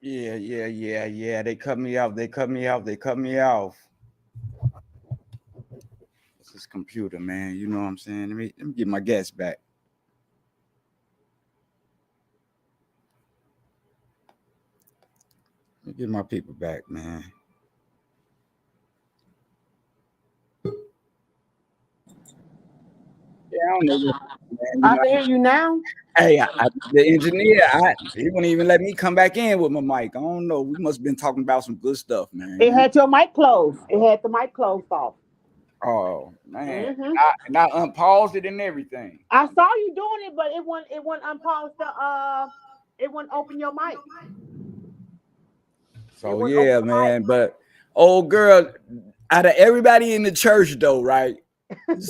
Yeah. They cut me off. They cut me off. They cut me off. It's this computer, man. You know what I'm saying? Let me get my guests back. Let me get my people back, man. Yeah, I don't know, man. You I know, can hear you now. hey, the engineer, he wouldn't even let me come back in with my mic. I don't know. We must have been talking about some good stuff, It man. had your mic closed. It had the mic closed off. Oh man, Hmm. and I unpaused it and everything. I saw you doing it, but it wouldn't unpause the it wouldn't open your mic. It So wouldn't open yeah, the mic. man. But old girl, out of everybody in the church, though, right?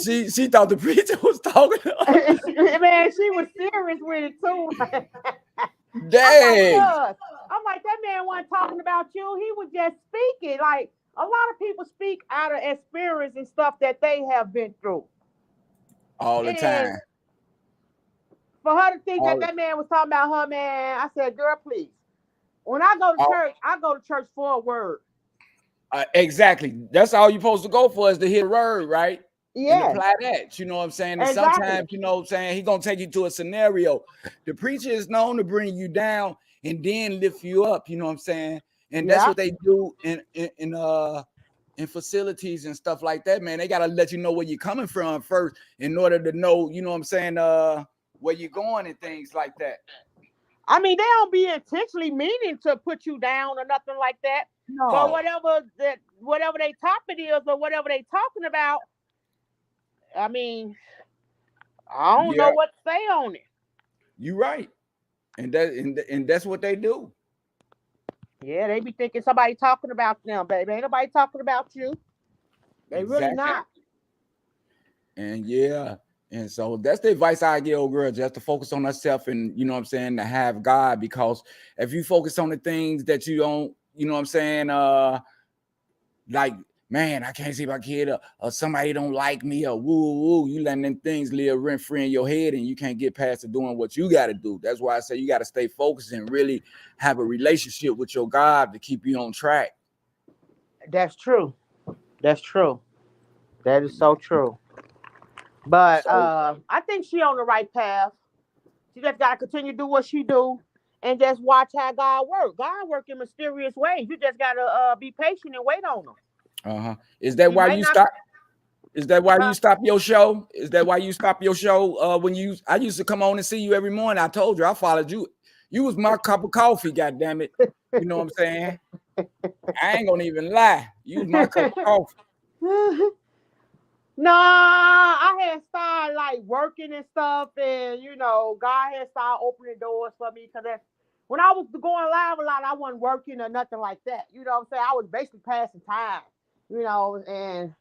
She thought the preacher was talking to her. Man, she was serious with it too. I'm like, Dang. cuz. I'm like, that man wasn't talking about you. He was just speaking. Like a lot of people speak out of experience and stuff that they have been through. All the And time. for her to think that All, that man was talking about her, man, I said, girl, please. When I go to all church, I go to church for a word. exactly. That's all you're supposed to go for is to hear the word, right? And Yes, apply that. You know what I'm saying? And exactly. sometimes, you know what I'm saying, he's gonna take you to a scenario. The preacher is known to bring you down and then lift you up, you know what I'm saying? And that's Yeah, what they do in facilities and stuff like that, man. They gotta let you know where you're coming from first in order to know, you know what I'm saying, where you're going and things like that. I mean, they don't be intentionally meaning to put you down or nothing like that. But No, whatever they topic is or whatever they talking about, I mean, I don't know yeah, what to say on it. you're right. And that's what they do. Yeah, they be thinking somebody talking about them, baby. Ain't nobody talking about you. They really Exactly. not. And yeah. And so that's the advice I give old girl, just to focus on herself and you know what I'm saying, to have God, because if you focus on the things that you don't, you know what I'm saying, like, man, I can't see my kid, or somebody don't like me, or woo, you letting them things live rent free in your head, and you can't get past to doing what you got to do. That's why I say you got to stay focused and really have a relationship with your God to keep you on track. That's true. That's true. That is so true. But So I think she on the right path. She just gotta continue to do what she do and just watch how God work. God work in mysterious ways. You just gotta be patient and wait on him. is that He why may you not. stop? Is that why you Uh, stop your show? Is that why you stop your show? When I used to come on and see you every morning. I told you I followed you. You was my cup of coffee, god damn it. You know what I'm saying? I ain't gonna even lie. You was my cup of coffee. no, I had started like working and stuff, and God had started opening doors for me because when I was going live a lot, I wasn't working or nothing like that. You know what I'm saying? I was basically passing time. And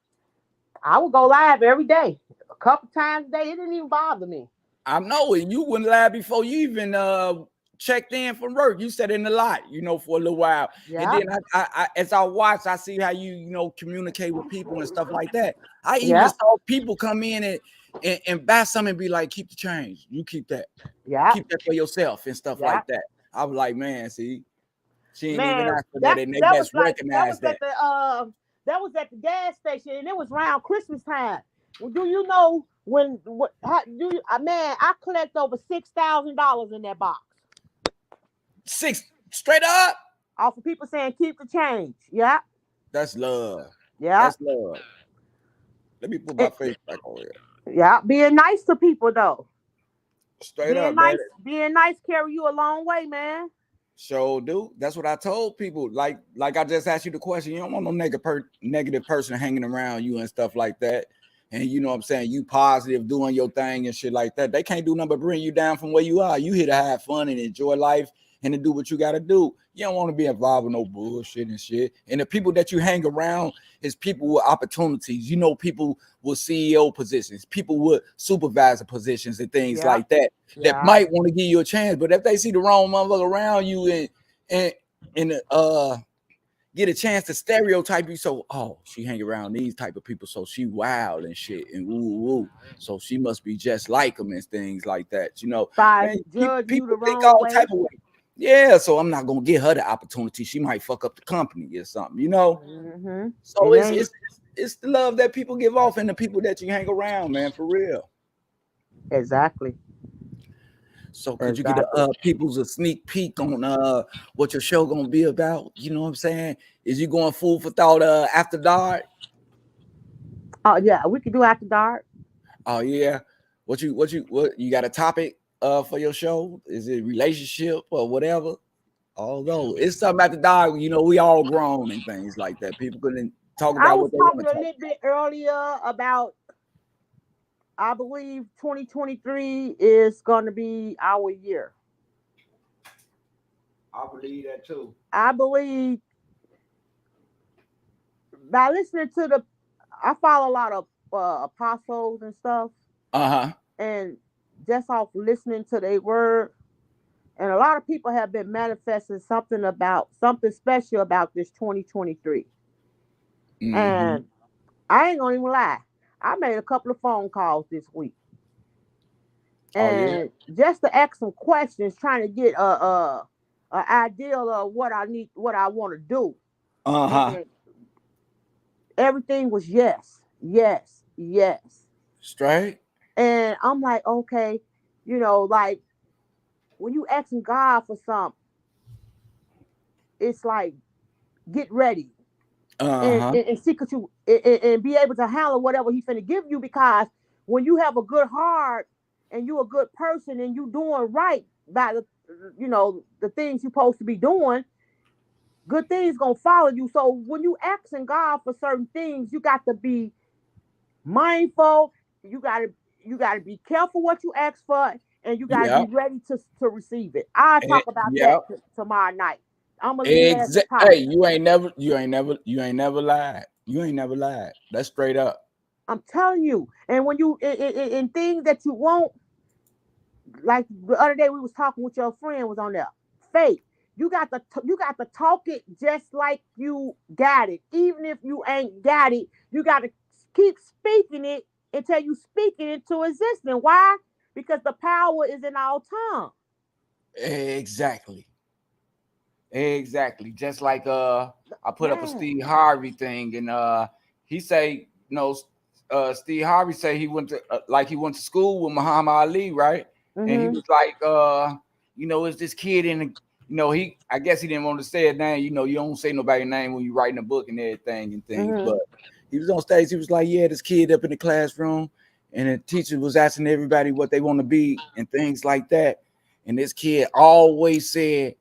I would go live every day, a couple times a day. It didn't even bother me. I know it. You wouldn't lie before you even checked in from work. You sat in the lot, for a little while. And Yeah, then as I watched, I see how you communicate with people and stuff like that. I even yeah, saw people come in and buy something and be like, keep the change. You keep that. yeah, Keep that for yourself and stuff yeah. like that. I was like, man, see, she ain't even Man, asked for that. that And they that was best like recognize that. that was at the gas station, and it was around Christmas time. Well, do you know when what how, do you man? I collect over $6,000 in that box Six, straight up. off of people saying keep the change. Yeah, That's love. yeah, That's love. Let me put my it, face back on here. yeah. Being nice to people though. Straight up, man. Being nice carry you a long way, man. So, dude, that's what I told people. Like I just asked you the question. You don't want no negative person hanging around you and stuff like that. And you know what I'm saying? You positive, doing your thing and shit like that. They can't do nothing but bring you down from where you are. You here to have fun and enjoy life and to do what you got to do. You don't want to be involved with no bullshit and shit. And the people that you hang around is people with opportunities. People with CEO positions, people with supervisor positions and things Yeah, like that yeah, might want to give you a chance. But if they see the wrong motherfucker around you and get a chance to stereotype you, so she hang around these type of people, so she wild and shit and woo, so she must be just like them and things like that. by Man, judging you people the think wrong all type way. of ways. Yeah, so I'm not gonna give her the opportunity. She might fuck up the company or something, you know. Mm-hmm. So It it's ain't it's it's the love that people give off and the people that you hang around, man, for real. exactly. So could you get Exactly. people's a sneak peek on what your show gonna be about? You know what I'm saying? Is you going food for thought after dark? Oh yeah, we could do after dark. Oh yeah. What you got a topic for your show? Is it relationship or whatever? Although it's something after dark, you know, we all grown and things like that. People couldn't talk I about was what they want talking to a talk little bit earlier about, I believe 2023 is going to be our year. about. I believe that too. I believe by listening to I follow a lot of apostles and stuff, Uh-huh. and just off listening to their word, and a lot of people have been manifesting something special about this 2023. Mm-hmm. And I ain't gonna even lie, I made a couple of phone calls this week, Oh yeah. and just to ask some questions, trying to get a idea of what I need, what I want to do, Uh-huh. and everything was yes, yes, yes. Straight. And I'm like, okay, like when you asking God for something, it's like get ready and, Uh-huh. and, and see, could you and be able to handle whatever He's finna give you, because when you have a good heart and you a good person and you doing right by the things you're supposed to be doing, good things gonna follow you. So when you asking God for certain things, you got to be mindful. You gotta you gotta be careful what you ask for, and you gotta be Yep. ready to receive it. I'll talk about that Yep. tomorrow night. I'm gonna leave that as a Hey, topic. you ain't never lied. You ain't never lied. That's straight up. I'm telling you. And when you in things that you want, like the other day we was talking with your friend was on there. Faith. You got to talk it just like you got it. Even if you ain't got it, you got to keep speaking it until you speak it into existence. Why? Because the power is in our tongue. Exactly. Exactly. Just like I put up a Man. Steve Harvey thing and he say, you know, Steve Harvey say he went to he went to school with Muhammad Ali, right? And he Mm-hmm. was like you know, it's this kid in the, you know, he, I guess he didn't want to say his name, you know, you don't say nobody's name when you writing a book and everything and things, Mm-hmm. but he was on stage, he was like, yeah, this kid up in the classroom and the teacher was asking everybody what they want to be and things like that. And this kid always said,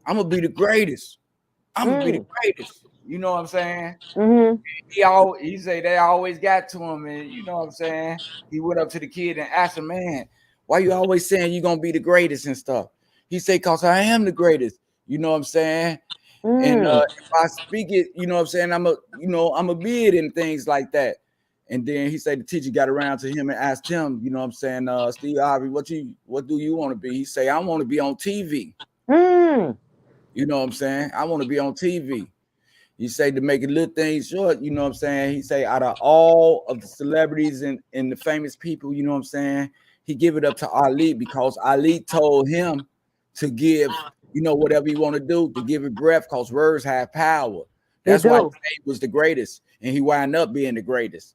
I'm gonna be the greatest. I'm gonna be the Mm. greatest. You know what I'm saying? Mm-hmm. He say they always got to him, and you know what I'm saying? He went up to the kid and asked him, man, why you always saying you gonna be the greatest and stuff? He said, cause I am the greatest. You know what I'm saying? And Mm. if I speak it, you know what I'm saying, I'm a be it and things like that. And then he said the teacher got around to him and asked him, you know what I'm saying, Steve Harvey, what do you want to be? He say, I want to be on TV. Mm. You know what I'm saying? I want to be on TV. He say to make a little thing short, you know what I'm saying? He say out of all of the celebrities and the famous people, you know what I'm saying? He give it up to Ali because Ali told him to give, you know, whatever you want to do, to give it breath because words have power. They That's why he do. said he was the greatest and he wound up being the greatest.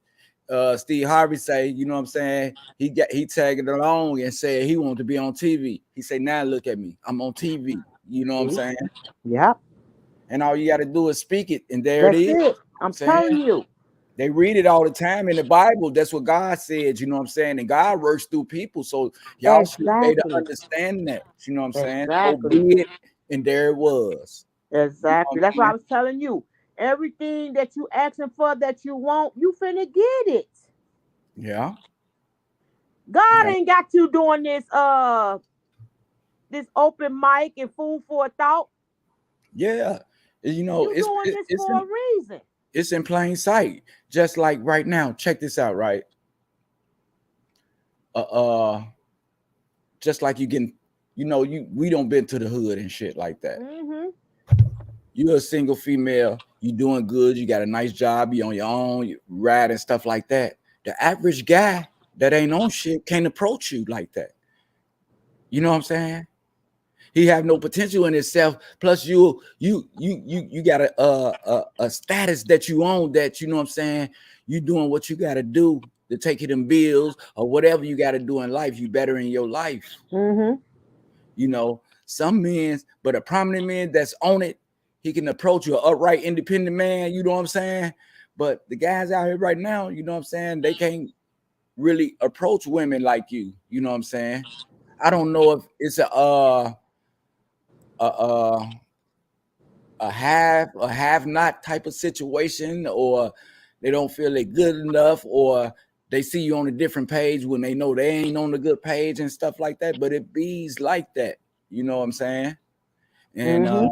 Steve Harvey say, you know what I'm saying? He tagged it along and said he wanted to be on TV. He said, now look at me. I'm on TV. You know what I'm See? saying? Yep. And all you got to do is speak it, and there it That's is. You know it. what I'm I'm saying? telling you. They read it all the time in the Bible. That's what God said, you know what I'm saying? And God works through people. So y'all should be able to Exactly. understand that, you know what I'm saying? So be Exactly. it, and there it was. You know what Exactly. I'm That's what I saying? was telling you. Everything that you asking for that you want, you finna get it. Yeah. God Yeah. ain't got you doing this open mic and food for a thought. Yeah. You know, You doing this for a reason. it's in plain sight. Just like right now, check this out, right? Uh uh, just like you getting, you know, we don't been to the hood and shit like that. Mm-hmm. You're a single female, you doing good, you got a nice job, you on your own, you ride and stuff like that. The average guy that ain't on shit can't approach you like that. You know what I'm saying? He have no potential in himself. Plus, you got a status that you own, that you know what I'm saying. You doing what you got to do to take you them bills or whatever you got to do in life. You better in your life. Mm-hmm. You know, some men, but a prominent man that's on it, he can approach you, an upright, independent man. You know what I'm saying. But the guys out here right now, you know what I'm saying, they can't really approach women like you. You know what I'm saying. I don't know if it's a uh a have not type of situation, or they don't feel they good enough, or they see you on a different page when they know they ain't on the good page and stuff like that. But it bees like that, you know what I'm saying. And Mm-hmm.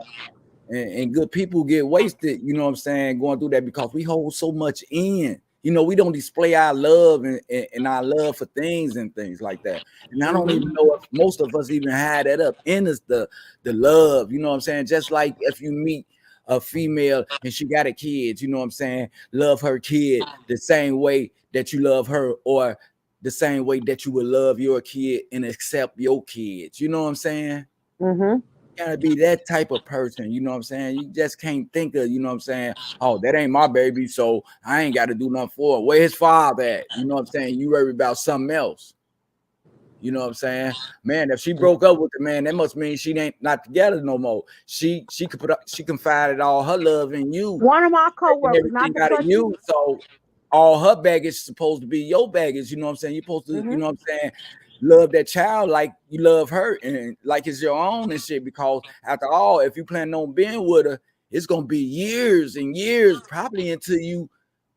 and good people get wasted, you know what I'm saying, going through that because we hold so much in. You know, we don't display our love and our love for things and things like that. And I don't Mm-hmm. even know if most of us even had that up in us, the love, you know what I'm saying? Just like if you meet a female and she got a kid, you know what I'm saying, love her kid the same way that you love her, or the same way that you would love your kid and accept your kids. You know what I'm saying? Mm-hmm. Gotta be that type of person, you know what I'm saying? You just can't think of, you know what I'm saying, oh, that ain't my baby, so I ain't got to do nothing for it. Where his father at? You know what I'm saying? You worry about something else. You know what I'm saying? Man, if she broke up with the man, that must mean she ain't not together no more. She could put up, she confided all her love in you, One of my taking coworkers, not everything to out of cut you. you. So all her baggage is supposed to be your baggage. You know what I'm saying? You're supposed to, you Mm-hmm. know what I'm saying, love that child like you love her and like it's your own and shit. Because after all, if you plan on being with her, it's gonna be years and years, probably until you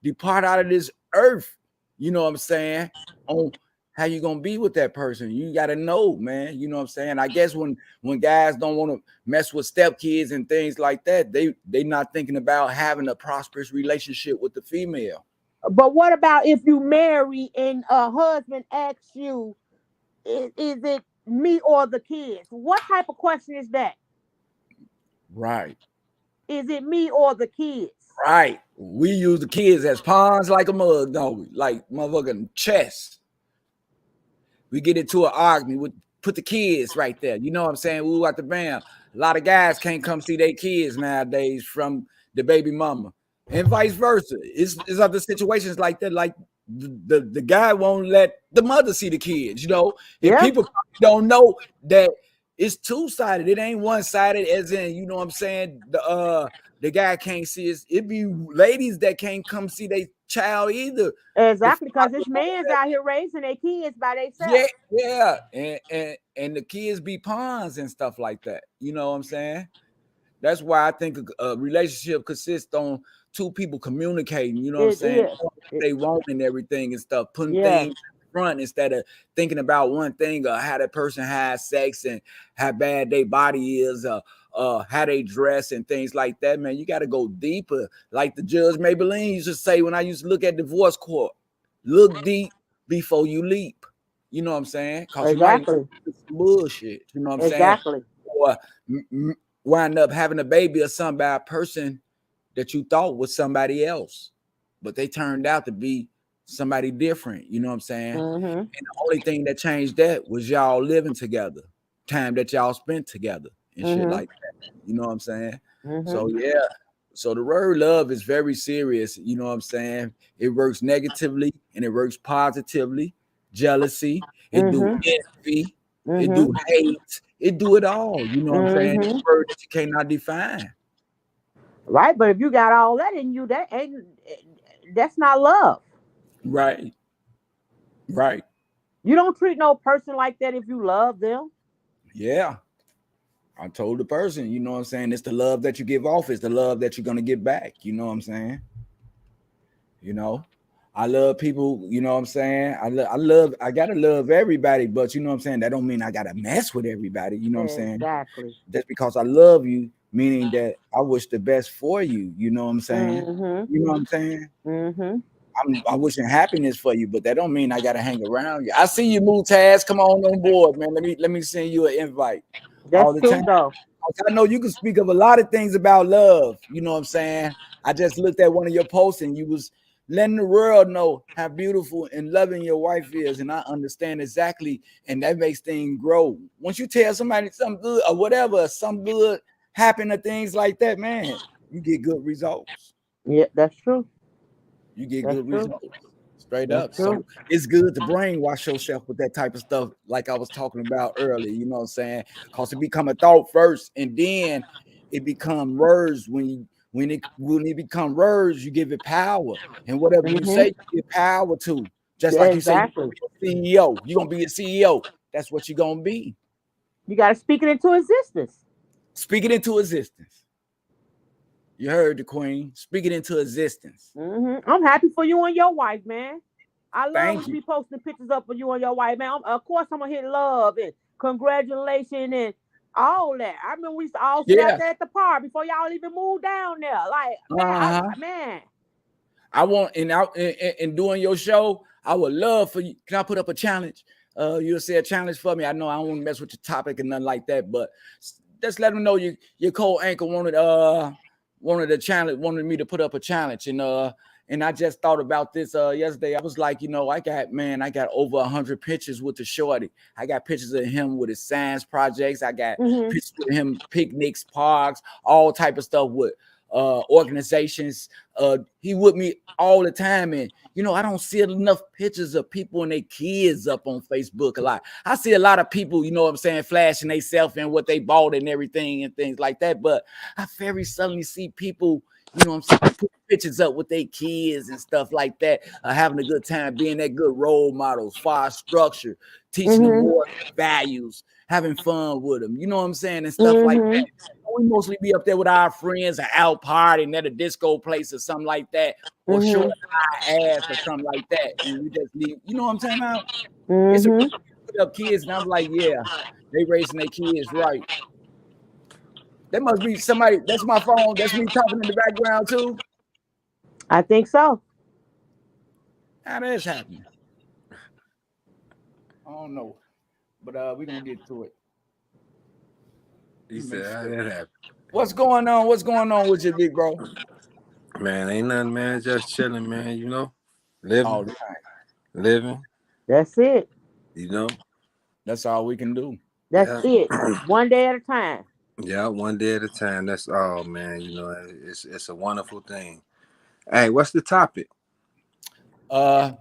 depart out of this earth. You know what I'm saying? On how you gonna be with that person. You gotta know, man. You know what I'm saying? I guess when guys don't want to mess with stepkids and things like that, they not thinking about having a prosperous relationship with the female. But what about if you marry and a husband asks you, is it me or the kids? What type of question is that? Right. Is it me or the kids? Right. We use the kids as pawns like a mug, don't we? Like motherfucking chess. We get into an argument with put the kids right there. You know what I'm saying? We at the band. A lot of guys can't come see their kids nowadays from the baby mama, and vice versa. It's other situations like that. Like the guy won't let the mother see the kids. You know, and Yeah, people don't know that it's two sided. It ain't one sided. As in, you know what I'm saying? The guy can't see it. It be ladies that can't come see their child either. The exactly. Because father this won't man's let. out here raising their kids by Yeah, themselves. yeah, and the kids be pawns and stuff like that. You know what I'm saying? That's why I think a relationship consists on two people communicating. You know what I'm It saying? is. What It, they want and everything and stuff. Putting yeah, things in front instead of thinking about one thing, or how that person has sex and how bad their body is, how they dress and things like that. Man, you got to go deeper. Like the Judge Maybelline used to say when I used to look at divorce court, look deep before you leap. You know what I'm saying? Because you might exactly. some bullshit. You know what I'm saying? Exactly. Or wind up having a baby or something by a person that you thought was somebody else, but they turned out to be somebody different. You know what I'm saying? And Mm-hmm. the only thing that changed that was y'all living together, time that y'all spent together and shit Mm-hmm. like that. You know what I'm saying? So Mm-hmm. yeah. So the word love is very serious. You know what I'm saying? It works negatively and it works positively. Jealousy, it do Mm-hmm. envy, it Mm-hmm. do hate, it do it all. You know what I'm saying? It's Mm-hmm. a word that you cannot define. Right, but if you got all that in you, that ain't that's not love. Right, right. You don't treat no person like that if you love them. Yeah. I told the person, you know what I'm saying? It's the love that you give off, it's the love that you're gonna get back. You know what I'm saying? You know, I love people, you know what I'm saying? I gotta love everybody, but you know what I'm saying? That don't mean I gotta mess with everybody, you know what I'm saying? Exactly. Just because I love you, meaning that I wish the best for you, you know what I'm saying? Mm-hmm. You know what I'm saying? Mm-hmm. I'm wishing happiness for you, but that don't mean I gotta hang around you. I see you, Mutaz. Come on board, man. Let me send you an invite all That's the true time. though. I know you can speak of a lot of things about love. You know what I'm saying? I just looked at one of your posts and you was letting the world know how beautiful and loving your wife is. And I understand exactly, and that makes things grow. Once you tell somebody something good or whatever, some good happen or things like that, man, you get good results. Yeah, that's true. You get That's good true. results. Straight That's up. true. So it's good to brainwash yourself with that type of stuff, like I was talking about earlier. You know what I'm saying? Because it become a thought first, and then it become words. When it become words, you give it power, and whatever you Mm-hmm. say, you give power to. Just Yeah, like you say, you're exactly. gonna be a CEO. You're gonna be a CEO. That's what you're gonna be. You got to speak it into existence. Speak it into existence. You heard the queen. Speak it into existence. I'm happy for you and your wife, man. I love when Thank you you. be posting pictures up of you and your wife, man. Of course, I'm gonna hit love and congratulations and all that. I remember we used to all sit out Yeah. there at the park before y'all even moved down there. Like, man, Uh-huh. man. I want in doing your show, I would love for you. Can I put up a challenge? You'll say a challenge for me. I know I don't want to mess with your topic and nothing like that, but just let them know your co-anchor wanted a challenge, wanted me to put up a challenge. And I just thought about this yesterday. I was like, I got over 100 pictures with the shorty. I got pictures of him with his science projects. I got Mm-hmm. pictures of him picnics, parks, all type of stuff with organizations. He with me all the time, and I don't see enough pictures of people and their kids up on Facebook a lot. I see a lot of people, flashing they self and what they bought and everything and things like that, but I very suddenly see people, put pictures up with their kids and stuff like that, having a good time, being that good role models, far structure, teaching them Mm-hmm. more values, having fun with them, you know what I'm saying, and stuff like Mm-hmm. that. We mostly be up there with our friends, or out partying at a disco place or something like that, or showing Mm-hmm. our ass or something like that, and we just leave. You know what I'm talking about? It's a Mm-hmm. put up kids, and I'm like, yeah, they raising their kids right. That must be somebody. That's my phone. That's me talking in the background too. I think so. How that is happening? I don't know, but we're gonna get to it. He Let me make said, how sure. that happened? What's going on? What's going on with you, big bro? Man, ain't nothing, man. Just chilling, man. All Living, the time. living. That's it. You know, That's all we can do. That's yeah, it. One day at a time. yeah. One day at a time. That's all, man. It's a wonderful thing. Hey, what's the topic? Uh,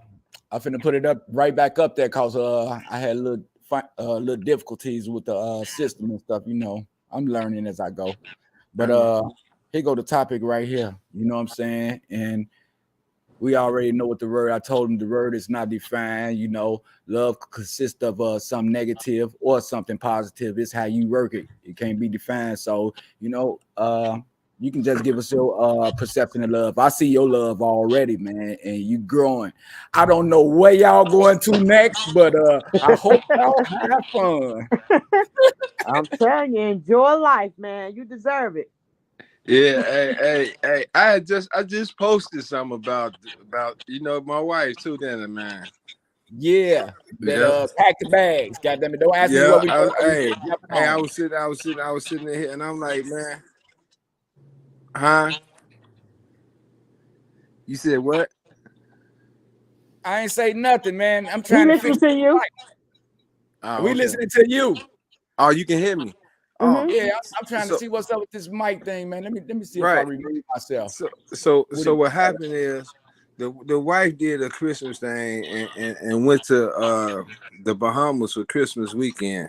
I finna put it up right back up there because I had little difficulties with the system and stuff. I'm learning as I go. But Uh, here go the topic right here. You know what I'm saying? And we already know what the word. I told him the word is not defined. Love consists of some negative or something positive. It's how you work it. It can't be defined. So you can just give us your perception of love. I see your love already, man, and you growing. I don't know where y'all going to next, but I hope y'all have fun. I'm telling you, enjoy life, man. You deserve it. yeah, hey. I just posted something about my wife too. Then, man. Yeah, that Yep. pack the bags. Goddamn it! Don't ask me Yeah. where we going. We Hey, just jumping hey. I on. was sitting. I was sitting in here, and I'm like, man, huh? You said what? I ain't say nothing, man. I'm He trying to fix listening this to you. mic. Oh, We okay. listening to you. Oh, you can hear me. Oh, Mm-hmm. Yeah, I'm trying to so see what's up with this mic thing, man. Let me see if I right. remove myself. With So it. what happened is the wife did a Christmas thing and went to the Bahamas for Christmas weekend.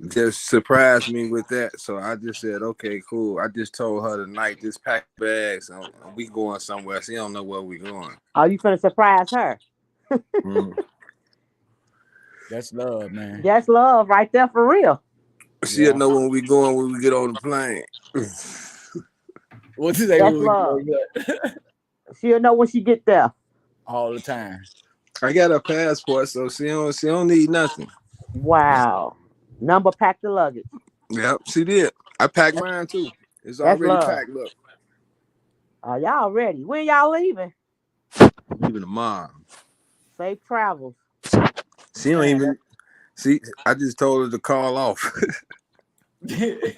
Just surprised me with that. So I just said, okay, cool. I just told her tonight, just pack bags and we going somewhere. She don't know where we going. Are you finna surprise her? Mm. That's love, man. That's love right there for real. She'll Yeah. know when we going when we get on the plane. What you say? That's love. She'll know when she get there. All the time. I got a passport, so she don't need nothing. Wow. Number pack the luggage. Yep, she did. I packed That's, mine too. It's that's already love. packed. Look, Are y'all ready? When y'all leaving? leaving tomorrow. Safe travels. She don't Man, even see. I just told her to call off. that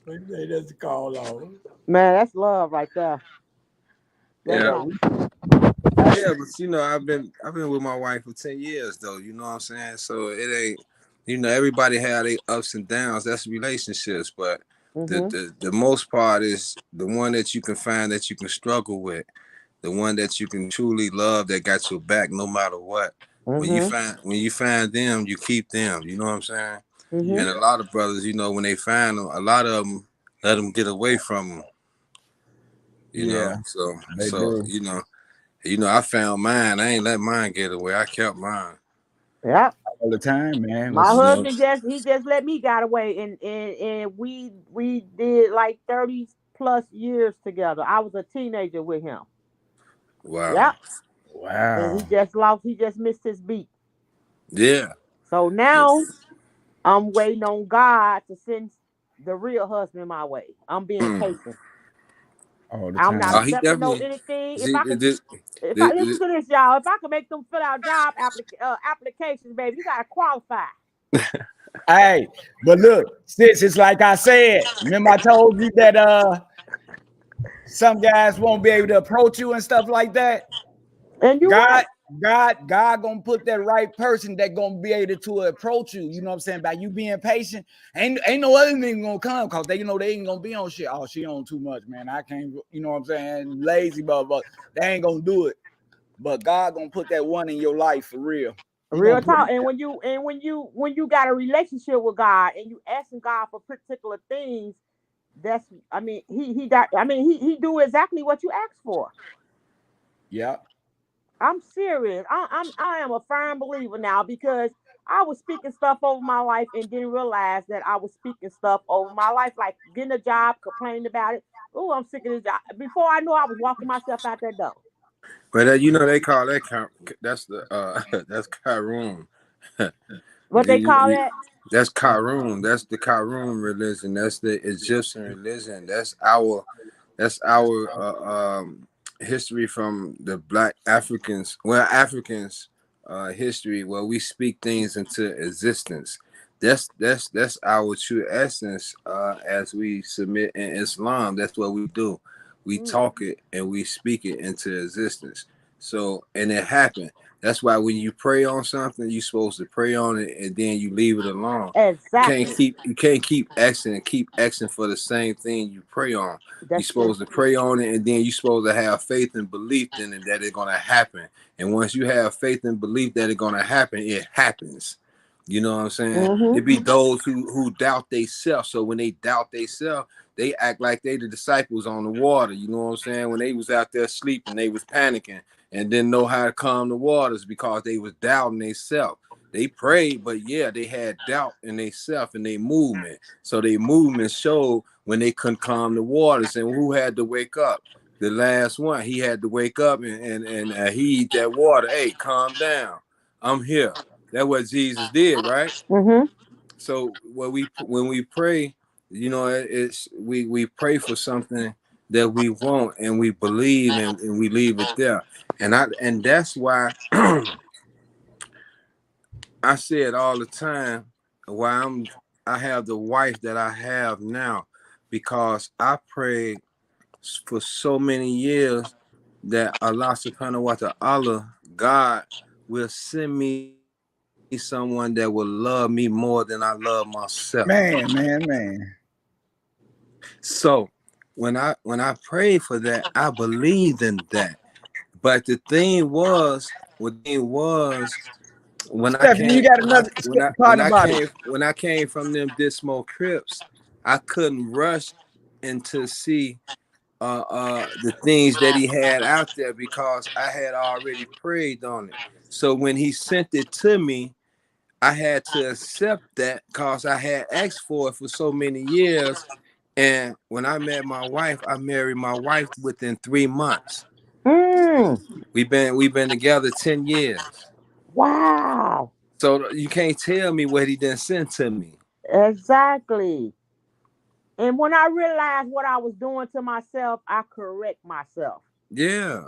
That's the call on. Man, that's love right there. That's Yeah. Yeah, not. Yeah, but you know, I've been with my wife for 10 years though, you know what I'm saying? So it ain't, you know, everybody had their ups and downs. That's relationships, but Mm-hmm. the most part is the one that you can find that you can struggle with, the one that you can truly love that got your back no matter what. Mm-hmm. When you find them, you keep them, you know what I'm saying? Mm-hmm. And a lot of brothers, you know, when they find them, a lot of them let them get away from them, you know. yeah, they So do. I found mine. I ain't let mine get away. I kept mine. Yep. All the time, man. My You know, husband just let me got away, and we did like 30+ years together. I was a teenager with him. wow. Yep. And Wow. he just missed his beat. Yeah. So now I'm waiting on God to send the real husband my way. I'm being Mm. patient. All the I'm not time. He accepting no definitely. anything. See, If I listen the- to this, y'all, if I can make them fill out job applications, baby, you gotta qualify. Hey, but look, sis, it's like I said. Remember, I told you that some guys won't be able to approach you and stuff like that. And you're God, right. God gonna put that right person that gonna be able to approach you. You know what I'm saying? By you being patient, ain't no other thing gonna come because they ain't gonna be on shit. Oh, she on too much, man. I can't. You know what I'm saying? Lazy motherfucker. They ain't gonna do it. But God gonna put that one in your life for real. He gonna Real put. talk. And when you got a relationship with God and you asking God for particular things, that's I mean he got I mean he do exactly what you asked for. Yeah. I'm serious. I am a firm believer now because I was speaking stuff over my life and didn't realize that I was speaking stuff over my life, like getting a job, complaining about it. Oh, I'm sick of this job. Before I knew, I was walking myself out that door. but you know they call that that's the that's Karun. What they call that? That's Karun. That's the Karun religion. That's the Egyptian religion. That's our history from the Black Africans. Well, Africans history where we speak things into existence. That's our true essence as we submit in Islam. That's what we do. We Mm, talk it and we speak it into existence. So and it happened. That's why when you pray on something, you're supposed to pray on it and then you leave it alone. exactly. You can't keep asking and keep asking for the same thing you pray on. You're That's supposed to pray on it and then you're supposed to have faith and belief in it that it's gonna happen. And once you have faith and belief that it's gonna happen, it happens. You know what I'm saying? mm-hmm. It be those who doubt they self. So when they doubt they self, they act like they the disciples on the water. You know what I'm saying? When they was out there sleeping, they was panicking and didn't know how to calm the waters because they was doubting they self. They prayed, but yeah, they had doubt in they self and they movement. So they movement showed when they couldn't calm the waters. And who had to wake up? The last one. He had to wake up and heed that water. Hey, calm down. I'm here. That's what Jesus did, right? Mm-hmm. So when we pray, you know, it's we pray for something that we want and we believe and we leave it there. And that's why I say it all the time why I have the wife that I have now because I prayed for so many years that Allah subhanahu wa ta'ala, God will send me someone that will love me more than I love myself. Man. So when I prayed for that, I believed in that. But the thing was when I Stephanie, you came got another part about it. when I came from them Dismal Crips, I couldn't rush and to see the things that he had out there because I had already prayed on it. So when he sent it to me, I had to accept that because I had asked for it for so many years. And when I met my wife, I married my wife within 3 months. Mm. We've been together 10 years. Wow. So you can't tell me what he didn't send to me. Exactly. And when I realized what I was doing to myself, I correct myself. Yeah.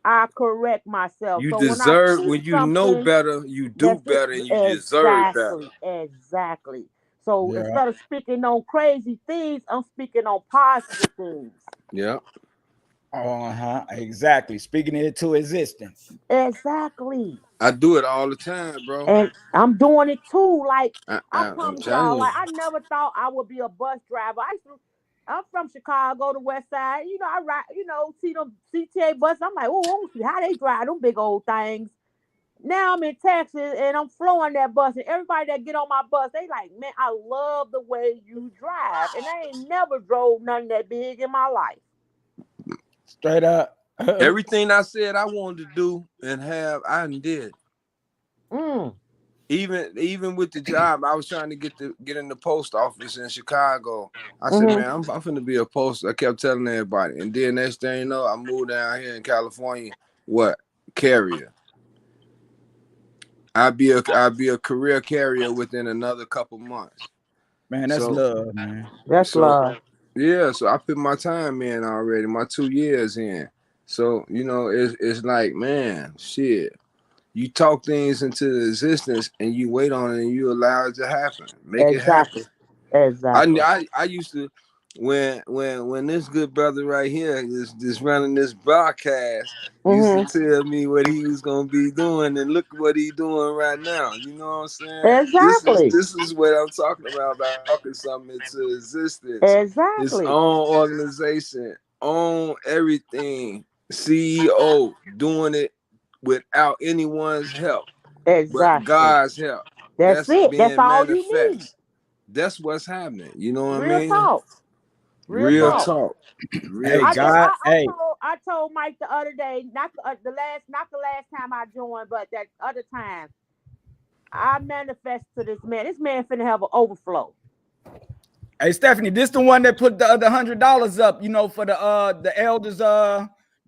I correct myself. You So when I deserve see when you know something better, you do that's it, better and you deserve better. exactly. So Yeah. instead of speaking on crazy things, I'm speaking on positive things. Yeah. Exactly. Speaking it into existence. Exactly. I do it all the time, bro. And I'm doing it too. Like I I'm promise y'all, telling you. like I never thought I would be a bus driver. I'm from Chicago, the West Side. You know, I ride. You know, see them CTA buses. I'm like, oh, I want to see how they drive them big old things. Now I'm in Texas and I'm flowing that bus, and everybody that get on my bus, they like, man, I love the way you drive, and I ain't never drove nothing that big in my life. Straight up. Everything I said I wanted to do and have, I did. Mm. Even with the job, I was trying to get in the post office in Chicago. I said, Mm-hmm. man, I'm finna be a post. I kept telling everybody, and then next thing you know, I moved down here in California. What carrier? I'd be a career carrier within another couple months. Man, that's So love, man. That's so love. yeah, so I put my time in already, my 2 years in. So you know, it's like, man, shit. You talk things into existence and you wait on it and you allow it to happen. Make it happen. Exactly. Exactly. I used to when this good brother right here is running this broadcast used to Mm-hmm. tell me what he was gonna be doing, and look what he's doing right now. You know what I'm saying? Exactly. This is what I'm talking about talking something into existence. His Exactly. own organization, own everything, CEO doing it without anyone's help but Exactly. God's help. That's That's it. That's being all you need. manifest. That's what's happening. You know what I Real mean? talk. Real Real Yeah. talk. talk. Real Hey, I just talk. God. Hey, I told Mike the other day, not the last time I joined, but that other time I manifested to this man. This man finna have an overflow. hey, Stephanie, this the one that put the $100 up, for the elders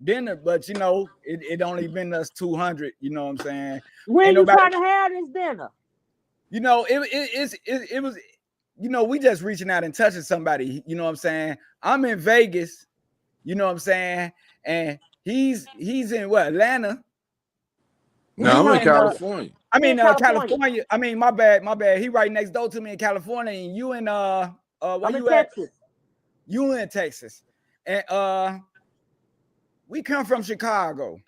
dinner, but it only been us 200. You know what I'm saying? Ain't When you nobody. trying to have this dinner? It was. We just reaching out and touching somebody. You know what I'm saying? I'm in Vegas. You know what I'm saying? And he's in what, Atlanta? Or No, He I'm you in on in California. he in California. California. I mean, my bad. He right next door to me in California, and you in where I'm in you at? Texas. You in Texas. And we come from Chicago.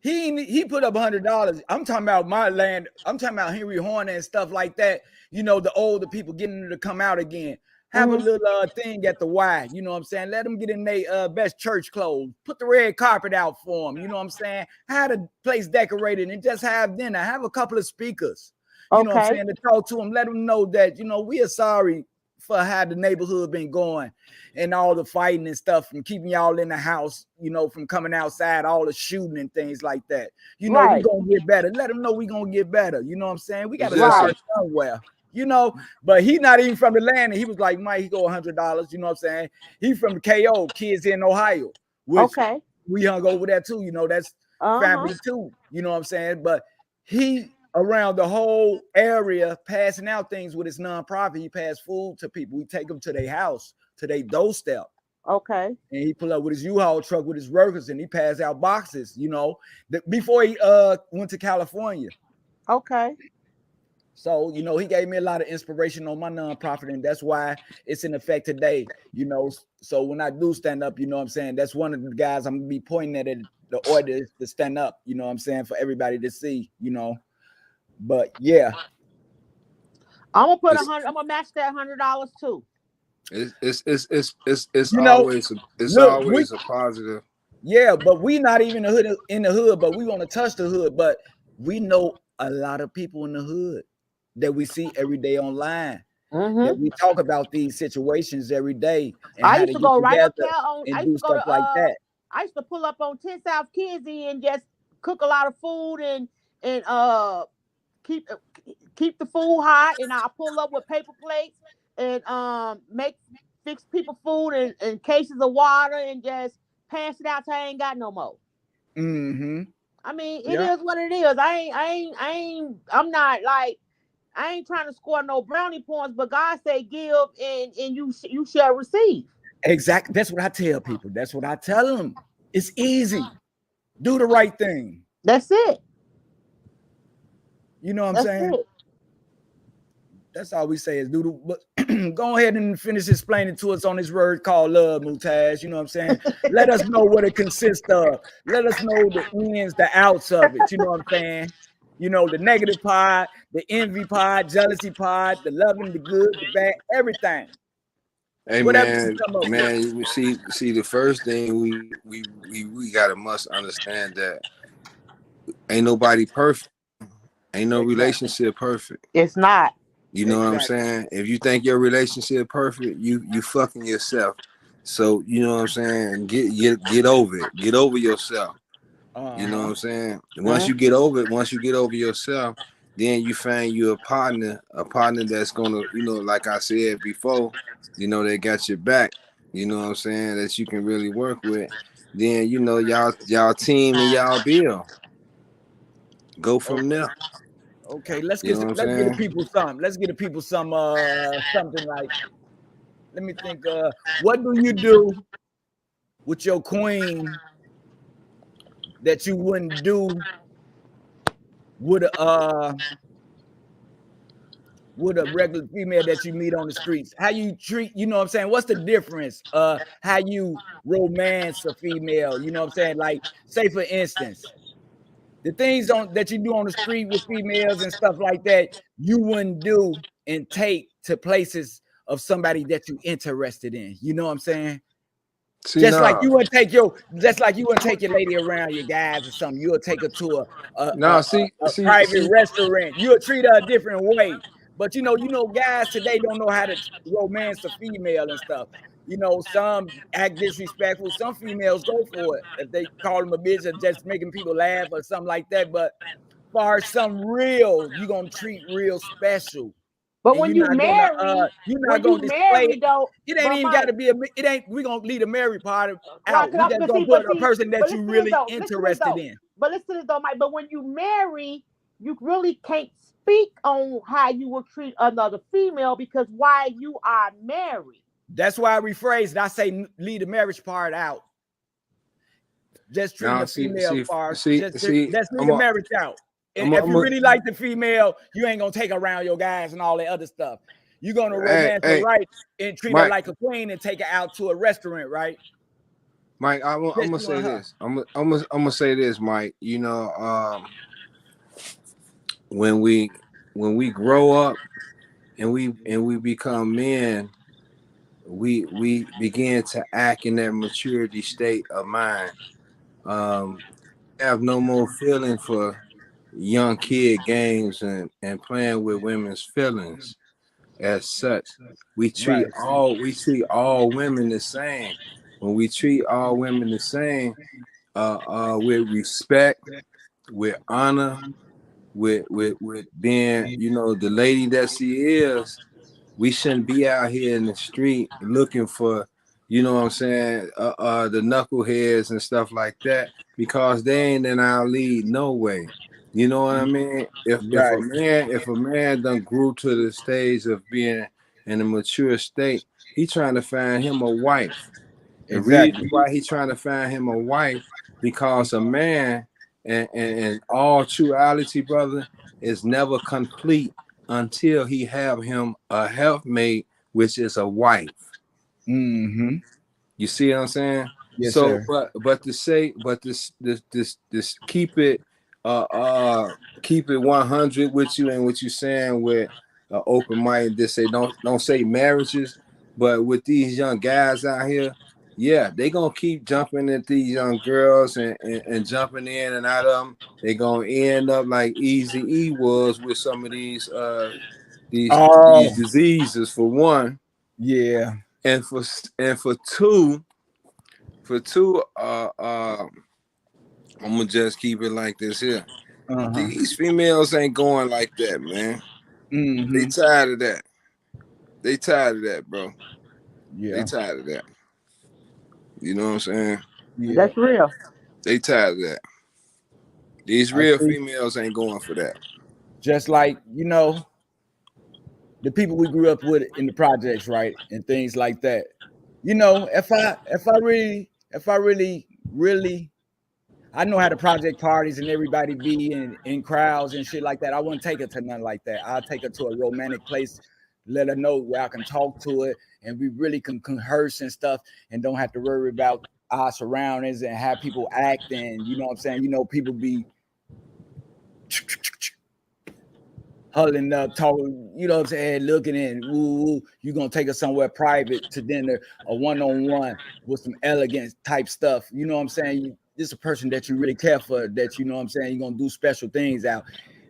He put up $100. I'm talking about my land. I'm talking about Henry Horner and stuff like that. The older people getting them to come out again. Have a Mm-hmm. little thing at the Y. You know what I'm saying? Let them get in their best church clothes. Put the red carpet out for them. You know what I'm saying? Have the place decorated and just have dinner. Have a couple of speakers. You know what I'm Okay. saying? To talk to them. Let them know that we are sorry for how the neighborhood been going and all the fighting and stuff and keeping y'all in the house, from coming outside, all the shooting and things like that. We Right. gonna get better. Let them know we gonna get better. You know what I'm saying? We got It's to just Right. start somewhere. But he not even from the land, and he was like, Mike, he go $100. You know what I'm saying? He from the KO, kids in Ohio, which Okay. we hung over there too. That's Uh-huh. family too. You know what I'm saying? But he around the whole area passing out things with his nonprofit. He passed food to people. We take them to their house, to their doorstep. Okay. And he pull up with his U-Haul truck with his workers, and he passed out boxes, before he went to California. Okay. So, he gave me a lot of inspiration on my nonprofit, and that's why it's in effect today, So when I do stand up, you know what I'm saying? That's one of the guys I'm gonna be pointing at the order to stand up, you know what I'm saying, for everybody to see, But yeah. I'm gonna put it's 100. I'm gonna match that $100 too. it's You know, look, always a positive. yeah, but we not even in the hood, but we want to touch the hood. But we know a lot of people in the hood that we see every day online, that Mm-hmm. we talk about these situations every day and I how used to to get go right up together there on. I and used do to go to stuff like that. I used to pull up on 10 South Kizzy and just cook a lot of food and keep keep the food hot, and I pull up with paper plates and fix people food and cases of water and just pass it out till I ain't got no more. Mm-hmm. I mean, it Yeah, is what it is. I'm not like I ain't trying to score no brownie points, but God say give and you shall receive. exactly. That's what I tell people. That's what I tell them. It's easy. Do the right thing. That's it. You know what I'm That's saying? it. That's all we say is doodle. But go ahead and finish explaining to us on this word called love, Mutaz. You know what I'm saying? Let us know what it consists of. Let us know the ins, the outs of it. You know what I'm saying? You know, the negative part, the envy part, jealousy part, the loving, the good, the bad, everything. Hey Whatever you man, come up with. man, you see the first thing we gotta must understand that ain't nobody perfect. Ain't no Exactly. relationship perfect. It's not. You know what I'm Exactly. saying? If you think your relationship perfect, you fucking yourself. So you know what I'm saying? Get over it. Get over yourself. You know what I'm saying? Once you get over it, once you get over yourself, then you find you a partner that's gonna, you know, like I said before, you know, they got your back, you know what I'm saying, that you can really work with. Then you know y'all team and y'all build. Go from there. Okay, let's You get know what I'm the saying? people some. Let's get the people some something like, let me think, what do you do with your queen that you wouldn't do with a regular female that you meet on the streets? How you treat, you know what I'm saying? What's the difference? How you romance a female, you know what I'm saying? Like, say for instance, the things that you do on the street with females and stuff like that, you wouldn't do and take to places of somebody that you interested in. You know what I'm saying? See, Just like nah, you wouldn't take your lady around your guys or something. You'll take her to nah, see, a see, private see, restaurant. You'll treat her a different way. But you know, guys today don't know how to romance a female and stuff. You know, some act disrespectful. Some females go for it if they call them a bitch or just making people laugh or something like that. But far as some real, you're gonna treat real special. But And when you marry, you're not gonna display it. though, It ain't but even got Mike, to be it ain't, we gonna leave the married part right? out. We just gonna put a person that you Listen to this really though. Listen to this interested though. in. But listen to this though, Mike. But when you marry, you really can't speak on how you will treat another female because why you are married. That's why I rephrased. I say leave the marriage part out. Just treating now the female part. Just leave I'm the a, marriage out. And I'm a, if I'm you a, really like the female, you ain't gonna take her around your guys and all that other stuff. You're gonna hey, romance her hey, right and treat her Mike, like a queen and take her out to a restaurant, right? Mike, I'm Just gonna you say and her. this. I'm gonna say this, Mike. You know, when we grow up and we become men, we begin to act in that maturity state of mind. Have no more feeling for young kid games and playing with women's feelings. As such, Right. we treat all women the same. When we treat all women the same, with respect, with honor, with being, you know, the lady that she is, we shouldn't be out here in the street looking for, you know what I'm saying, the knuckleheads and stuff like that, because they ain't in our league no way. You know what I mean? If Right. a man done grew to the stage of being in a mature state, he trying to find him a wife. The reason Exactly. why he trying to find him a wife, because a man, and all truality, brother, is never complete until he have him a helpmate, which is a wife. Mm-hmm. You see what I'm saying? Yes, So, sir. but this keep it 100 with you and what you saying with open mind. This say don't say marriages, but with these young guys out here, yeah, they gonna keep jumping at these young girls and jumping in and out of them. They gonna end up like Easy E was with some of these Oh, diseases, for one, yeah. and for two. For two, I'm gonna just keep it like this here. Uh-huh. These females ain't going like that, man. They Mm-hmm. tired of that. They tired of that, bro. They Yeah. tired of that. You know what I'm saying? Yeah. That's real. They tired of that. These I real see. females ain't going for that. Just like, the people we grew up with in the projects, right? And things like that. If I really I know how the project parties and everybody be in crowds and shit like that. I wouldn't take her to nothing like that. I'll take her to a romantic place, let her know where I can talk to it, and we really can converse and stuff, and don't have to worry about our surroundings and how people act. And you know what I'm saying? You know, people be huddling up, talking, you know what I'm saying, looking in, ooh, you're gonna take us somewhere private to dinner, a one-on-one with some elegant type stuff. You know what I'm saying? This is a person that you really care for, that you know what I'm saying, you're gonna do special things out.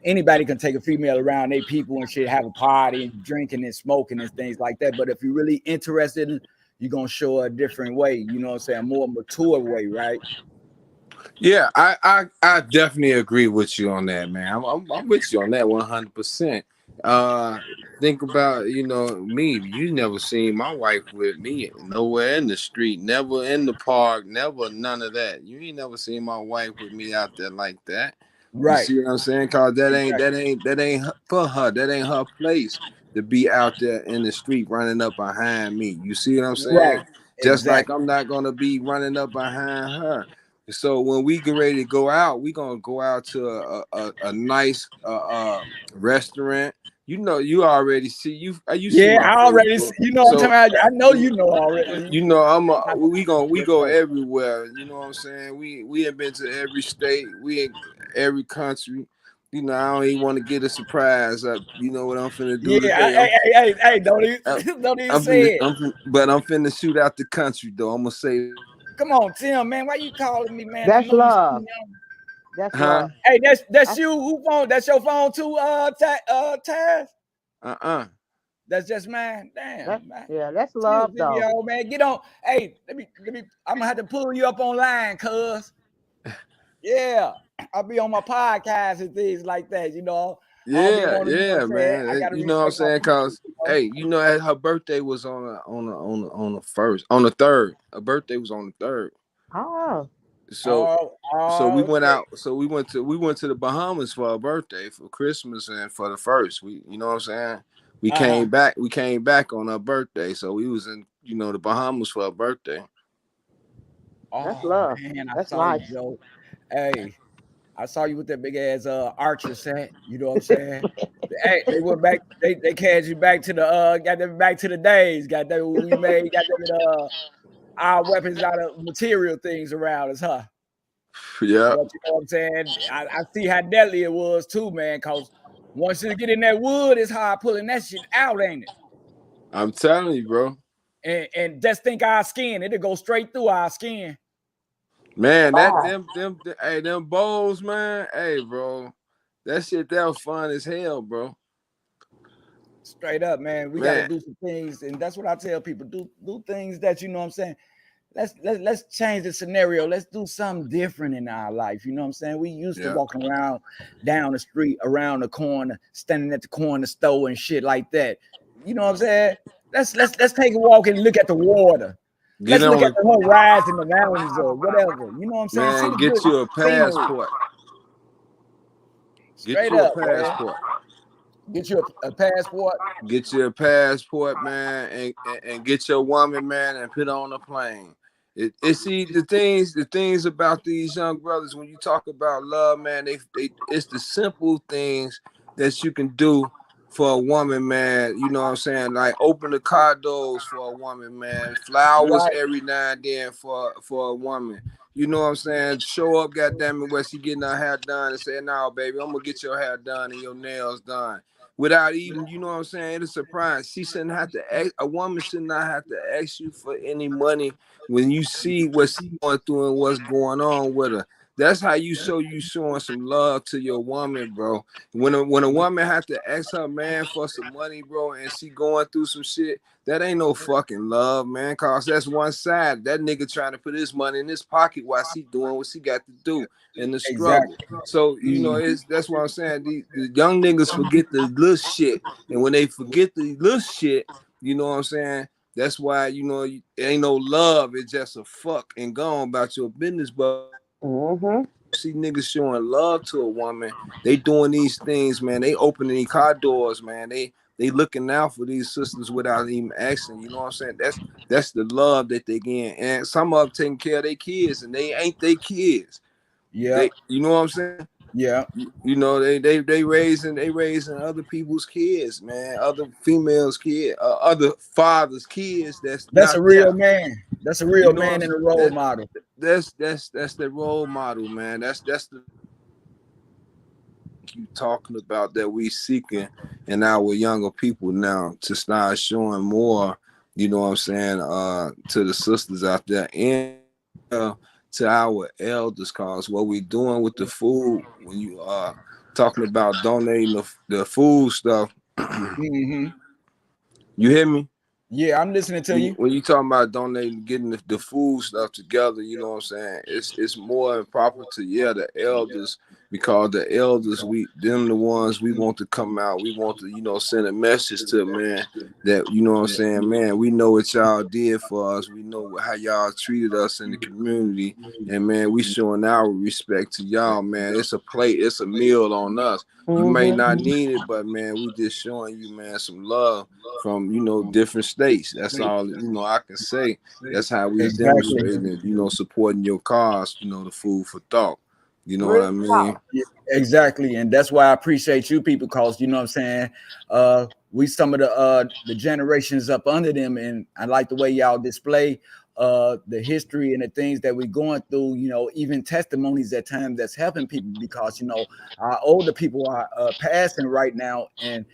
Anybody can take a female around their people and shit, have a party and drinking and smoking and things like that. But if you're really interested, you're gonna show a different way, you know what I'm saying, a more mature way, right? Yeah, I definitely agree with you on that, man. I'm with you on that 100%. Think about, you know, me. You never seen my wife with me nowhere in the street, never in the park, never none of that. You ain't never seen my wife with me out there like that. You Right. see what I'm saying? Cause that Exactly. ain't for her. That ain't her place to be out there in the street running up behind me. You see what I'm Right. saying? Just like Exactly. I'm not gonna be running up behind her. So when we get ready to go out, we gonna go out to a nice restaurant. You know, you already see you see Yeah, my I already, Facebook. you know what I'm So talking about. I know you know already. you know we Yes, go sir. everywhere. You know what I'm saying? We have been to every state, we in every country. You know, I don't even want to get a surprise up. You know what I'm finna do Yeah, today? hey, don't I'm, even, don't even I'm say finna, it. but I'm finna shoot out the country though. I'm gonna say, Come on, Tim, man. Why you calling me, man? I That's know you see love. me on. That's huh? love. Hey, that's I, you. Who phone? That's your phone too, Taz? Uh-uh. That's just mine. that Damn, man. yeah, that's Chill, love though. video, man. Get on. Hey, let me. I'm gonna have to pull you up online, cuz. Yeah, I'll be on my podcast and things like that. You know, I don't be Yeah, wanting. You know what I'm yeah, saying? I man. gotta You know what I'm respect my saying? people. Cause You know? hey, you know, her birthday was on the first, on the third. Her birthday was on the third. Oh, So so we Oh, went okay. out. So we went to the Bahamas for her birthday, for Christmas, and for the first. You know what I'm saying? We Uh huh. came back. We came back on her birthday. So we was in, you know, the Bahamas for her birthday. that's Oh love. man, I That's saw you, nice. Joe. Hey, I saw you with that big ass Archer set. You know what I'm saying? Hey, they went back. They carried you back to the got them back to the days. Got that we made. Got them our weapons out of material things around us, huh? Yeah, But you know what I'm saying? I see how deadly it was too, man. Cause once you get in that wood, it's hard pulling that shit out, ain't it? I'm telling you, bro. And just think our skin, it'll go straight through our skin. Man, that Oh, hey, them bowls, man. Hey, bro, that shit that was fun as hell, bro. Straight up, man. We got to Man, do some things, and that's what I tell people: do things that you know what I'm saying. Let's change the scenario. Let's do something different in our life. You know what I'm saying? We used to yeah. walking around down the street, around the corner, standing at the corner store and shit like that. You know what I'm saying? Let's take a walk and look at the water. Get Let's look on at the the horizon in the mountains or whatever. You know what I'm saying? See man. the Get good you a scenery. passport. Get Straight you a up, man. passport. Get you a passport. Get you a passport, man, and get your woman, man, and put her on a plane. It see the things about these young brothers when you talk about love, man. They it's the simple things that you can do for a woman, man. You know what I'm saying? Like open the car doors for a woman, man. Flowers Right. every now and then for a woman. You know what I'm saying? Show up, goddamn it, where she getting her hair done and say, "No, baby, I'm gonna get your hair done and your nails done." Without even, you know what I'm saying, it's a surprise. She shouldn't have to ask, a woman should not have to ask you for any money when you see what's going through and what's going on with her. That's how you show you showing some love to your woman, bro. When a woman have to ask her man for some money, bro, and she going through some shit, that ain't no fucking love, man. Cause that's one side. That nigga trying to put his money in his pocket while she doing what she got to do in the struggle. Exactly. So you know, Mhm. that's what I'm saying. The young niggas forget the little shit, and when they forget the little shit, you know what I'm saying. That's why you know it ain't no love. It's just a fuck and gone about your business. But mm-hmm. see niggas showing love to a woman, they doing these things, man. They opening these car doors, man. They looking out for these sisters without even asking. You know what I'm saying? That's the love that they getting. And some of them taking care of their kids, and they ain't their kids. Yeah. You know what I'm saying? Yeah. You know, they raising other people's kids, man, other females' kids, other fathers' kids that's That's not a real there. man. That's a You real know what I'm man and a saying? role model. That's the role model, man. That's the you talking about that we seeking in our younger people now to start showing more, you know what I'm saying, to the sisters out there and to our elders, cause what we doing with the food when you talking about donating the food stuff. Mm-hmm. You hear me? Yeah, I'm listening to you. When you talking about donating, getting the food stuff together, you know what I'm saying? It's more improper to the elders, because the elders, them the ones we want to come out. We want to, send a message to, man, that, you know what I'm saying, man, we know what y'all did for us. We know how y'all treated us in the community, and man, we showing our respect to y'all, man. It's a plate, it's a meal on us. You may not need it, but man, we just showing you, man, some love from different states. That's all I can say. That's how we Exactly. demonstrating, supporting your cause, the food for thought. You know what Real I mean? talk. Yeah, exactly. And that's why I appreciate you people, because you know what I'm saying, we some of the generations up under them, and I like the way y'all display the history and the things that we're going through, even testimonies at times that's helping people, because our older people are passing right now, and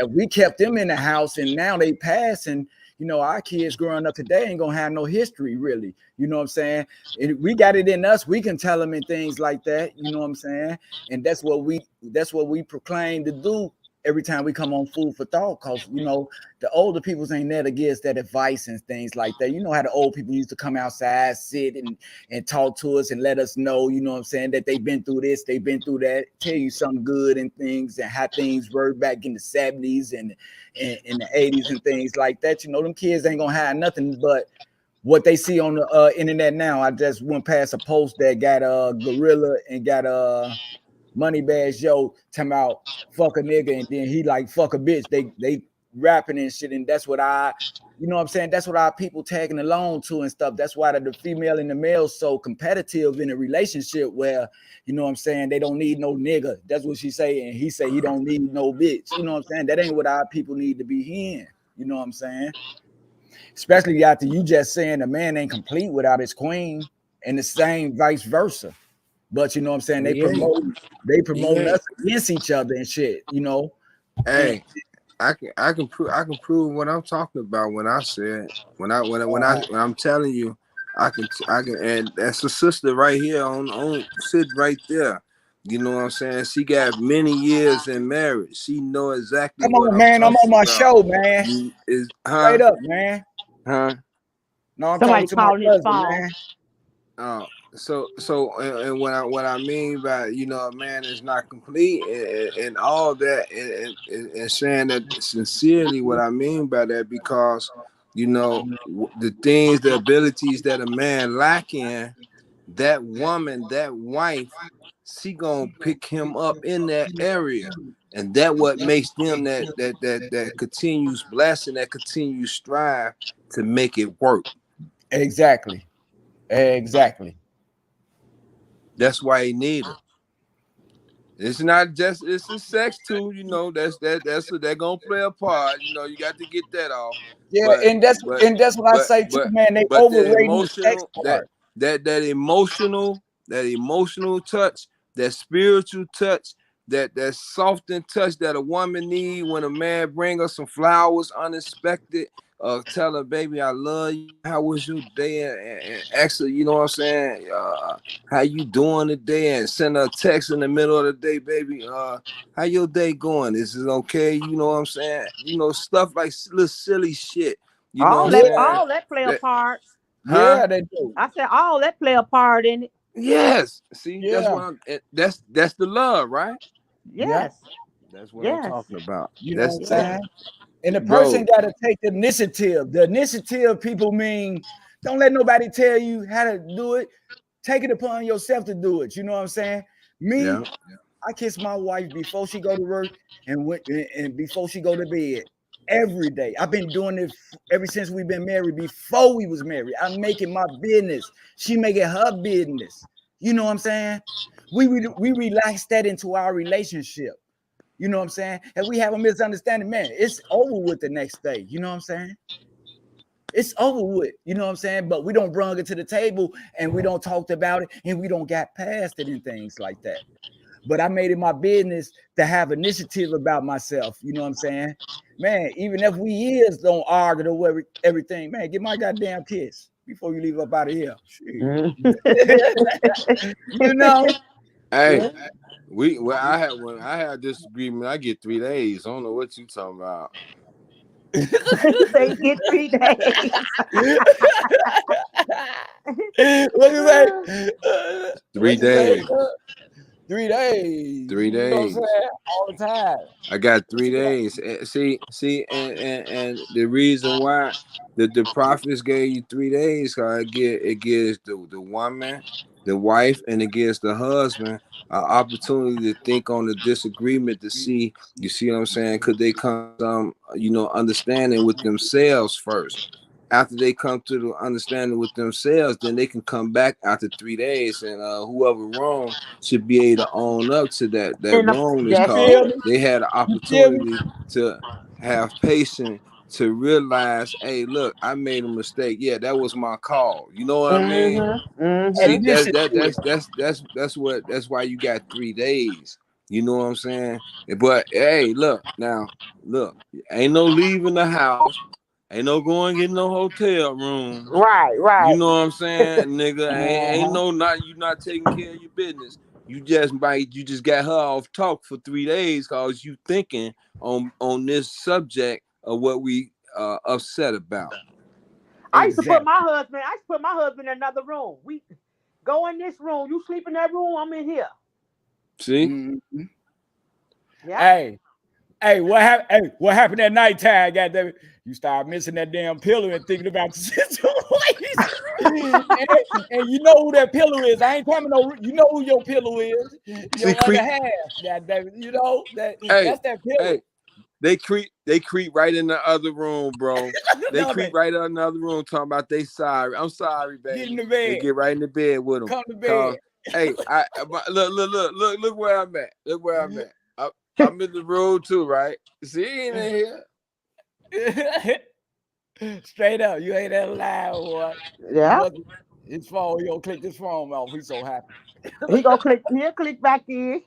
we kept them in the house, and now they passing. Our kids growing up today ain't gonna have no history, really. You know what I'm saying? And we got it in us. We can tell them and things like that. You know what I'm saying? And that's what we proclaim to do every time we come on Food for Thought, because the older peoples ain't there to give us that advice and things like that. You know how the old people used to come outside, sit and talk to us and let us know, you know what I'm saying, that they've been through this, they've been through that, tell you something good and things, and how things were back in the 70s and in the 80s and things like that. Them kids ain't gonna have nothing but what they see on the internet now. I just went past a post that got Gorilla and got Money Bags Yo talking about fuck a nigga, and then he like fuck a bitch. They rapping and shit, and that's what you know what I'm saying? That's what our people tagging along to and stuff. That's why the female and the male so competitive in a relationship where, you know what I'm saying, they don't need no nigga. That's what she say, and he say he don't need no bitch. You know what I'm saying? That ain't what our people need to be hearing. You know what I'm saying? Especially after you just saying a man ain't complete without his queen, and the same vice versa. But you know what I'm saying? They He ain't. He promoting ain't. us against each other and shit, And Hey, I can prove what I'm talking about when I said when I'm telling you I can, and that's a sister right here on sit right there. You know what I'm saying? She got many years in marriage. She know exactly come what on, I'm man. I'm on talking my about. show, man. You is Straight up, man. huh? No, I'm talking Somebody to my calling his cousin, phone. man. And what I mean by a man is not complete and all that and saying that sincerely, what I mean by that, because the things, the abilities that a man lack in, that woman, that wife, she gonna pick him up in that area, and that what makes them that continues blessing, that continues strive to make it work. Exactly. Exactly. That's why he need her. It's not just it's a sex too, they're gonna play a part. You got to get that off. Yeah, But but and that's what I but say too, but man. They but the overrating the sex emotional part. that emotional touch, that spiritual touch, that softened touch that a woman need when a man bring her some flowers unexpected, tell her, baby, I love you. How was your day? And ask her, you know what I'm saying? How you doing today? And send her a text in the middle of the day, baby. How your day going? Is it okay? You know what I'm saying? Stuff like little silly shit. You know what All I'm that, saying? all that play a That, part. huh? Yeah, they do. I said all that play a part in it. Yes. See, that's Yeah, what that's the love, right? yeah. Yes, That's what I'm yes, talking about. You know what That's I'm yes. saying? And the person bro. got to take the initiative. The initiative, people mean, don't let nobody tell you how to do it. Take it upon yourself to do it. You know what I'm saying? Me, Yeah. I kiss my wife before she go to work and before she go to bed every day. I've been doing it ever since we've been married. Before we was married, I'm making my business. She make it her business. You know what I'm saying? We relax that into our relationship. You know what I'm saying? And we have a misunderstanding, man, it's over with the next day. You know what I'm saying? It's over with. You know what I'm saying? But we don't bring it to the table and we don't talk about it and we don't get past it and things like that. But I made it my business to have initiative about myself. You know what I'm saying? Man, even if we years don't argue over everything, man, get my goddamn kiss before you leave up out of here. You know? Hey, when I had this agreement, I get 3 days. I don't know what you talking about. They get 3 days. What you say? 3 days. 3 days. 3 You know what I'm days. saying? All the time. I got 3 days. See, and the reason why the prophets gave you 3 days, cause it gives the woman, the wife, and it gives the husband an opportunity to think on the disagreement to see. You see what I'm saying? Could they come to some understanding with themselves first? After they come to the understanding with themselves, then they can come back after 3 days, and whoever wrong should be able to own up to that wrongness. That's Cause it. they had an You feel me? opportunity to have patience to realize, hey, look, I made a mistake. Yeah, that was my call. You know what I mean? See, Initiative. that's why you got 3 days. You know what I'm saying? But hey, look, ain't no leaving the house. Ain't no going get no hotel room. You Right. know what I'm saying, nigga? Ain't Uh-huh. no you not taking care of your business. You just got her off talk for 3 days cause you thinking on this subject of what we upset about. I used to put Exactly. my husband in another room. We go in this room. You sleep in that room. I'm in here. See? Mm-hmm. Yep. Hey, what happened at nighttime? Goddamn it. You start missing that damn pillow and thinking about the situation. and you know who that pillow is. I ain't coming over. You know who your pillow is. See, Your other creep. half. Goddamn it. You know Hey, that's that pillow. hey, they creep right in the other room, bro. They No, creep man. right in another room talking about they sorry. I'm sorry, Get in baby. the They bed. get right in the bed with them. Come to bed. Cause hey, look where I'm at. Look where I'm at. I'm in the room too, right? See, he ain't in here. Straight up. You ain't that loud, boy. Yeah. Must- His phone, he gonna click this phone off. He's so happy. He'll click back in.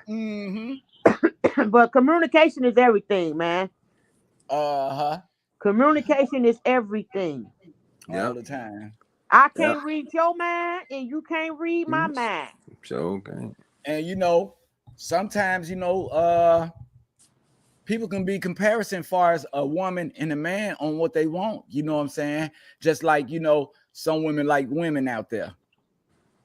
Mm-hmm. But communication is everything, man. Uh-huh. Communication is everything. All Yep. the time. I Yep. can't read your mind and you can't read my mind. So okay. And sometimes people can be comparison far as a woman and a man on what they want. You know what I'm saying? Just like some women like women out there.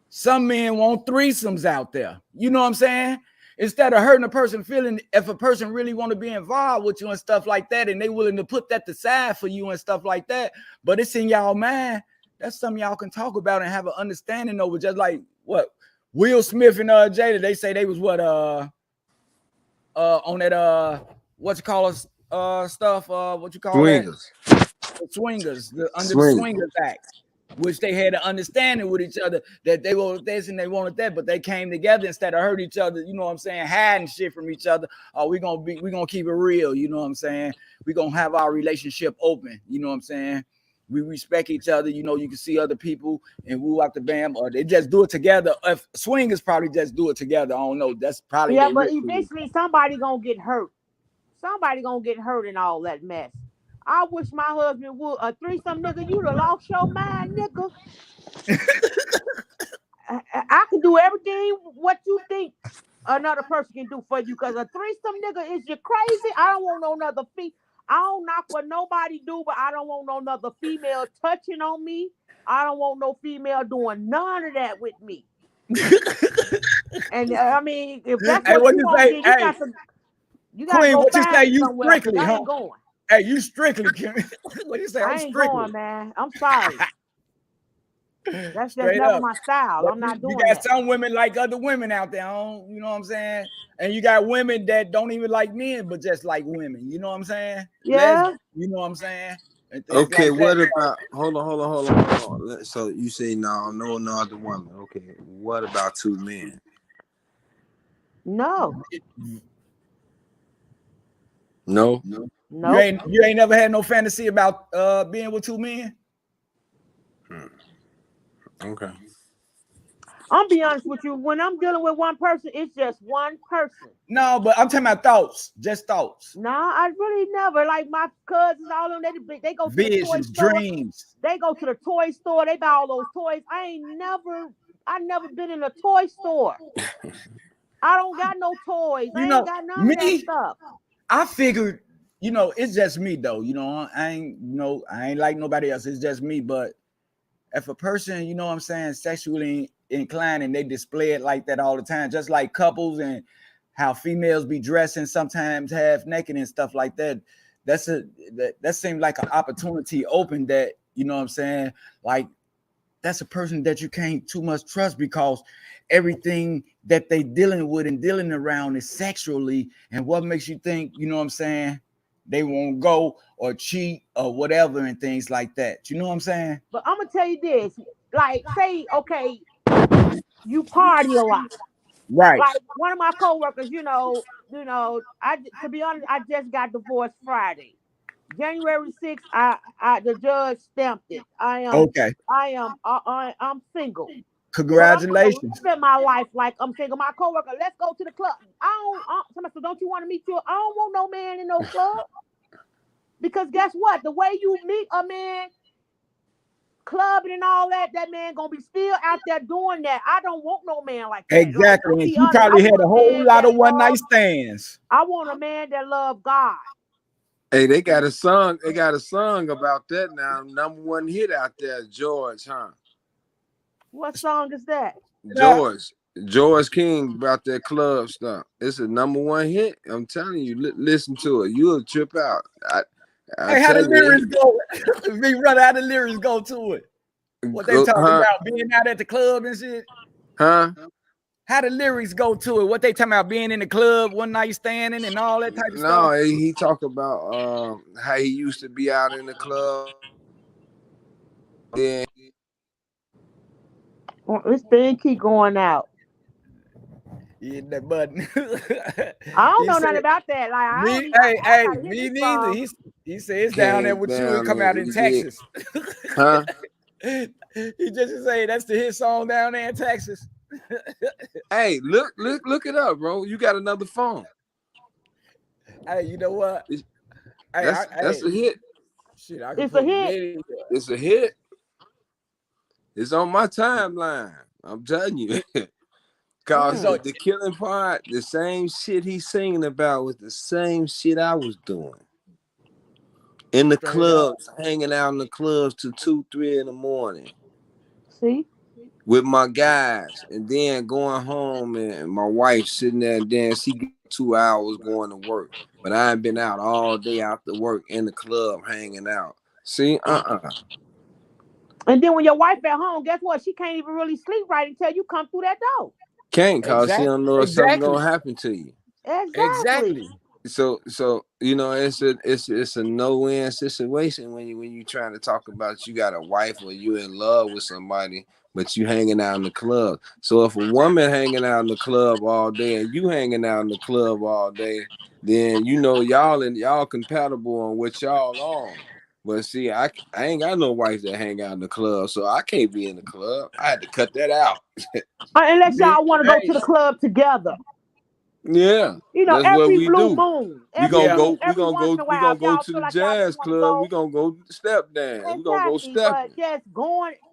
Some men want threesomes out there. You know what I'm saying? Instead of hurting a person feeling, if a person really want to be involved with you and stuff like that, and they willing to put that aside for you and stuff like that, but it's in y'all mind, that's something y'all can talk about and have an understanding over. Just like what Will Smith and Jada, they say they was what on that what you call us stuff, what you call that? Swingers. The swingers, under the Swingers. Swingers Act, which they had an understanding with each other that they wanted this and they wanted that, but they came together instead of hurt each other. You know what I'm saying? Hiding shit from each other. Oh, we're gonna keep it real. You know what I'm saying? We're gonna have our relationship open. You know what I'm saying? We respect each other. You can see other people and woo out the bam, or they just do it together. If swingers probably just do it together. I don't know. That's probably Yeah, they but ritual. eventually somebody gonna get hurt. Somebody gonna get hurt in all that mess. I wish my husband would a threesome nigga. You'd have lost your mind, nigga. I can do everything what you think another person can do for you. Cause a threesome nigga is you crazy. I don't want no another I don't knock what nobody do, but I don't want no another female touching on me. I don't want no female doing none of that with me. And I mean, if that's Hey, what what you you want, say? then Hey, you gotta Queen, go what you find say? you You somewhere. Cause strictly, I huh? ain't going. Hey, you strictly, Kim. What you say? I'm I ain't strictly. going, man. I'm sorry. That's just Straight never up. my style. But I'm not you doing got that. some women like other women out there, you know what I'm saying? And you got women that don't even like men, but just like women. You know what I'm saying? Yeah. Lesbian. You know what I'm saying? and things Okay, like what that. about hold on. So you say no other woman. Okay, what about two men? No, No. You nope. ain't never had no fantasy about being with two men? Okay. I'm be honest with you. When I'm dealing with one person, it's just one person. No, but I'm talking about thoughts, just thoughts, Nah, I really never like my cousins. All of them, they go to the toy visions, store. dreams. They go to the toy store. They buy all those toys. I never been in a toy store. I don't got no toys. You I ain't know, got none of that me, stuff. I figured, it's just me though. I ain't like nobody else. It's just me. But if a person, what I'm saying, sexually inclined and they display it like that all the time, just like couples and how females be dressing sometimes half naked and stuff like that. That seemed like an opportunity open that, what I'm saying, like that's a person that you can't too much trust because everything that they dealing with and dealing around is sexually. And what makes you think, what I'm saying, they won't go or cheat or whatever and things like that. You know what I'm saying? But I'm gonna tell you this: like, say, okay, you party a lot. Right. Like one of my coworkers, to be honest, I just got divorced Friday. January 6th, the judge stamped it. Okay. I'm single. But I'm gonna Congratulations. live my life like I'm single. My coworker, let's go to the club. Somebody said, don't you want to meet you? I don't want no man in no club. Because guess what? The way you meet a man, clubbing and all that, that man gonna be still out there doing that. I don't want no man like that. Like, I'm Exactly. And be she honest, I probably had want a a whole man lot that of one night love. stands. I want a man that love God. Hey, they got a song. They got a song about that now. Number one hit out there, George, huh? What song is that? George King about that club stuff. It's a number one hit. I'm telling you, listen to it. You'll trip out. I Hey, how the tell you, lyrics go? Big brother, how the lyrics go to it? What they talking huh? about? Being out at the club and shit? Huh? How the lyrics go to it? What they talking about? Being in the club, one night standing, and all that type of stuff? No, he talk about how he used to be out in the club. Then This thing keep going out. Yeah, that button. I don't He know nothing said, about that. Like I don't "Me, even. I hey, gotta hear me this neither." song. He said it's down there came with you. It down come and out in he did, Texas. huh? He just say that's the hit song down there in Texas. Hey, look it up, bro. You got another phone. Hey, you know what? It's- Hey, that's a hit. shit, I can It's a put hit. video. It's a hit. It's on my timeline. I'm telling you. Cause So the killing part, the same shit he's singing about was the same shit I was doing. In the straight up. clubs, hanging out in the clubs till 2, 3 in the morning See, with my guys, and then going home and my wife sitting there, and then she got 2 hours going to work. But I ain't been out all day after work in the club hanging out. See, and then when your wife at home, guess what? She can't even really sleep right until you come through that door. can't, cause she Exactly. don't know if something Exactly. gonna happen to you. Exactly. Exactly. So it's a no-win situation when you trying to talk about you got a wife or you in love with somebody, but you hanging out in the club. So if a woman hanging out in the club all day and you hanging out in the club all day, then y'all compatible on what y'all on. But see, I ain't got no wife that hang out in the club, so I can't be in the club. I had to cut that out. Unless Me, y'all want to go to hey, the club together. Yeah, that's what Every we blue do. moon, every yeah, every once in a We while, gonna if go y'all to feel the like y'all just jazz want to club. We go. gonna go step dance. We gonna go Exactly, but stepping.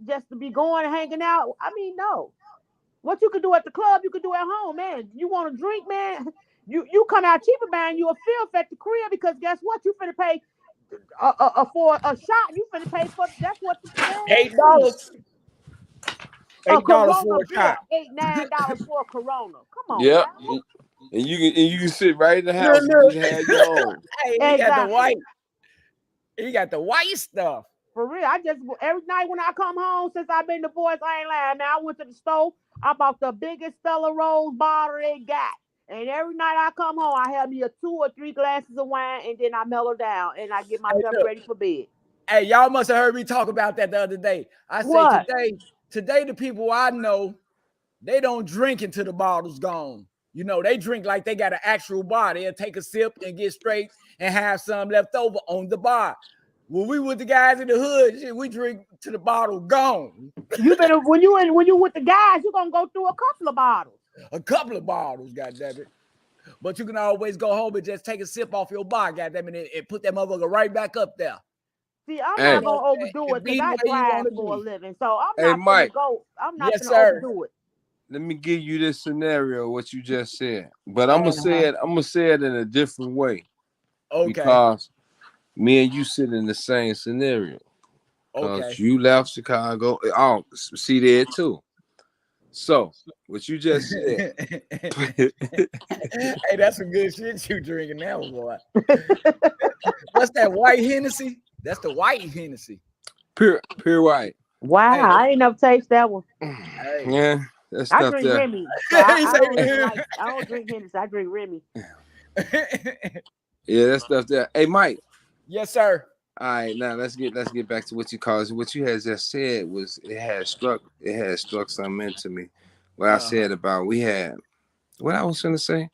just to be going and hanging out. I mean, no. What you could do at the club, you could do at home, man. You want to drink, man? You come out cheaper buying you a fifth at the crib because guess what? You finna pay for a shot. You finna pay for that's what man. $8. Please, a $8 Corona for a beer, shot. $8, $9 for a Corona. Come on Yep. now. And you can sit right in the Look, house and look. just have your own. Hey, he got the Exactly. white. He got the white stuff. For real, I just every night when I come home since I've been divorced, I ain't lying. Now I went to the store, I bought the biggest Stella Rose bottle they got, and every night I come home, I have me a 2 or 3 glasses of wine, and then I mellow down and I get Hey, myself look. ready for bed. Hey, y'all must have heard me talk about that the other day. I say What? today the people I know, they don't drink until the bottle's gone. You know, they drink like they got an actual bar. They'll take a sip and get straight and have some left over on the bar. When we with the guys in the hood, shit, we drink to the bottle gone. You better when you with the guys, you're gonna go through a couple of bottles. A couple of bottles, goddamn it. But you can always go home and just take a sip off your bar, goddamn it, and put that motherfucker right back up there. See, I'm Hey, not gonna overdo it because Be the I way you want drive to for a be. living. So I'm hey, not gonna Mike. go. I'm not Yes, gonna sir. overdo it. Let me give you this scenario, what you just said. But I'm Uh-huh. gonna say it in a different way. Okay. Because me and you sit in the same scenario. Because Okay. you left Chicago. Oh, see there too. So what you just said. Hey, that's some good shit you drinking now, boy. What's that white Hennessy? That's the white Hennessy. pure white. Wow, Hey, I ain't never taste that one. hey. Yeah, that I stuff drink there. Remy, so He I don't say, even like. I don't drink Hennessy. I drink Remy. Yeah, that stuff there. Hey, Mike. Yes, sir. All right, now let's get back to what you call it. What you had just said was it had struck something into me. What I said about we had what I was gonna say.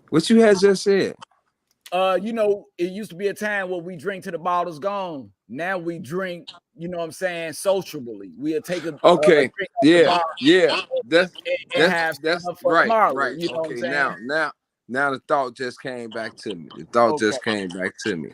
What you had just said. You know, it used to be a time where we drink till the bottle's gone. Now we drink, you know what I'm saying, sociably. We'll take a Okay, drink off the yeah, bottle yeah. and have That's some for right, tomorrow. right. You know what I'm Okay, saying? now the thought just came back to me. The thought Okay. just came back to me.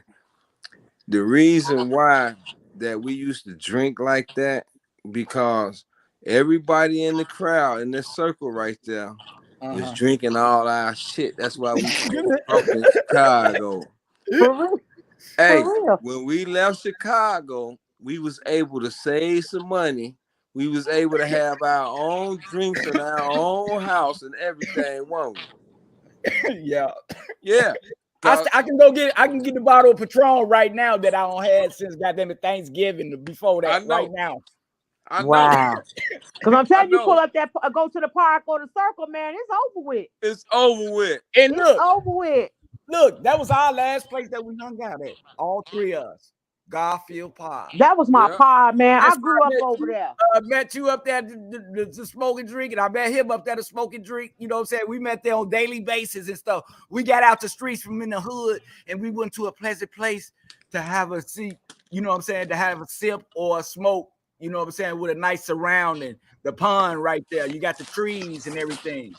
The reason why that we used to drink like that because everybody in the crowd in this circle right there was drinking all our shit. That's why we so broke in Chicago. For real. Hey, For real. when we left Chicago, we was able to save some money. We was able to have our own drinks in our own house and everything, won't we? Yeah. Yeah. I can get the bottle of Patron right now that I don't had since goddamn it Thanksgiving before I that right know. now. I know. Wow. Because I'm I telling you, pull know. up that, go to the park or the circle, man. It's over with. It's over with. And It's over with. look, that was our last place that we hung out at. All three of us. Garfield Park. That was my Yeah. pod, man. I That's where grew I up met over you. there. Met you up there to smoke and drink, and I met him up there to smoke and drink. You know what I'm saying? We met there on daily basis and stuff. We got out the streets from in the hood, and we went to a pleasant place to have a seat. You know what I'm saying? To have a sip or a smoke. You know what I'm saying? With a nice surrounding, the pond right there. You got the trees and everything.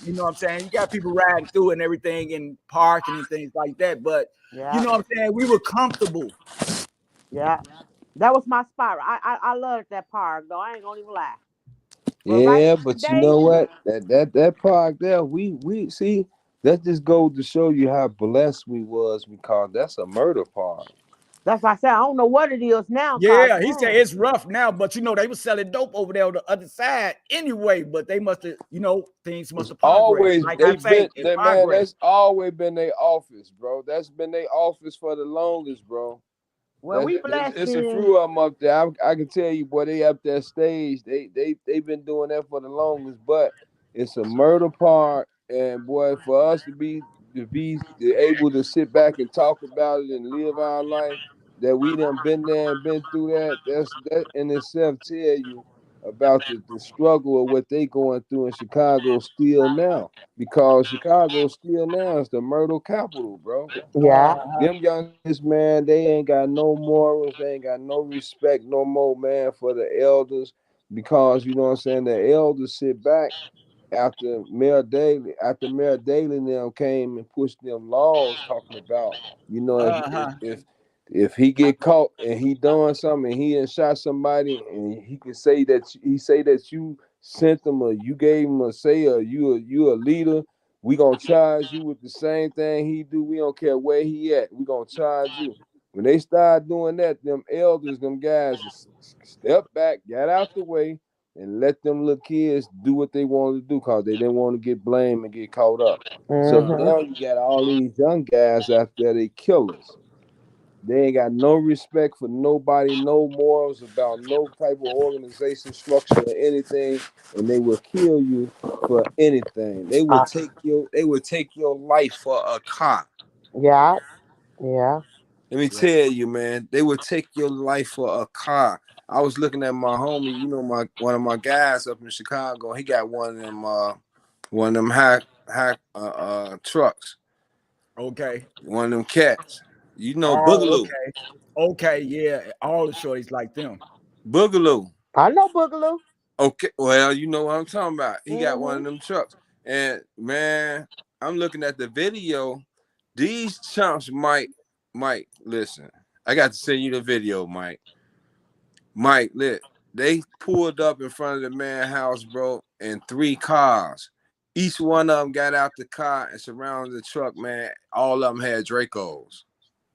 You know what I'm saying? You got people riding through and everything and parking and things like that. But you Yeah. know what I'm saying? We were comfortable. Yeah. That was my spot. I loved that park, though. I ain't gonna even lie. But right Yeah, now, but you today, know what? That park there, we see that just goes to show you how blessed we was because that's a murder park. that's why I said I don't know what it is now, cause Yeah, he said man, it's rough now, but you know, they were selling dope over there on the other side anyway, but they must have, you know, things must It's have progressed. always Like I they've say, been it that man. progressed. That's always been their office, bro. That's been their office for the longest, bro. well, we blessed It's a in. few of them up there. I can tell you, boy, they up there stage. They've been doing that for the longest. But it's a murder part, and boy, for us to be able to sit back and talk about it and live our life that we done been there and been through that. That in itself tell you about the struggle of what they going through in Chicago still now because Chicago still now is the murder capital, bro. Yeah. Them young kids, man, they ain't got no morals. They ain't got no respect no more, man, for the elders. Because you know what I'm saying, the elders sit back after Mayor Daley and them came and pushed them laws talking about, you know, if he get caught and he doing something and he done shot somebody and he can say that you sent them or you gave him a say or you a leader, we gonna charge you with the same thing he do. We don't care where he at. We gonna charge you. When they start doing that, them elders, them guys, step back, get out the way, and let them little kids do what they want to do because they didn't want to get blamed and get caught up. So Mm-hmm. now you got all these young guys out there, they killers. They ain't got no respect for nobody, no morals about no type of organization, structure, or anything, and they will kill you for anything. They would take your life for a car. Yeah. Yeah. Let me Right. tell you, man, they would take your life for a car. I was looking at my homie, you know, one of my guys up in Chicago. He got one of them trucks, Okay. one of them cats. You know, Oh, Boogaloo, okay. Okay, yeah. All the shorties like them. Boogaloo. I know Boogaloo. Okay, well, you know what I'm talking about. He got one Mm-hmm. of them trucks, and man, I'm looking at the video. These chumps Mike, listen. I got to send you the video, Mike. Mike, lit. They pulled up in front of the man's house, bro, in 3 cars. Each one of them got out the car and surrounded the truck, man. All of them had Dracos.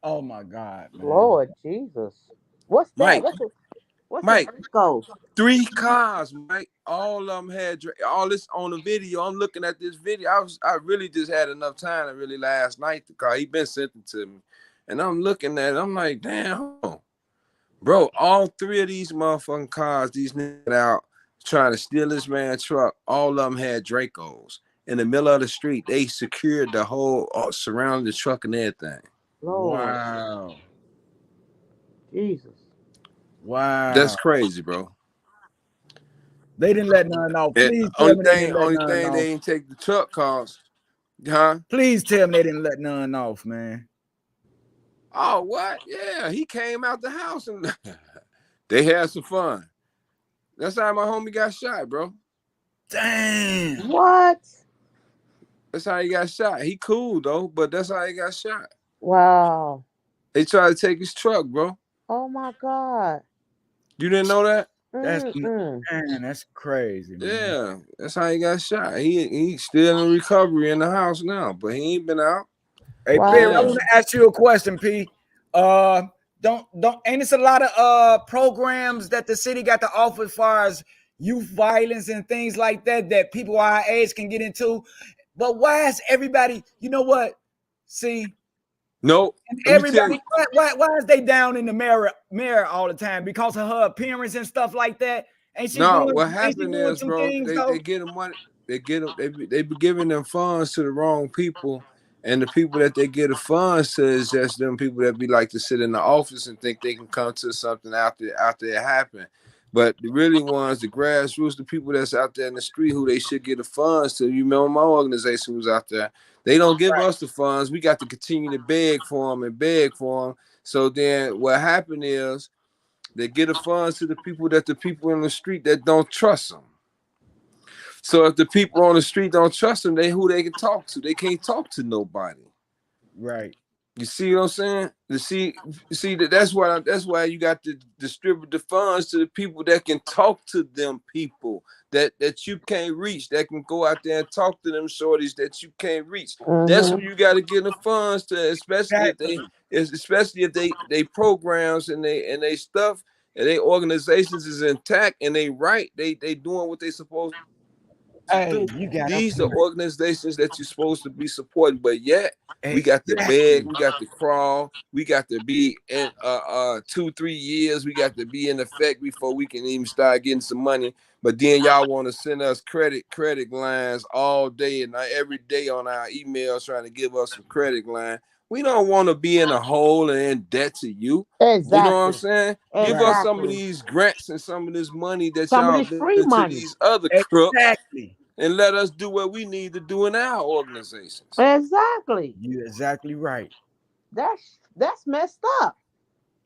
Oh my God, man. Lord Jesus. What's that? Mike, What's a Mike, Draco? 3 cars, Mike. All of them had all this on the video. I'm looking at this video. I really just had enough time to really last night to call. He been sent it to me, and I'm looking at it. I'm like, damn, bro. All 3 of these motherfucking cars, these niggas out trying to steal this man's truck. All of them had Dracos in the middle of the street. They secured the whole, surrounded the truck and everything. Lord Wow. Jesus. Wow. That's crazy, bro. They didn't let none off. It, Please tell only me they thing, didn't let only none thing off. they didn't take the truck cars, huh? Please tell me they didn't let none off, man. Oh, what? Yeah, he came out the house and they had some fun. That's how my homie got shot, bro. Damn. What? That's how he got shot. He cool though, but that's how he got shot. Wow. They tried to take his truck, bro. Oh my God. You didn't know that? That's Mm-mm. man, that's crazy, man. Yeah, that's how he got shot. He still in recovery in the house now, but he ain't been out. Hey, Perry, I Wow. Yeah. want to ask you a question, P. Don't ain't this a lot of programs that the city got to offer as far as youth violence and things like that that people our age can get into? But why is everybody, you know what? See, No, and let me tell everybody, you. why is they down in the mirror all the time? Because of her appearance and stuff like that? No, what Ain't she happened doing is, two bro, things they though? get them money. They get them. They be giving them funds to the wrong people, and the people that they get the funds to is just them people that be like to sit in the office and think they can come to something after it happened. But the really ones, the grassroots, the people that's out there in the street who they should get the funds to. You remember my organization was out there. They don't give us the funds. We got to continue to beg for them and beg for them. So then what happened is they get the funds to the people in the street that don't trust them. So if the people on the street don't trust them, they who they can talk to. They can't talk to nobody. Right, You see what I'm saying? You see that's why you got to distribute the funds to the people that can talk to them people that you can't reach, that can go out there and talk to them shorties that you can't reach. That's who Mm-hmm. you got to get the funds to, exactly. especially if they programs and they stuff and they organizations is intact and they right, they doing what they supposed to Hey, do. you got a These are point. organizations that you're supposed to be supporting, but yet we got to beg, Exactly. we got to crawl, we got to be in 2-3 years, we got to be in effect before we can even start getting some money. But then y'all want to send us credit lines all day and every day on our emails trying to give us some credit line. We don't want to be in a hole and in debt to you. You know what I'm Exactly. saying? Give Right. us some of Exactly. these grants and some of this money that Some of y'all this free giving to money. these other crooks Exactly. and let us do what we need to do in our organizations. Exactly. You're exactly right. That's messed up.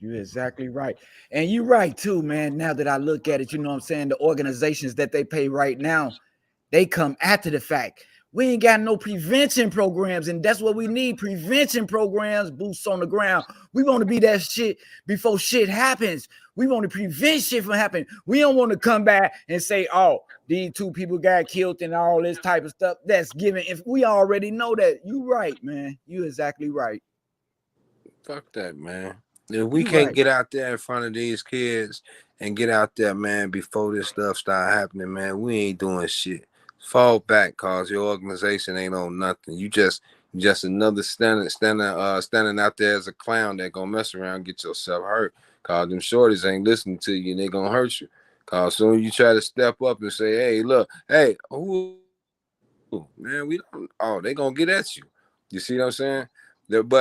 You're exactly right. And you're right too, man. Now that I look at it, you know what I'm saying? The organizations that they pay right now, they come after the fact. We ain't got no prevention programs, and that's what we need. Prevention programs, boots on the ground. We want to be that shit before shit happens. We want to prevent shit from happening. We don't want to come back and say, oh, these 2 people got killed and all this type of stuff. That's given. If we already know that, you right, man. You exactly right. Fuck that, man. If we You can't right. get out there in front of these kids and get out there, man, before this stuff start happening, man, we ain't doing shit. Fall back, cause your organization ain't on nothing. You just another standing out there as a clown that gonna mess around and get yourself hurt. Cause them shorties ain't listening to you and they gonna hurt you. Cause soon you try to step up and say, hey, look, hey, who man, we don't, oh, they gonna get at you. You see what I'm saying?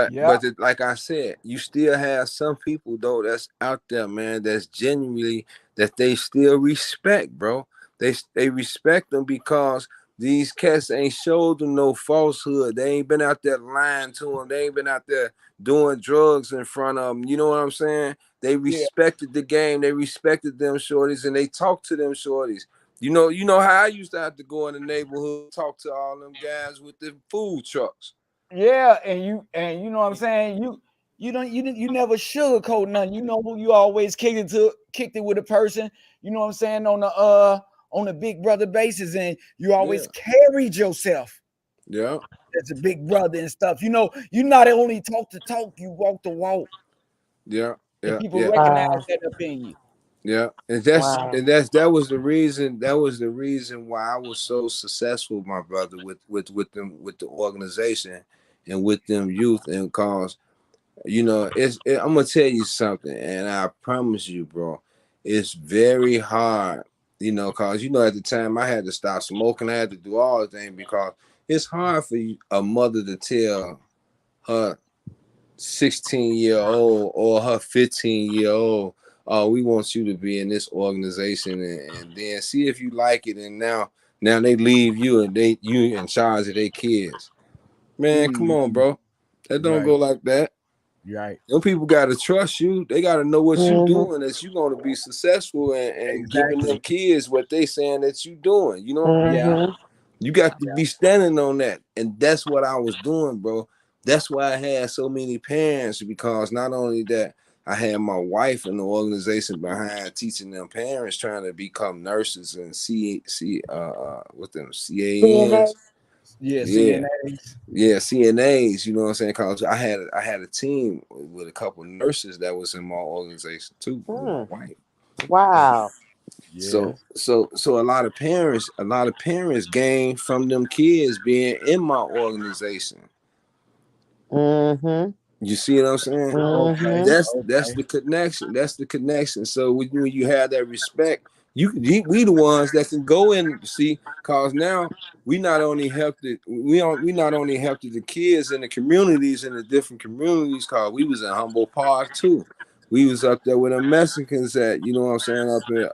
Yeah. Like I said, you still have some people though that's out there, man, that's genuinely that they still respect, bro. They respect them because these cats ain't showed them no falsehood. They ain't been out there lying to them. They ain't been out there doing drugs in front of them. You know what I'm saying? They Yeah. respected the game. They respected them shorties, and they talked to them shorties. You know how I used to have to go in the neighborhood, talk to all them guys with the food trucks. Yeah, and you know what I'm saying? You never sugarcoat nothing. You know who you always kicked it with a person, you know what I'm saying, on the big brother basis, and you always Yeah, carried yourself yeah, as a big brother and stuff. You know, you not only talk the talk, you walk the walk. yeah, And yeah, people yeah. recognize Wow. that up in you. Yeah, Wow. that was the reason. That was the reason why I was so successful, my brother, with the organization and with them youth. And cause I'm gonna tell you something, and I promise you, bro, it's very hard. Cause at the time I had to stop smoking. I had to do all the things because it's hard for a mother to tell her 16-year-old or her 15-year-old, oh, we want you to be in this organization, and then see if you like it, and now they leave you and you in charge of their kids. Man, come on, Mhm. bro. That don't Right, go like that. right. Them people gotta trust you. They gotta know what you Mm-hmm. doing, that you gonna be successful, and giving them Exactly. kids what they saying that you doing. Yeah. Mm-hmm. You got to be standing on that. And that's what I was doing, bro. That's why I had so many parents, because not only that, I had my wife and the organization behind teaching them parents trying to become nurses and with them CNA. CANs. Yeah, Yeah. CNAs. Yeah, CNAs, you know what I'm saying? Cause I had a team with a couple of nurses that was in my organization too, with my Mm. wife. Wow. Yeah. So a lot of parents gain from them kids being in my organization. Mm-hmm. You see what I'm saying? Mm-hmm. Okay. That's Okay. the connection. That's the connection. So when you have that respect, we the ones that can go in, see, cause now we not only helped the kids in the communities, in the different communities, cause we was in Humboldt Park too. We was up there with the Mexicans at, you know what I'm saying, up in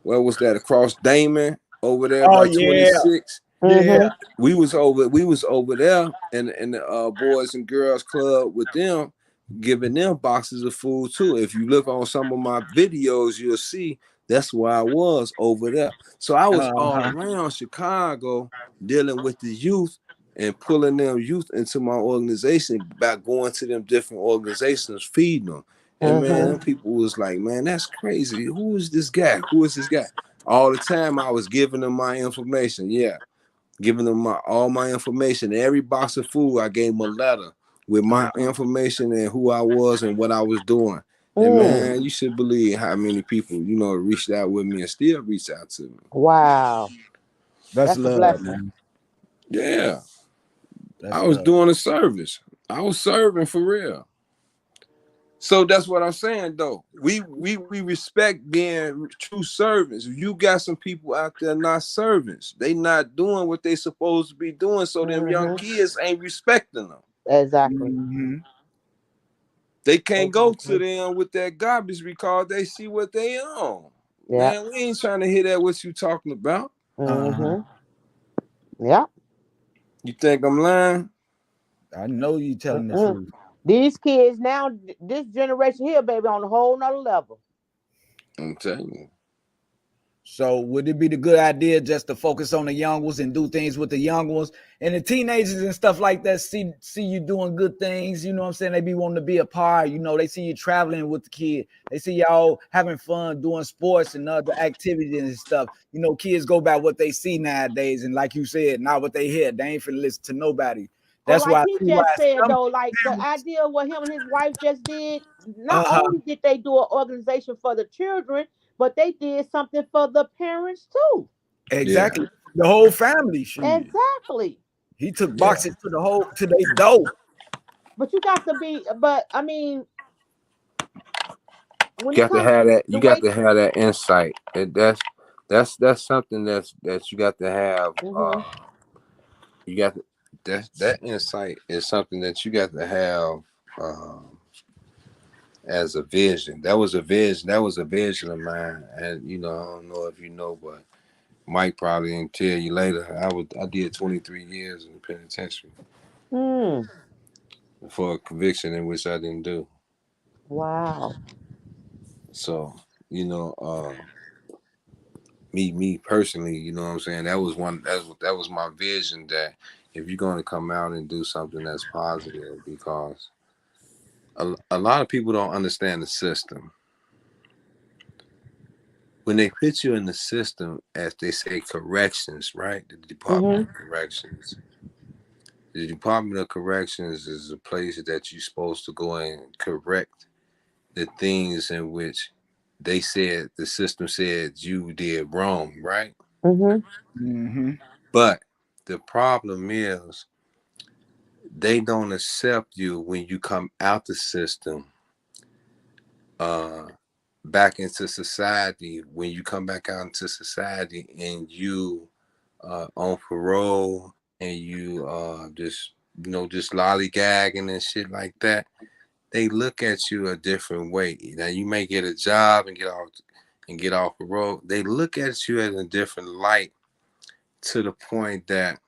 where was that, across Damon over there Oh by yeah. 26. Yeah. Mm-hmm. We was over there in the Boys and Girls Club with them, giving them boxes of food too. If you look on some of my videos, you'll see that's where I was over there. So I was all Uh-huh. around Chicago dealing with the youth and pulling them youth into my organization by going to them different organizations, feeding them. And man, Mm-hmm. them people was like, man, that's crazy. Who is this guy? Who is this guy? All the time I was giving them my information. Yeah, giving them all my information. Every box of food, I gave them a letter with my Uh-huh. information and who I was and what I was doing. And Mm. man, you should believe how many people, reached out with me and still reach out to me. Wow. That's That's a love, blessing. man. Yeah, I That's was love. doing a service. I was serving for real. So that's what I'm saying, though. We respect being true servants. You got some people out there not servants. They not doing what they supposed to be doing. So them young Mm-hmm. kids ain't respecting them. Exactly. Mm-hmm. They can't go to Exactly. them with that garbage because they see what they on. Yeah. Man, we ain't trying to hear that what you talking about. Uh-huh. Mm-hmm. Yeah. You think I'm lying? I know you telling the Mm-mm. truth. These kids now, this generation here, baby, on a whole nother level. I'm telling you. So would it be the good idea just to focus on the young ones and do things with the young ones and the teenagers and stuff like that? See you doing good things, you know what I'm saying? They be wanting to be a part, they see you traveling with the kid. They see y'all having fun doing sports and other activities and stuff. Kids go by what they see nowadays, and like you said, not what they hear. They ain't finna listen to nobody. But That's why like I he see why just said some though, like the families, idea of what him and his wife just did, not uh-huh, only did they do an organization for the children, but they did something for the parents too. Yeah, exactly. The whole family shoot. Exactly. He took yeah. boxes to their door. But you got to be, but I mean, when You it got to comes have that. the You got way, to have that insight. That's something that you got to have. hmm You got to. that insight is something that you got to have as a vision. That was a vision. That was a vision of mine. And I don't know if you know, but Mike probably didn't tell you later. I did 23 years in the penitentiary Hmm. for a conviction in which I didn't do. Wow. So, you know, me personally, you know what I'm saying? That was my vision, that if you're going to come out and do something that's positive, because a lot of people don't understand the system. When they put you in the system, as they say, corrections, right? The Department Mhm. of Corrections. The Department of Corrections is a place that you're supposed to go and correct the things in which the system said you did wrong, right? Mhm. Mm-hmm. But the problem is they don't accept you when you come out the system, uh, back into society. When you come back out into society and you on parole, and you just lollygagging and shit like that, they look at you a different way. Now you may get a job and get off parole. They look at you in a different light, to the point that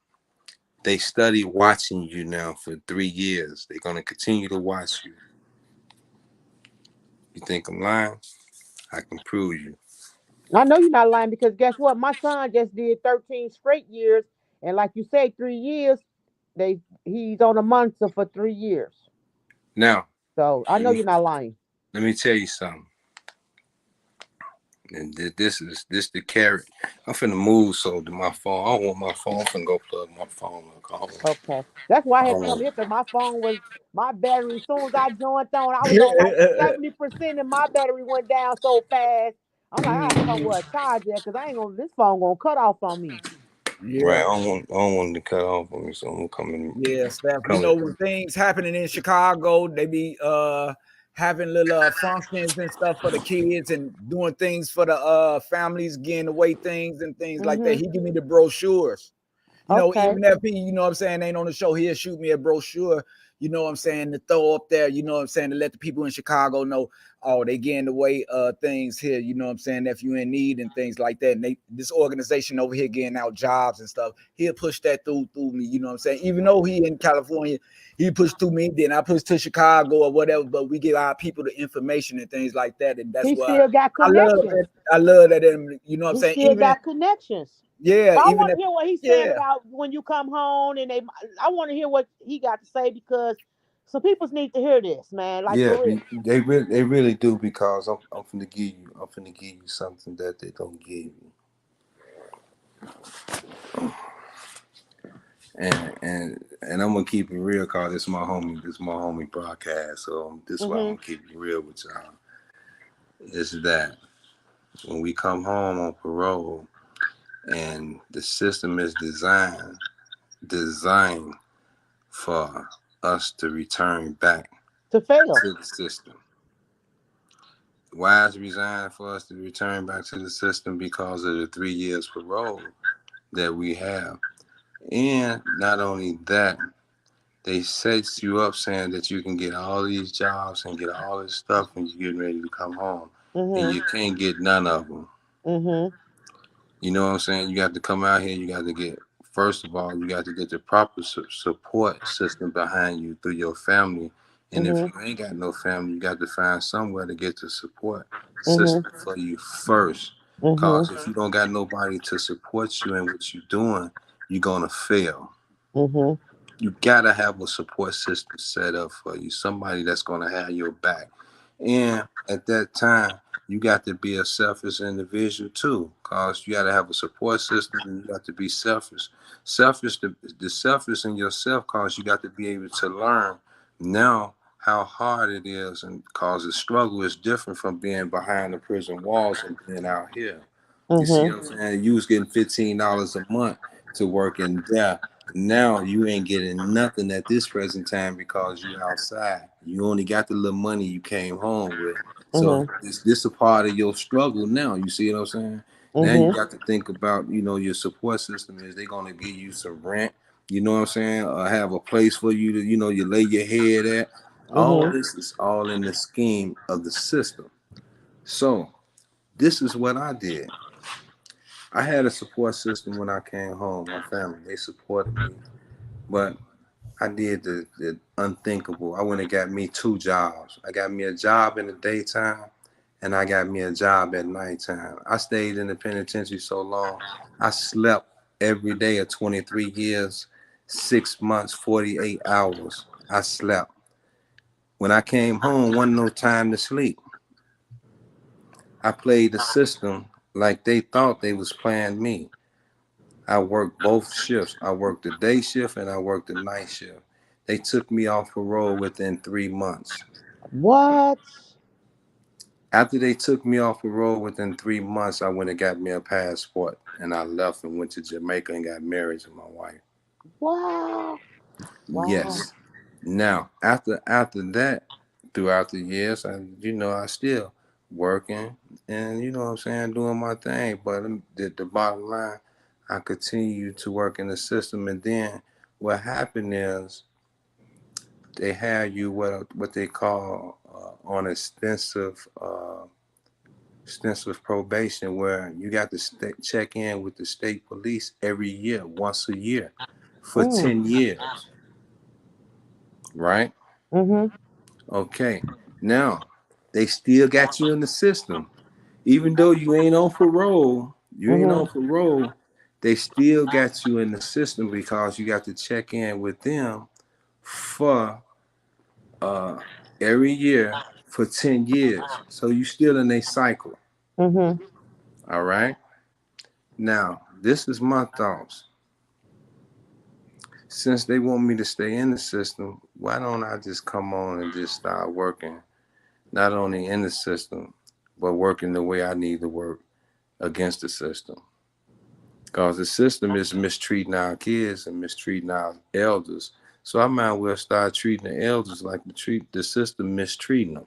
they study watching you now for 3 years. They're gonna continue to watch you. You think I'm lying? I can prove you. I know you're not lying because guess what? My son just did 13 straight years, and like you say, 3 years. He's on a monitor for 3 years. Now, So I let know me you're not lying. let me tell you something. And this the carrot. I'm finna move so to my phone. I don't want my phone. I'm finna go plug my phone. Okay, that's why I I had don't to come want. here because my battery. As soon as I joined on, I was on like 70%, and my battery went down so fast. I'm like, I have to come with a charger because I ain't gonna. This phone gonna cut off on me. Right. Yeah. I don't want to cut off on me, so I'm gonna come in. Yeah, Steph. You Come. know, when things happening in Chicago, they be having little functions and stuff for the kids and doing things for the families, getting away things and things like that. Mhm. He give me the brochures. Okay. Even if he, I'm saying, ain't on the show, he'll shoot me a brochure, what I'm saying, to throw up there, what I'm saying, to let the people in Chicago know, oh, they getting away things here, what I'm saying, if you in need and things like that. And this organization over here getting out jobs and stuff, he'll push that through me, what I'm saying. Even though he in California, he pushed through me, then I push to Chicago or whatever, but we give our people the information and things like that. And that's He why still got I love connections. it. I love that, what I'm He saying. still got connections. Yeah, I even want if, to hear what he's saying yeah. about when you come home, and I want to hear what he got to say because some people need to hear this, man. Like Yeah, for real. they really do, because I'm finna give you something that they don't give you, and I'm gonna keep it real, cause this my homie broadcast, so this is why I'm Mhm. gonna keep it real with y'all. Is that when we come home on parole, and the system is designed for us to return back To fail. to the system. Why is it designed for us to return back to the system? Because of the 3 years parole that we have. And not only that, they set you up saying that you can get all these jobs and get all this stuff when you're getting ready to come home. And Mhm. you can't get none of them. Mhm. You know what I'm saying? You got to come out here. You got to get, first of all, you got to get the proper support system behind you through your family. And if Mhm. you ain't got no family, you got to find somewhere to get the support Mhm. system for you first. Mhm. Because if you don't got nobody to support you in what you're doing, you're going to fail. Mhm. You got to have a support system set up for you, somebody that's going to have your back. And at that time, you got to be a selfish individual too, because you got to have a support system, and you got to be selfish. The selfish in yourself, because you got to be able to learn now how hard it is, and because the struggle is different from being behind the prison walls and being out here. You see Mhm. what I'm saying? You was getting $15 a month to work in there. Now you ain't getting nothing at this present time because you outside. You only got the little money you came home with. So Mhm. this a part of your struggle now. You see what I'm saying? Now you Mhm. got to think about, your support system is they gonna give you some rent. You know what I'm saying? Have a place for you to, you lay your head at. All Mhm. this is all in the scheme of the system. So this is what I did. I had a support system when I came home. My family, they supported me. But I did the unthinkable. I went and got me 2 jobs. I got me a job in the daytime and I got me a job at nighttime. I stayed in the penitentiary so long. I slept every day of 23 years, 6 months, 48 hours. I slept. When I came home, wasn't no time to sleep. I played the system like they thought they was playing me. I worked both shifts. I worked the day shift and I worked the night shift. They took me off parole within 3 months. What? After they took me off parole within 3 months, I went and got me a passport and I left and went to Jamaica and got married to my wife. Wow. Wow. Yes. Now, after that, throughout the years, I still working and what I'm saying, doing my thing. But the bottom line, I continue to work in the system, and then what happened is they have you what they call on extensive probation, where you got to check in with the state police every year, once a year, for Mm. 10 years, right? Mhm. Okay. Now, they still got you in the system. Even though Mhm. they still got you in the system because you got to check in with them for uh every year for 10 years. So you still in a cycle. Mhm. All right. Now, this is my thoughts. Since they want me to stay in the system, why don't I just come on and just start working, not only in the system, but working the way I need to work against the system? Because the system is mistreating our kids and mistreating our elders. So I might well start treating the elders like the system mistreating them.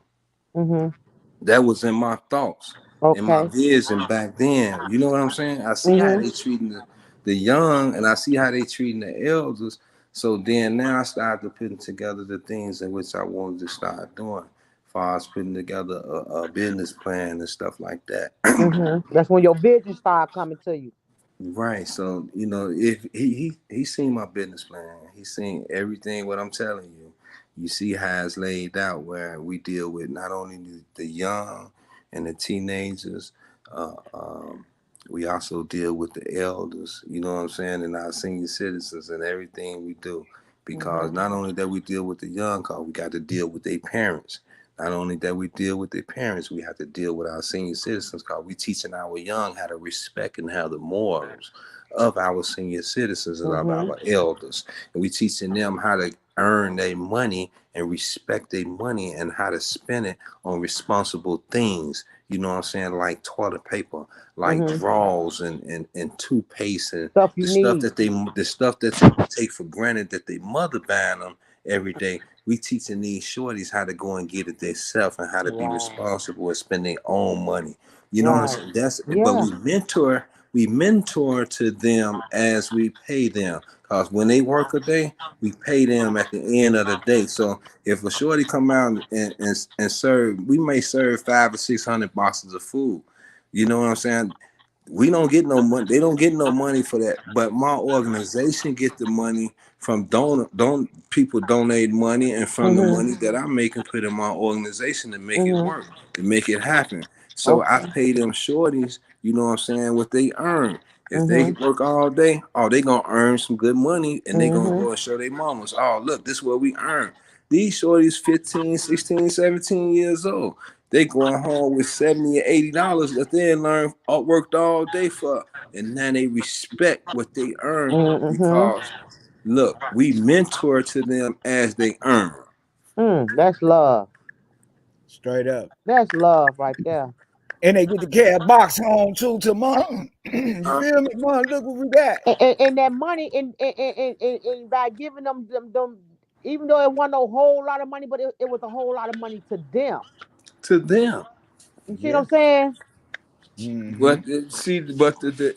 Mhm. That was in my thoughts, in my Okay. vision back then. You know what I'm saying? I see how Mhm. they treating the young, and I see how they treating the elders. So then now I started putting together the things in which I wanted to start doing, as far as putting together a business plan and stuff like that. Mhm. That's when your vision start coming to you. Right. So, if he seen my business plan, he seen everything what I'm telling you. You see how it's laid out, where we deal with not only the young and the teenagers, uh, um, we also deal with the elders, you know what I'm saying, and our senior citizens and everything we do. Because Mhm. not only that we deal with the young, cause we got to deal with their parents. Not only that we deal with their parents, we have to deal with our senior citizens, because we teaching our young how to respect and have the morals of our senior citizens and of Mhm. our elders. And we teaching them how to earn their money and respect their money and how to spend it on responsible things. You know what I'm saying? Like toilet paper, like Mhm. draws and toothpaste and Stuff you need. the stuff that they take for granted that their mother buying them every day. We teaching these shorties how to go and get it themselves and how to be Right. responsible and spend their own money. You know what I'm Right. saying? But Yeah. we mentor to them as we pay them. Cause when they work a day, we pay them at the end of the day. So if a shorty come out and serve, we may serve 500 or 600 boxes of food. You know what I'm saying? We don't get no money. They don't get no money for that. But my organization get the money from people donate money, and from the Mhm. money that I make and put in my organization to make it Mhm. work, to make it happen. So I Okay. pay them shorties, you know what I'm saying, what they earn. If they Mhm. work all day, oh, they gonna earn some good money, and they gonna Mhm. go and show their mamas, oh, look, this is what we earn. These shorties 15, 16, 17 years old. They going home with 70 or $80 that they learn worked all day for. And now they respect what they earn, Mhm. because look, we mentor to them as they earn. That's love. Straight up. That's love right there. And they get to carry a box home too to mom. You Uh, feel me? Mom, look what we got. And that money and by giving them, even though it wasn't a whole lot of money, but it was a whole lot of money to them. to them. You see what Yeah. I'm saying? Mm-hmm. But see, but at the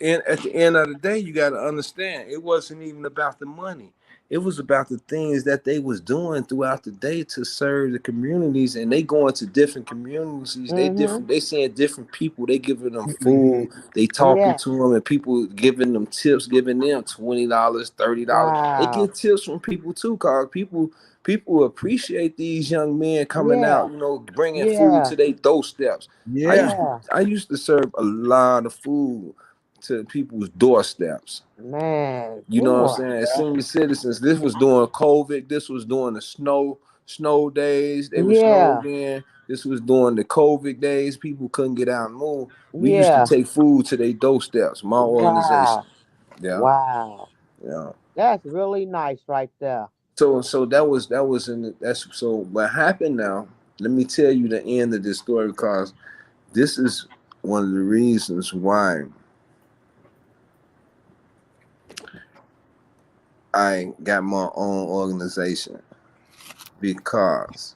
end of the day, you got to understand, it wasn't even about the money. It was about the things that they was doing throughout the day to serve the communities, and they going to different communities. They Mm-hmm. different. They seeing different people. They giving them Mm-hmm. food. They talking Yeah. to them, and people giving them tips, giving them $20, $30. They Wow. get tips from people too, cause people appreciate these young men coming Yeah. out. You know, bringing food Yeah. to their doorsteps. I Yeah. used to Yeah. I used to serve a lot of food to people's doorsteps. Man, You know what I'm boy. saying? As senior citizens, this was during COVID. This was during the snow days. They were Yeah. snowed in. This was during the COVID days. People couldn't get out and move. We used to Yeah. take food to their doorsteps. My organization. Wow. Yeah, Wow. yeah. That's really nice right there. So that was in the, that's so what happened now. Let me tell you the end of this story because this is one of the reasons why I got my own organization because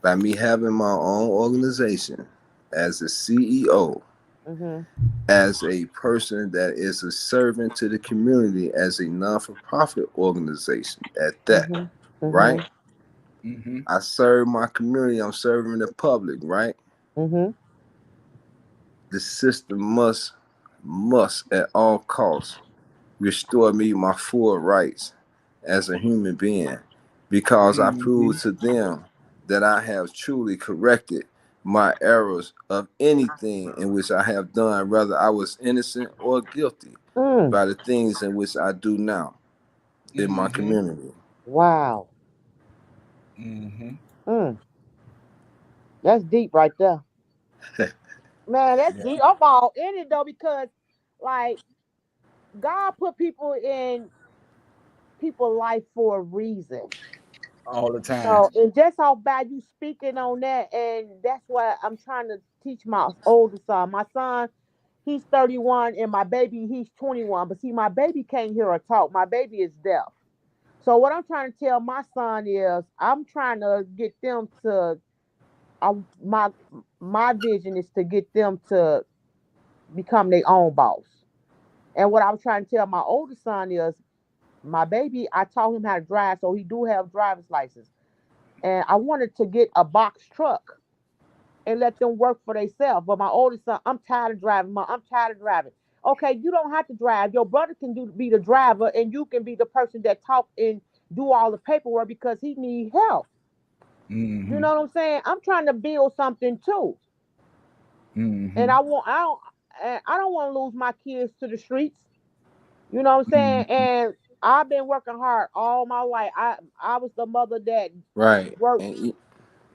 by me having my own organization as a CEO, Mm-hmm. as a person that is a servant to the community, as a non-for-profit organization at that, Mm-hmm. right? Mm-hmm. Mm-hmm. I serve my community, I'm serving the public, right? Mm-hmm. The system must at all costs restore me my full rights as a human being because I Mm-hmm. prove to them that I have truly corrected my errors of anything in which I have done, whether I was innocent or guilty, Mm. by the things in which I do now in my Mm-hmm. community. Wow. Mm-hmm. Mm. That's deep right there. Man, that's Yeah. deep. I'm all in it though because like God put people in people's life for a reason. All the time. So and just how bad you speaking on that, and that's what I'm trying to teach my older son. My son, he's 31, and my baby, he's 21. But see, my baby can't hear or talk. My baby is deaf. So what I'm trying to tell my son is, I'm trying to get them to. I, my my vision is to get them to become their own boss. And what I was trying to tell my older son is, my baby, I taught him how to drive, so he do have driver's license. And I wanted to get a box truck and let them work for themselves. But my oldest son, I'm tired of driving. Mom, I'm tired of driving. Okay, you don't have to drive. Your brother can be the driver, and you can be the person that talk and do all the paperwork because he need help. You Mm-hmm. know what I'm saying? I'm trying to build something too, and Mm-hmm. I don't want to lose my kids to the streets. You know what I'm saying? Mm-hmm. And I've been working hard all my life. I was the mother that Right. worked And you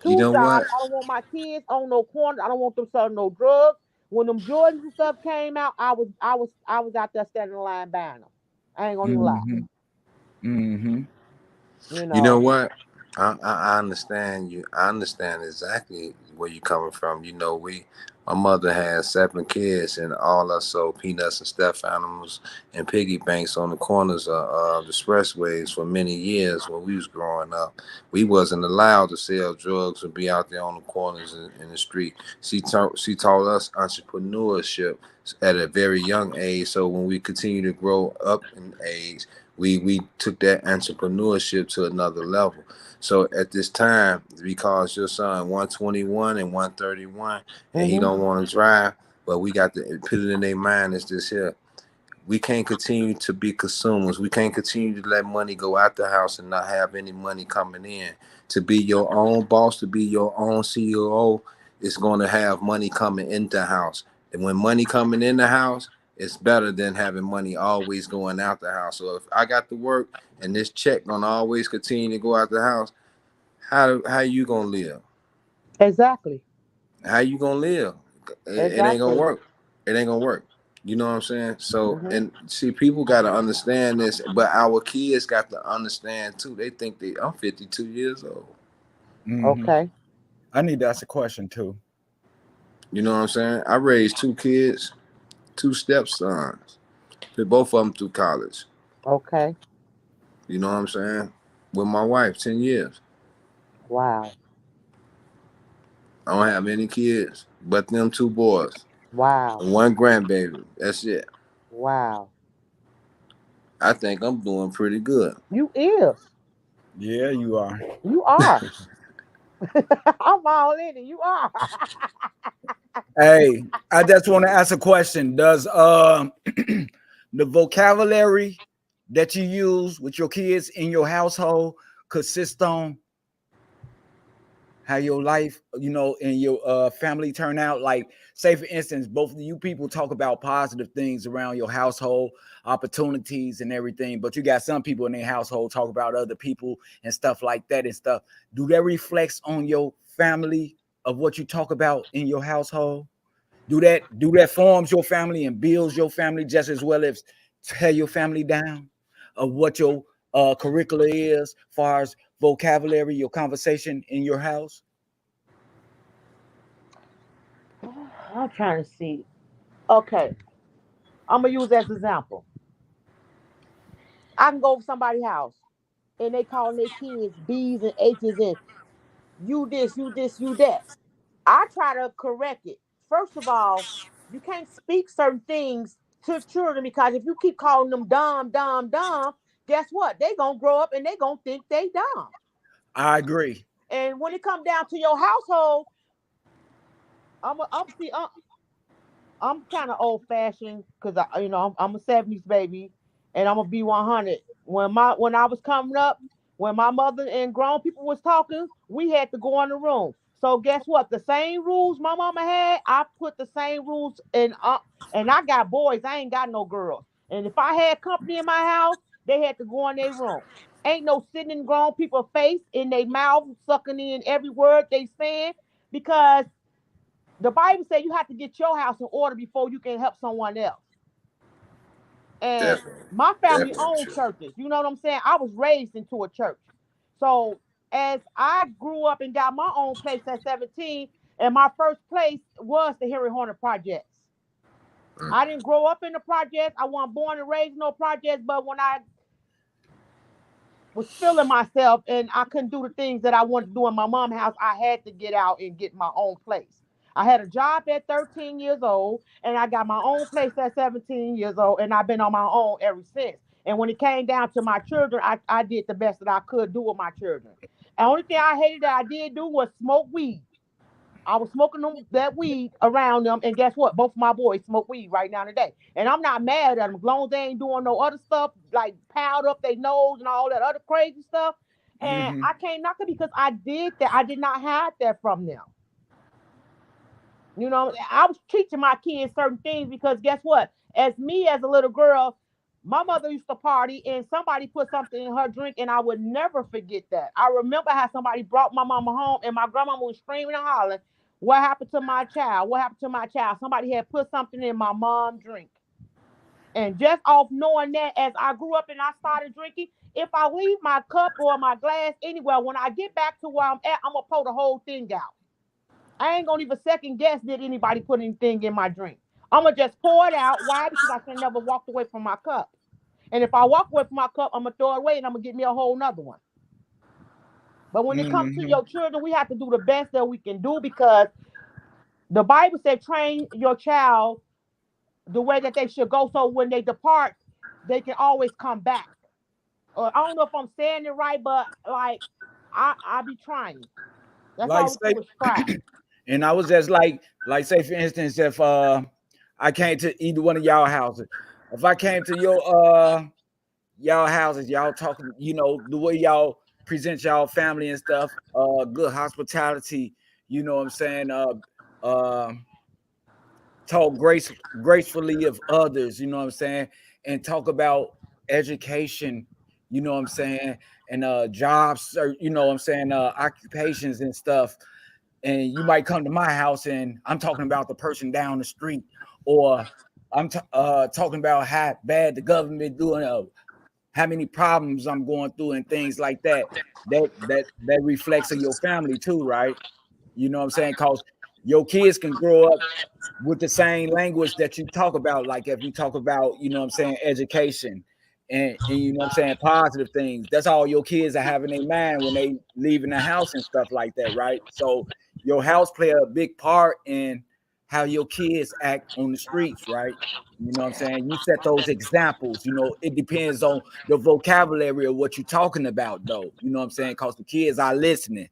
two know jobs. what? I don't want my kids on no corner. I don't want them selling no drugs. When them Jordans and stuff came out, I was out there standing in line buying them. I ain't gonna even lie. Mm-hmm. Mm-hmm. You You know know. what? I understand you. I understand exactly where you're coming from. You know, my mother had 7 kids, and all us sold peanuts and stuffed animals and piggy banks on the corners of the expressways for many years when we was growing up. We wasn't allowed to sell drugs or be out there on the corners in the street. She taught us entrepreneurship at a very young age. So when we continue to grow up in age, we took that entrepreneurship to another level. So at this time, because your son 121 and 131, and he Mhm. don't want to drive, but we got to put it in their mind is this here. We can't continue to be consumers. We can't continue to let money go out the house and not have any money coming in. To be your own boss, to be your own CEO, it's going to have money coming into the house. And when money coming in the house, it's better than having money always going out the house. So if I got to work and this check gonna always continue to go out the house, how you gonna live? Exactly. How you gonna live? It ain't gonna Exactly. work. It ain't gonna work. You know what I'm saying? So, Mhm. and see, people got to understand this, but our kids got to understand too. They think I'm 52 years old. Mm-hmm. Okay. I need to ask a question too. You know what I'm saying? I raised 2 kids, 2 stepsons. Put both of them through college. Okay. You know what I'm saying? With my wife, 10 years. Wow. I don't have any kids but them 2 boys Wow. and one grandbaby. That's it. Wow. I think I'm doing pretty good. You is. Yeah, you are. You are. I'm all in it. You are. Hey, I just want to ask a question. Does the vocabulary that you use with your kids in your household consist on how your life, and your family turn out? Like, say for instance, both of you people talk about positive things around your household, opportunities and everything, but you got some people in their household talk about other people and stuff like that and stuff. Do that reflects on your family of what you talk about in your household? Do that forms your family and builds your family just as well as tear your family down of what your curricula is, as far as vocabulary, your conversation in your house? I'm trying to see. Okay. I'm gonna use as an example. I can go to somebody's house and they calling their kids B's and H's and you this, you this, you that. I try to correct it. First of all, you can't speak certain things to children because if you keep calling them dumb, dumb, dumb, guess what? They gonna grow up and they gonna think they dumb. I agree. And when it come down to your household, I'm see, I'm kind of old fashioned because I'm a '70s baby, and I'm gonna be 100. When I was coming up, when my mother and grown people was talking, we had to go in the room. So guess what? The same rules my mama had, I put the same rules in. And I got boys. I ain't got no girls. And if I had company in my house, they had to go in their room. Ain't no sitting in grown people's face in their mouth, sucking in every word they saying, because the Bible says you have to get your house in order before you can help someone else. And Definitely, my family definitely owned true. churches. You know what I'm saying? I was raised into a church. So as I grew up and got my own place at 17, and my first place was the Harry Horner Projects. Mm. I didn't grow up in the projects. I wasn't born and raised in no projects, but when I was feeling myself and I couldn't do the things that I wanted to do in my mom's house, I had to get out and get my own place. I had a job at 13 years old and I got my own place at 17 years old, and I've been on my own ever since. And when it came down to my children, I did the best that I could do with my children. The only thing I hated that I did do was smoke weed. I was smoking that weed around them, and guess what? Both of my boys smoke weed right now today, and I'm not mad at them as long as they ain't doing no other stuff like powder up their nose and all that other crazy stuff. And Hmm. I can't knock it because I did that. I did not hide that from them. You know, I was teaching my kids certain things because guess what? As me as a little girl, my mother used to party and somebody put something in her drink, and I would never forget that. I remember how somebody brought my mama home and my grandmama was screaming and hollering, "What happened to my child? What happened to my child? Somebody had put something in my mom's drink." And just off knowing that, as I grew up and I started drinking, if I leave my cup or my glass anywhere, when I get back to where I'm at, I'm gonna pour the whole thing out. I ain't gonna even second guess did anybody put anything in my drink. I'm gonna just pour it out. Why? Because I should never walked away from my cup. And if I walk away from my cup, I'm gonna throw it away and I'm gonna get me a whole nother one. But when it comes to Hmm. your children, we have to do the best that we can do because the Bible said train your child the way that they should go, so when they depart, they can always come back. Or I don't know if I'm saying it right, but like I be trying. That's Like all we say, do is try. and I was just like say for instance, if I came to either one of y'all houses, if I came to y'all houses, y'all talking, the way y'all present y'all family and stuff, good hospitality, you know what I'm saying, uh talk gracefully of others, you know what I'm saying, and talk about education, you know what I'm saying, and jobs, or, you know what I'm saying, occupations and stuff. And you might come to my house and I'm talking about the person down the street, or I'm talking about how bad the government doing, how many problems I'm going through and things like that. That reflects on your family too, right? You know what I'm saying? Because your kids can grow up with the same language that you talk about. Like if you talk about, you know what I'm saying, education and you know what I'm saying, positive things. That's all your kids are having in mind when they leaving the house and stuff like that, right? So your house play a big part in how your kids act on the streets, right? You know what I'm saying? You set those examples. You know, it depends on the vocabulary of what you're talking about, though. You know what I'm saying? Because the kids are listening.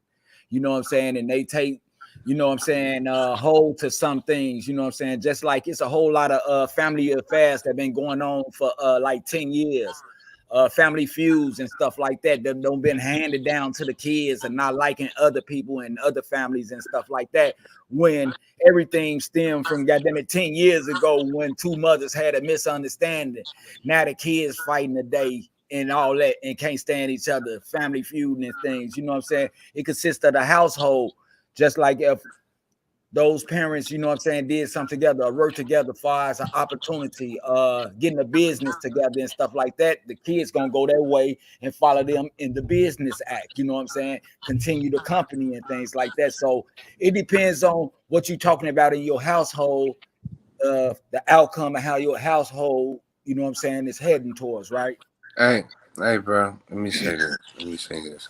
You know what I'm saying? And they take, you know what I'm saying, hold to some things. You know what I'm saying? Just like it's a whole lot of family affairs that been going on for like 10 years. Family feuds and stuff like that don't been handed down to the kids and not liking other people and other families and stuff like that, when everything stemmed from goddamn it 10 years ago when two mothers had a misunderstanding. Now the kids fighting today and all that and can't stand each other, family feuding and things. You know what I'm saying? It consists of the household, just like if those parents, you know what I'm saying, did something together or work together far as an opportunity, getting a business together and stuff like that, the kids gonna go their way and follow them in the business act, you know what I'm saying, continue the company and things like that. So it depends on what you're talking about in your household, the outcome of how your household, you know what I'm saying, is heading towards, right? Hey, hey, bro. Let me say this. Let me say this.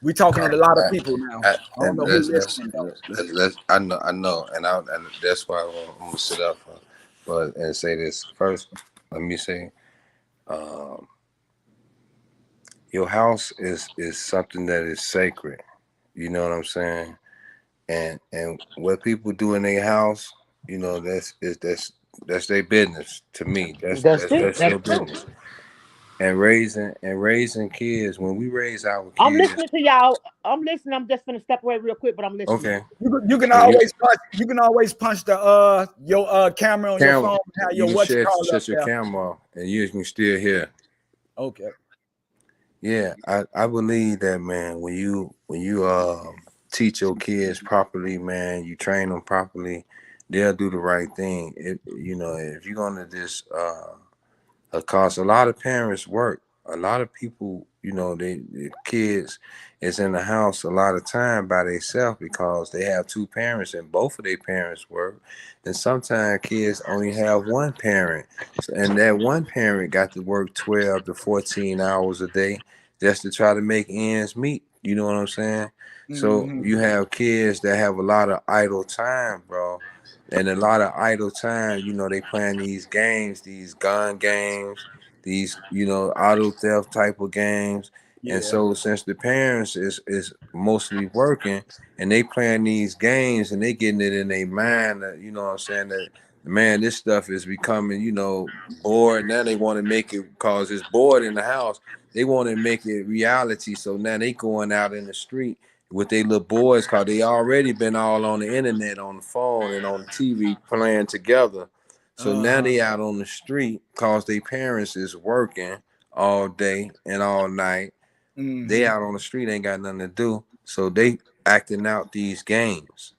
We're talking to a lot of people now. I don't And know who listening though. let's I know, and that's why I'm gonna sit up, but and say this first. Let me say, um, your house is something that is sacred. You know what I'm saying? And what people do in their house, you know, that's their business. To me, That's it. that's That's your true. business. And raising kids, when we raise our I'm kids, listening to y'all. I'm listening. I'm just gonna step away real quick, but I'm listening. okay. You can So you always punch the your camera on your camera, phone and have you your can what you call up shut your there. camera off, and you can still hear. Okay. Yeah, I believe that, man. When you teach your kids properly, man, you train them properly, they'll do the right thing. You know, if you're gonna just cause a lot of parents work. A lot of people, you know, the kids is in the house a lot of time by themselves because they have two parents and both of their parents work. And sometimes kids only have one parent. And that one parent got to work 12 to 14 hours a day just to try to make ends meet. You know what I'm saying? So Mm-hmm. you have kids that have a lot of idle time, bro. And a lot of idle time, you know, they playing these games, these gun games, these, you know, auto theft type of games. And Yeah. so since the parents is mostly working and they playing these games and they getting it in their mind that, you know what I'm saying, that man, this stuff is becoming, you know, bored. Now they want to make it cause it's bored in the house. They want to make it reality. So now they going out in the street with their little boys cause they already been all on the internet, on the phone and on the TV playing together. So now Uh-huh. they out on the street cause their parents is working all day and all night. They Mm-hmm. out on the street, ain't got nothing to do. So they acting out these games,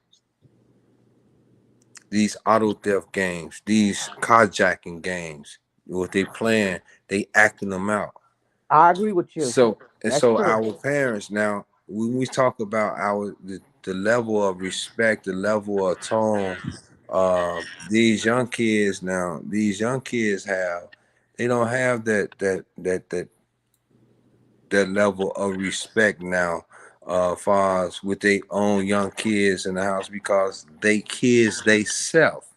these auto theft games, these carjacking games. What they playing, they acting them out. I agree with you. That's So true. our parents now, when we talk about the level of respect, the level of tone, these young kids have, they don't have that level of respect now, far as with their own young kids in the house because they kids they self.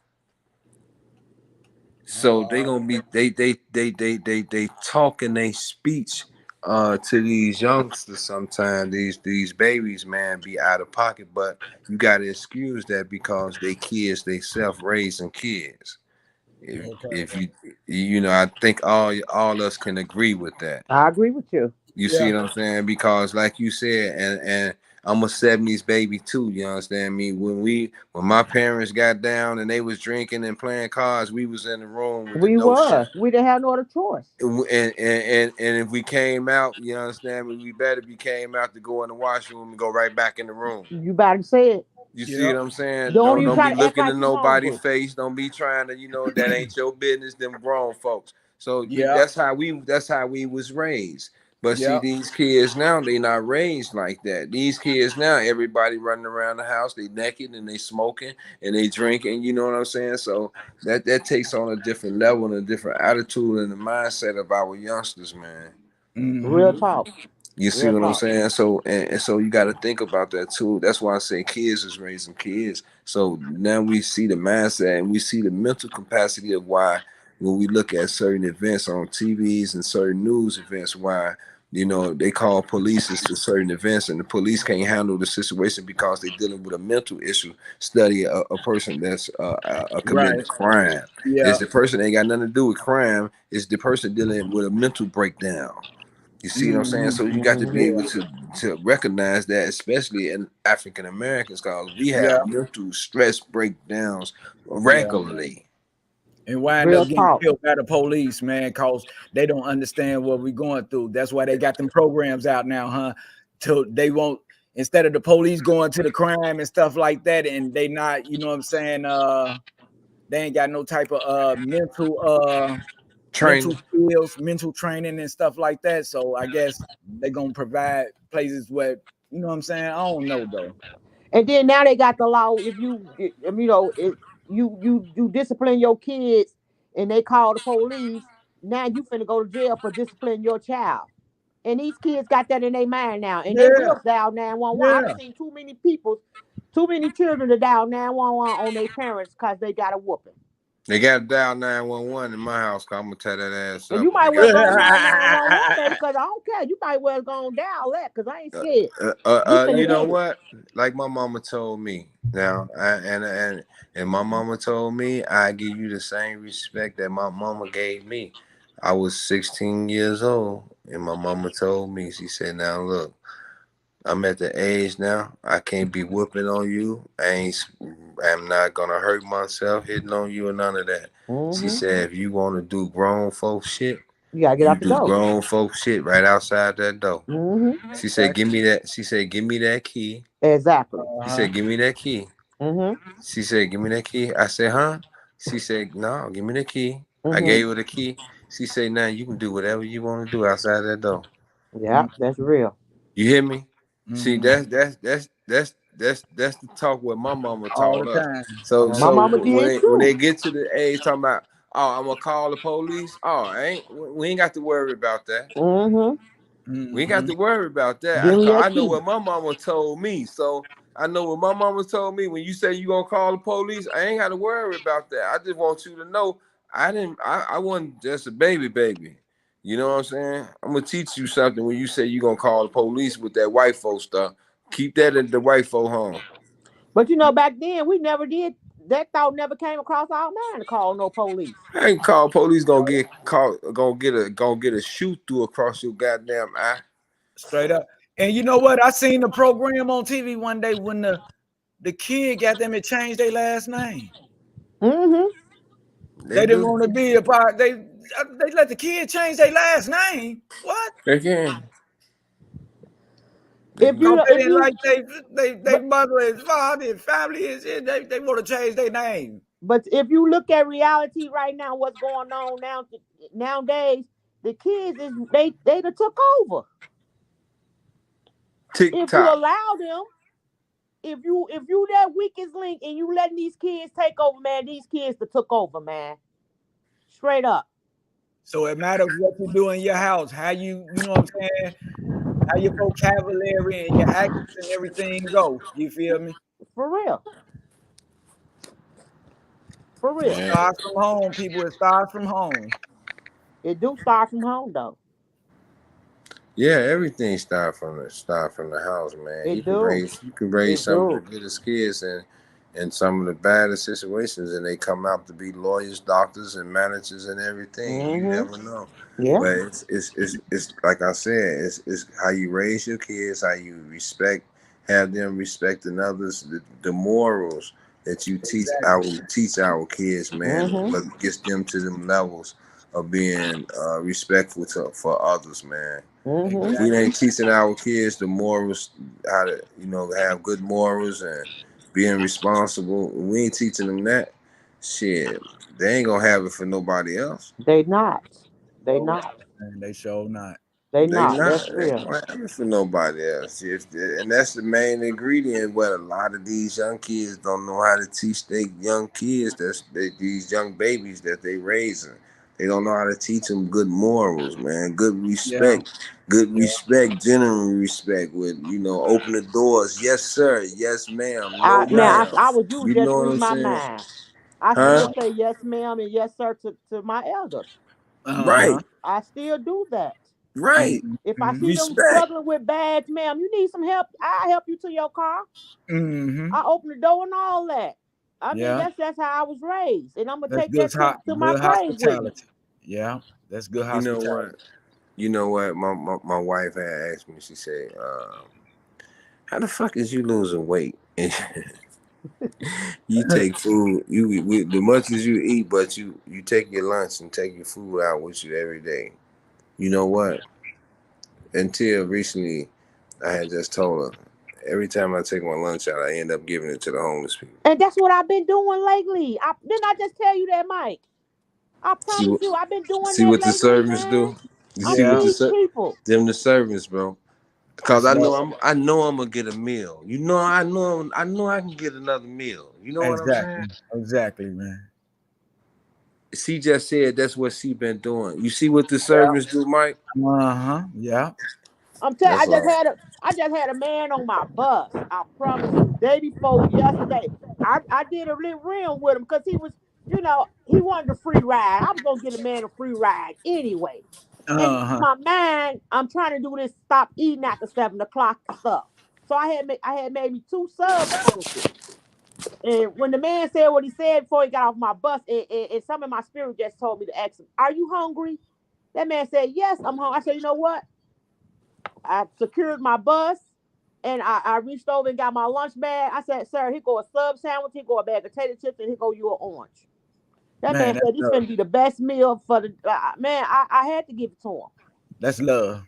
So they gonna be they talk and they speech to these youngsters sometimes, these babies, man, be out of pocket, but you gotta excuse that because they kids they self raising kids. Okay. If you know, I think all us can agree with that. I agree with you. You see Yeah. what I'm saying? Because like you said, and I'm a 70s baby too, you understand me? When my parents got down and they was drinking and playing cards, we was in the room with the We door shut. was. We didn't have no other choice. And if we came out, you understand me, we better be came out to go in the washroom and go right back in the room. You about to say it. You see Yeah. what I'm saying? Don't even Don't try be to act looking like in you nobody's hungry. face. Don't be trying to, you know, that ain't your business. Them grown folks. So Yeah. that's how we was raised. But see, Yeah. these kids now they not raised like that. These kids now, everybody running around the house, they naked and they smoking and they drinking. You know what I'm saying? So that takes on a different level and a different attitude and the mindset of our youngsters, man. Real Mm-hmm. talk. You see Real what I'm talk. saying? So and so you got to think about that too. That's why I say kids is raising kids. So now we see the mindset and we see the mental capacity of why when we look at certain events on TVs and certain news events, why they call police to certain events and the police can't handle the situation because they're dealing with a mental issue. Study a person that's committing a Right. crime. Yeah. It's the person ain't got nothing to do with crime. It's the person dealing with a mental breakdown. You see what I'm saying? Hmm. So you got to be able Yeah. to recognize that, especially in African Americans, because we Yeah. have mental stress breakdowns Yeah. regularly. And wind Real up getting talk. killed by the police, man, cause they don't understand what we're going through. That's why they got them programs out now, huh? Till they won't, instead of the police going to the crime and stuff like that, and they not, you know what I'm saying? They ain't got no type of mental Training. skills, mental training and stuff like that. So I guess they're gonna provide places where, you know what I'm saying? I don't know though. And then now they got the law. If you discipline your kids, and they call the police, now you finna go to jail for disciplining your child. And these kids got that in their mind now, and they Yeah, will dial 911. I've yeah. seen too many people, too many children to dial 911 on their parents because they got a whooping. They got to dial 911 in my house, cause I'm gonna tear that ass And up you if they might got well to go do dial that. 911, baby, because I don't care. You might well go dial that because I ain't scared. You finna You know get it. what? Like my mama told me. Now, and my mama told me, I give you the same respect that my mama gave me. I was 16 years old, and my mama told me. She said, "Now look, I'm at the age now. I can't be whooping on you. I'm not gonna hurt myself hitting on you or none of that." She Mm-hmm. said, "If you want to do grown folk shit, You gotta get you out the do door. grown folk shit right outside that door." Mm-hmm. She said, "Give me that." She said, "Give me that key." Exactly. She Uh-huh. said, "Give me that key." Mm-hmm. She said, "Give me that key." I said, "Huh?" She said, "No, give me the key." I Mm-hmm. gave her the key. She said, "Now you can do whatever you want to do outside that door." Yeah, that's real. You hear me? See, Mm-hmm. that's the talk what my mama All the taught us. time. So All My the so mama time. when did they too. get to the age talking about, oh, I'm gonna call the police. Oh, I ain't we ain't got to worry about that. Mm-hmm. We ain't got Mm-hmm. to worry about that. Give me Cause I that know key. what my mama told me. So I know what my mama told me. When you say you gonna call the police, I ain't got to worry about that. I just want you to know I wasn't just a baby. You know what I'm saying? I'm gonna teach you something when you say you gonna call the police with that white folk stuff. Keep that at the white folk home. But back then we never did. That thought never came across our mind to call no police. I ain't call police gonna get caught, gonna get a shoot through across your goddamn eye. Straight up. And you know what? I seen the program on TV one day when the kid got them to change their last name. Mm-hmm. They They didn't do. want to be a part. They let the kid change their last name. What? They can. They If can Cause you do. they if didn't you like they but mother and father and family and shit. They want to change their name. but if you look at reality right now, what's going on nowadays, the kids is they done took over. If you TikTok. allow them, if you that weakest link and you letting these kids take over, man, these kids that took over, man. Straight up. So it matters what you do in your house, how you know what I'm saying, how your vocabulary and your actions and everything go. You feel me? For real. For It real. Man. starts from home, people. It starts from home. It do start from home though. Yeah, everything start from the house, man. You It can do. raise It some of the do. goodest kids in some of the baddest situations, and they come out to be lawyers, doctors, and managers and everything. You Mm-hmm. never know. Yeah. But it's like I said, it's how you raise your kids, how you have them respecting others, the morals that you Exactly. teach our kids, man. Mm-hmm. What gets them to them levels of being respectful for others, man. Mm-hmm. If we Exactly. ain't teaching our kids the morals, how to have good morals and being responsible, we ain't teaching them that. Shit, they ain't gonna have it for nobody else. They not. They Oh, not. and they show not. They They not. not. That's They ain't real. gonna have it for nobody else. And that's the main ingredient. What a lot of these young kids don't know how to teach their young kids. These young babies that they raising. They don't know how to teach them good morals, man. Good Yeah. respect. Good respect, genuine respect with, open the doors. Yes, sir. Yes, ma'am. No, Right. ma'am. You You just know what read I'm my saying? mind. I Huh? still say yes, ma'am, and yes, sir to my elders. Uh-huh. Right. I still do that. Right. If I Mm-hmm. see them Respect. struggling with bags, ma'am, you need some help, I help you to your car. Mm-hmm. I open the door and all that. I mean, Yeah. that's how I was raised, and I'm gonna That's take good that to my good grave with me. hospitality. Yeah. That's good You know hospitality. what? You know what? My wife had asked me, she said, how the fuck is you losing weight? You take food, the much as you eat, but you take your lunch and take your food out with you every day. You know what? Until recently, I had just told her every time I take my lunch out, I end up giving it to the homeless people. And that's what I've been doing lately. Didn't I just tell you that, Mike? I See promise what you, I've been doing see that what the lately, servants man. do. You I'm see what Yeah. the feeding people. them the servants, bro. Cause That's love. I know I'm gonna get a meal. I know I can get another meal. You know what I'm saying? Exactly. Exactly, man. She just said that's what she been doing. You see what the Yeah. servants do, Mike? Uh-huh. Yeah. I'm telling. That's all. I just had a man on my bus. I promise you, day before yesterday, I did a little rim with him because he was, he wanted a free ride. I was gonna get a man a free ride anyway. And in Uh-huh. my mind, I'm trying to do this stop eating after 7 o'clock stuff. So I had made me 2 sub sandwiches. And when the man said what he said before he got off my bus, some of my spirit just told me to ask him, "Are you hungry?" That man said, "Yes, I'm hungry." I said, "You know what? I secured my bus and I reached over and got my lunch bag. I said, sir, here go a sub sandwich, here go a bag of potato chips, and here go you an orange." That Man, man that's said, "This love. finna be the best meal for the man." I had to give it to him. That's love.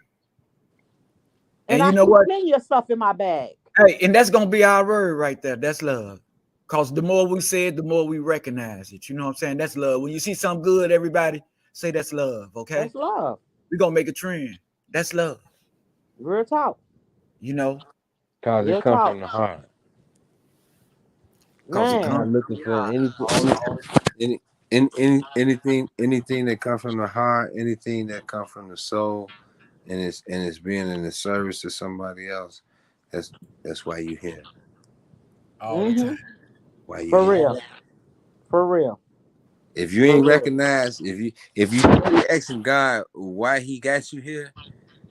And And I you know keep what? plenty of stuff in my bag. Hey, and that's gonna be our word right there. That's love. Cause the more we say it, the more we recognize it. You know what I'm saying? That's love. When you see something good, everybody say that's love. Okay, That's love. we're gonna make a trend. That's love. Real talk. You know, Cause it Real come talk. from the heart. cause it You're comes Man. not from looking the for heart. anything that comes from the heart, anything that comes from the soul, and it's being in the service to somebody else. That's that's why you here. All the Hmm. time. Why you For here? real. For real. If you For ain't real. recognized, if you really asking God why He got you here,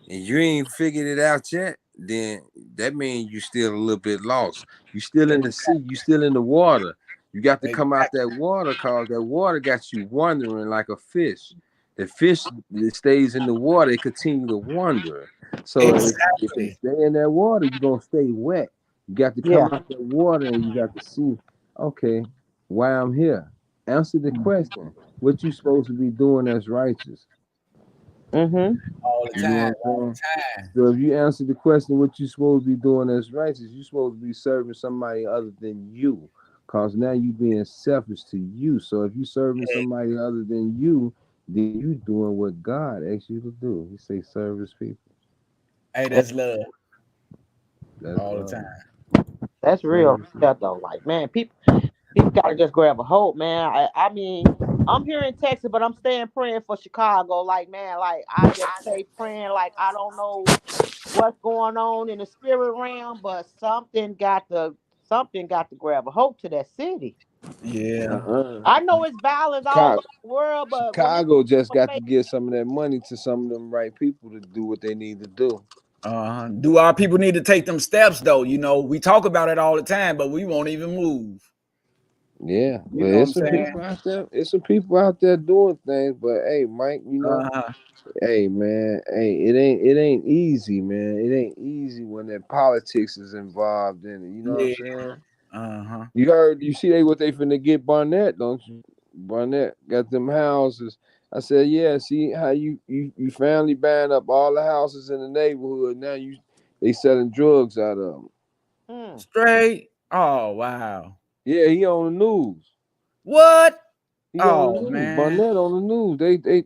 and you ain't figured it out yet, then that means you still a little bit lost. You still in the sea, you still in the water. You got to come out Exactly. that water cause that water got you wandering like a fish. The fish that stays in the water, it continue to wander. So if you Exactly. stay in that water, you're gonna stay wet. You got to come Yeah. out that water and you got to see, okay, why I'm here. Answer the question. What you supposed to be doing that's righteous? Hmm. All the You know time. what I'm All saying? the time. So if you answer the question, what you supposed to be doing that's righteous, you supposed to be serving somebody other than you. Cause now you being selfish to you. So if you serving Hey, somebody other than you, then you doing what God asked you to do. He say service people. hey, that's love. That's All the time. love. That's real. Service people. That though. Like, man, people gotta just grab a hold, man. I mean, I'm here in Texas, but I'm staying praying for Chicago. Like, man, like I just stay praying. Like, I don't know what's going on in the spirit realm, but something got to grab a hold to that city. Yeah. Uh-uh. I know it's violence all over Chicago, the world, but when it Chicago just comes got to to faith, give some of that money to some of them right people to do what they need to do. Do our people need to take them steps though? You know, we talk about it all the time, but we won't even move. Yeah, You but know what I'm it's some saying? people out there. It's some people out there doing things. But hey, Mike, Uh-huh. hey man, hey, it ain't easy, man. It ain't easy when that politics is involved in it. You know what I'm Yeah. saying? Uh-huh. You see what they finna get Barnett, don't you? Barnett got them houses. I said, yeah. See how you finally buying up all the houses in the neighborhood. Now they selling drugs out of them. mm, Straight. Oh wow. Yeah, he on the news. What? He on the Oh news. man. Barnett on the news.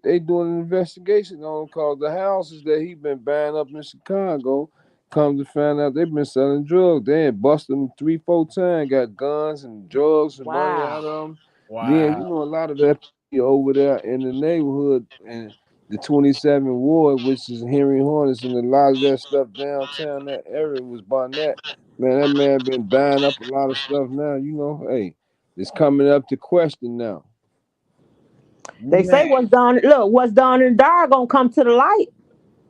They doing an investigation on him cause the houses that he been buying up in Chicago. Come to find out they been selling drugs. They ain't busted them 3, 4 times. Got guns and drugs and money out wow. of them. Then Wow. a lot of that over there in the neighborhood and the 27th Ward, which is Henry Hornets, and a lot of that stuff downtown that area was Barnett. Man, that man been buying up a lot of stuff now. You know, hey, it's coming up to question now. They say Man, what's done in the dark gonna come to the light.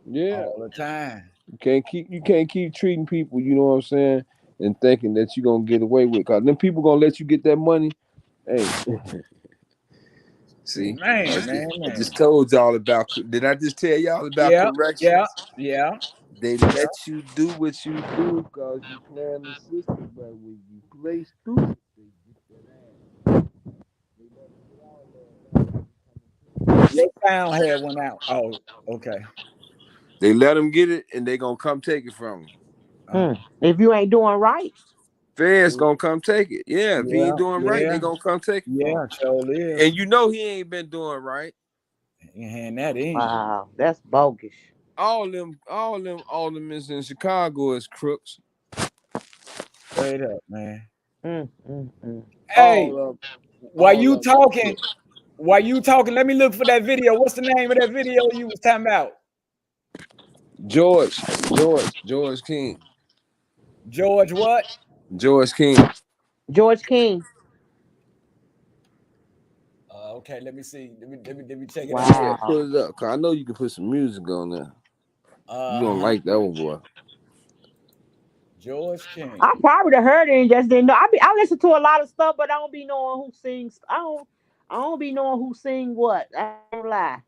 Yeah, all the time. you can't keep treating people. You know what I'm saying, and thinking that you're gonna get away with. Cause then people gonna let you get that money. Hey, see, Man, I man. just told y'all about. Did I just tell y'all about Yeah, yeah, corrections? yeah. They let you do what you do because you playing the system, but when you play stupid, they get that ass. They let them get out last Your night. sound had went out. Oh, okay. They let them get it, and they gonna come take it from them. If you ain't doing right. Feds gonna come take it. Yeah, if he Yeah, ain't doing right, they yeah, gonna come take it from him. yeah, sure is. And you know he ain't been doing right. You hand that in. Wow, that's bogus. All them aldermen in Chicago is crooks. Straight up, man. Mm, mm, mm. Hey, while All you of them is talking, crooks. let me look for that video. What's the name of that video you was talking about? George King. George what? George King. George King. Okay, let me see. Let me check it out. Yeah, Wow. put it up. Cause I know you can put some music on there. You gonna Uh-huh. like that one, boy. George I King. probably done heard it and just didn't know. I listen to a lot of stuff, but I don't be knowing who sings. I don't be knowing who sing what. I don't lie.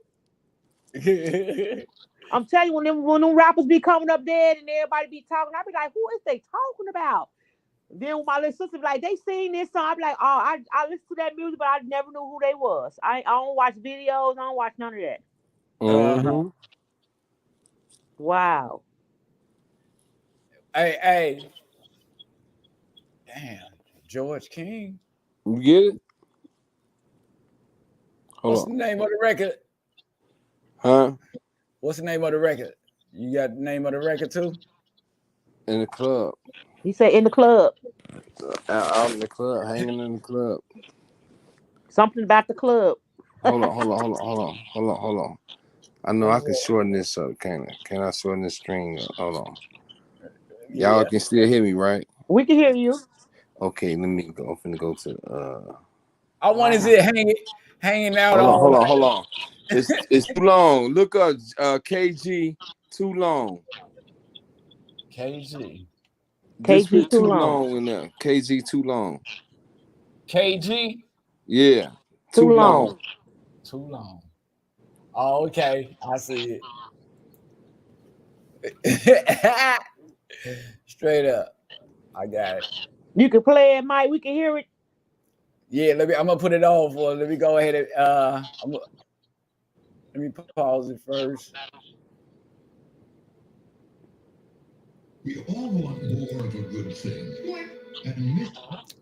I'm telling you, when them rappers be coming up dead and everybody be talking, I be like, who is they talking about? Then when my little sister be like, they sing this song, I be like, oh, I listen to that music, but I never knew who they was. I don't watch videos, I don't watch none of that. Uh-huh. Mm-hmm. Wow. Hey, damn. George King. You get it? What's the Hold name of the record? on. Huh? What's the name of the record? You got the name of the record too? In the club. He said in the club. Out in the club, hanging in the club. Something about the club. Hold on. I know I can shorten this up, can I? Can I shorten this string up? Hold on. Y'all Yeah. can still hear me, right? We can hear you. Okay, let me go. I'm finna go to I want to see Wow. it hanging out all hold on. It's too long. Look up KG too long. KG. Just KG put too too long. long in there. KG too long. KG. Yeah, Too too long. long. Too long. Oh, okay. I see it. Straight up. I got it. You can play it, Mike. We can hear it. Yeah, I'm gonna put it on for. Let me go ahead and let me pause it first. We all want more of a good thing. And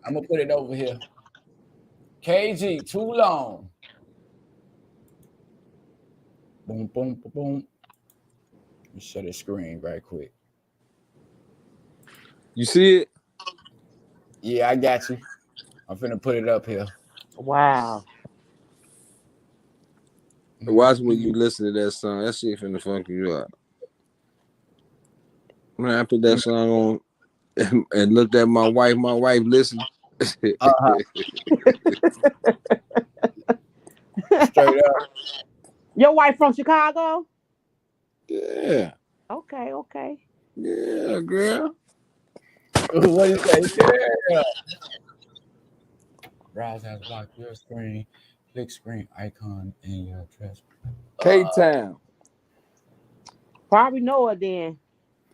I'm gonna put it over here. KG, too long. Boom, boom, boom, boom. Let me shut the screen right quick. You see it? Yeah, I got you. I'm finna put it up here. Wow. Watch when you listen to that song. That shit finna funk you up. When I put that song on and looked at my wife listened. Uh-huh. Straight up. Your wife from Chicago? Yeah. Okay, okay. Yeah, girl. What do you say? Yeah. Browse has blocked your screen. Click screen icon in your address. K-Town. Probably know her then.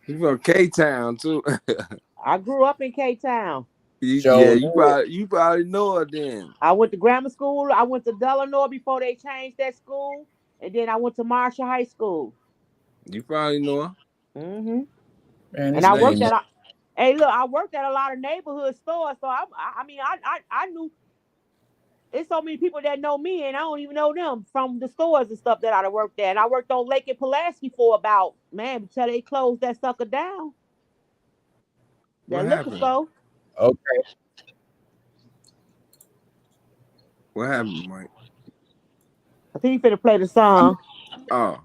You from K-Town too. I grew up in K Town. Show did. You probably know her then. I went to grammar school. I went to Delano before they changed that school, and then I went to Marshall High School. You probably know her. Hmm Man, And this I worked name. at. Hey, look, I worked at a lot of neighborhood stores, so I mean, I knew it's so many people that know me, and I don't even know them from the stores and stuff that I worked at. And I worked on Lake and Pulaski for about until they closed that sucker down. What That liquor happened? store. Okay. What happened, Mike? I think you finna play the song. Oh,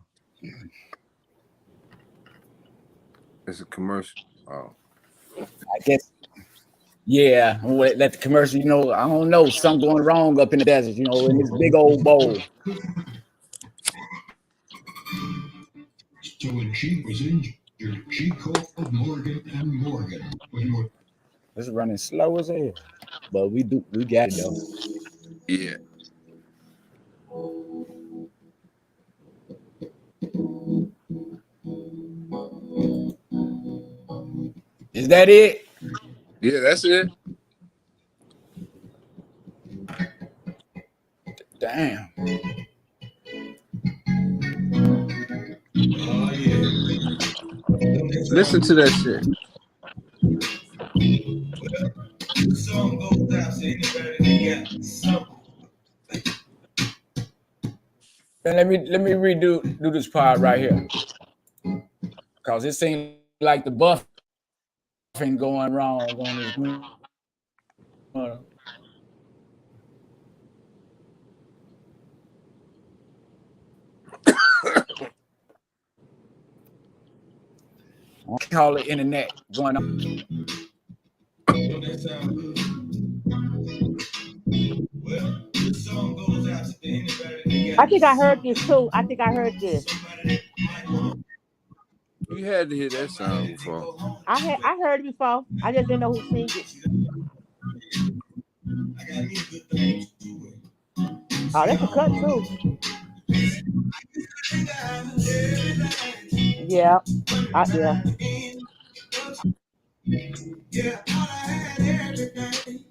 it's a commercial. Oh, I guess. Yeah, let the commercial. I don't know. Something going wrong up in the desert. In this big old bowl. So when she was injured, she called Morgan and Morgan. It's running slow as hell, but we got it though. yeah. Is that it? Yeah, that's it. Damn. Oh, yeah. Listen to that shit. The song goes out to anybody that got something. Then let me do this part right here, cause it seems like the buffing going wrong on this. Call it internet going on. Don't that sound good? Well, the song goes out to anybody that I got think I heard something. this too. I think I heard this. Somebody that might want You had to hear that song before. I heard it before. I just didn't know who sing it. I got me a good thing to do with. Oh, that's a cut too. Yeah. Yeah. Yeah, I had everything.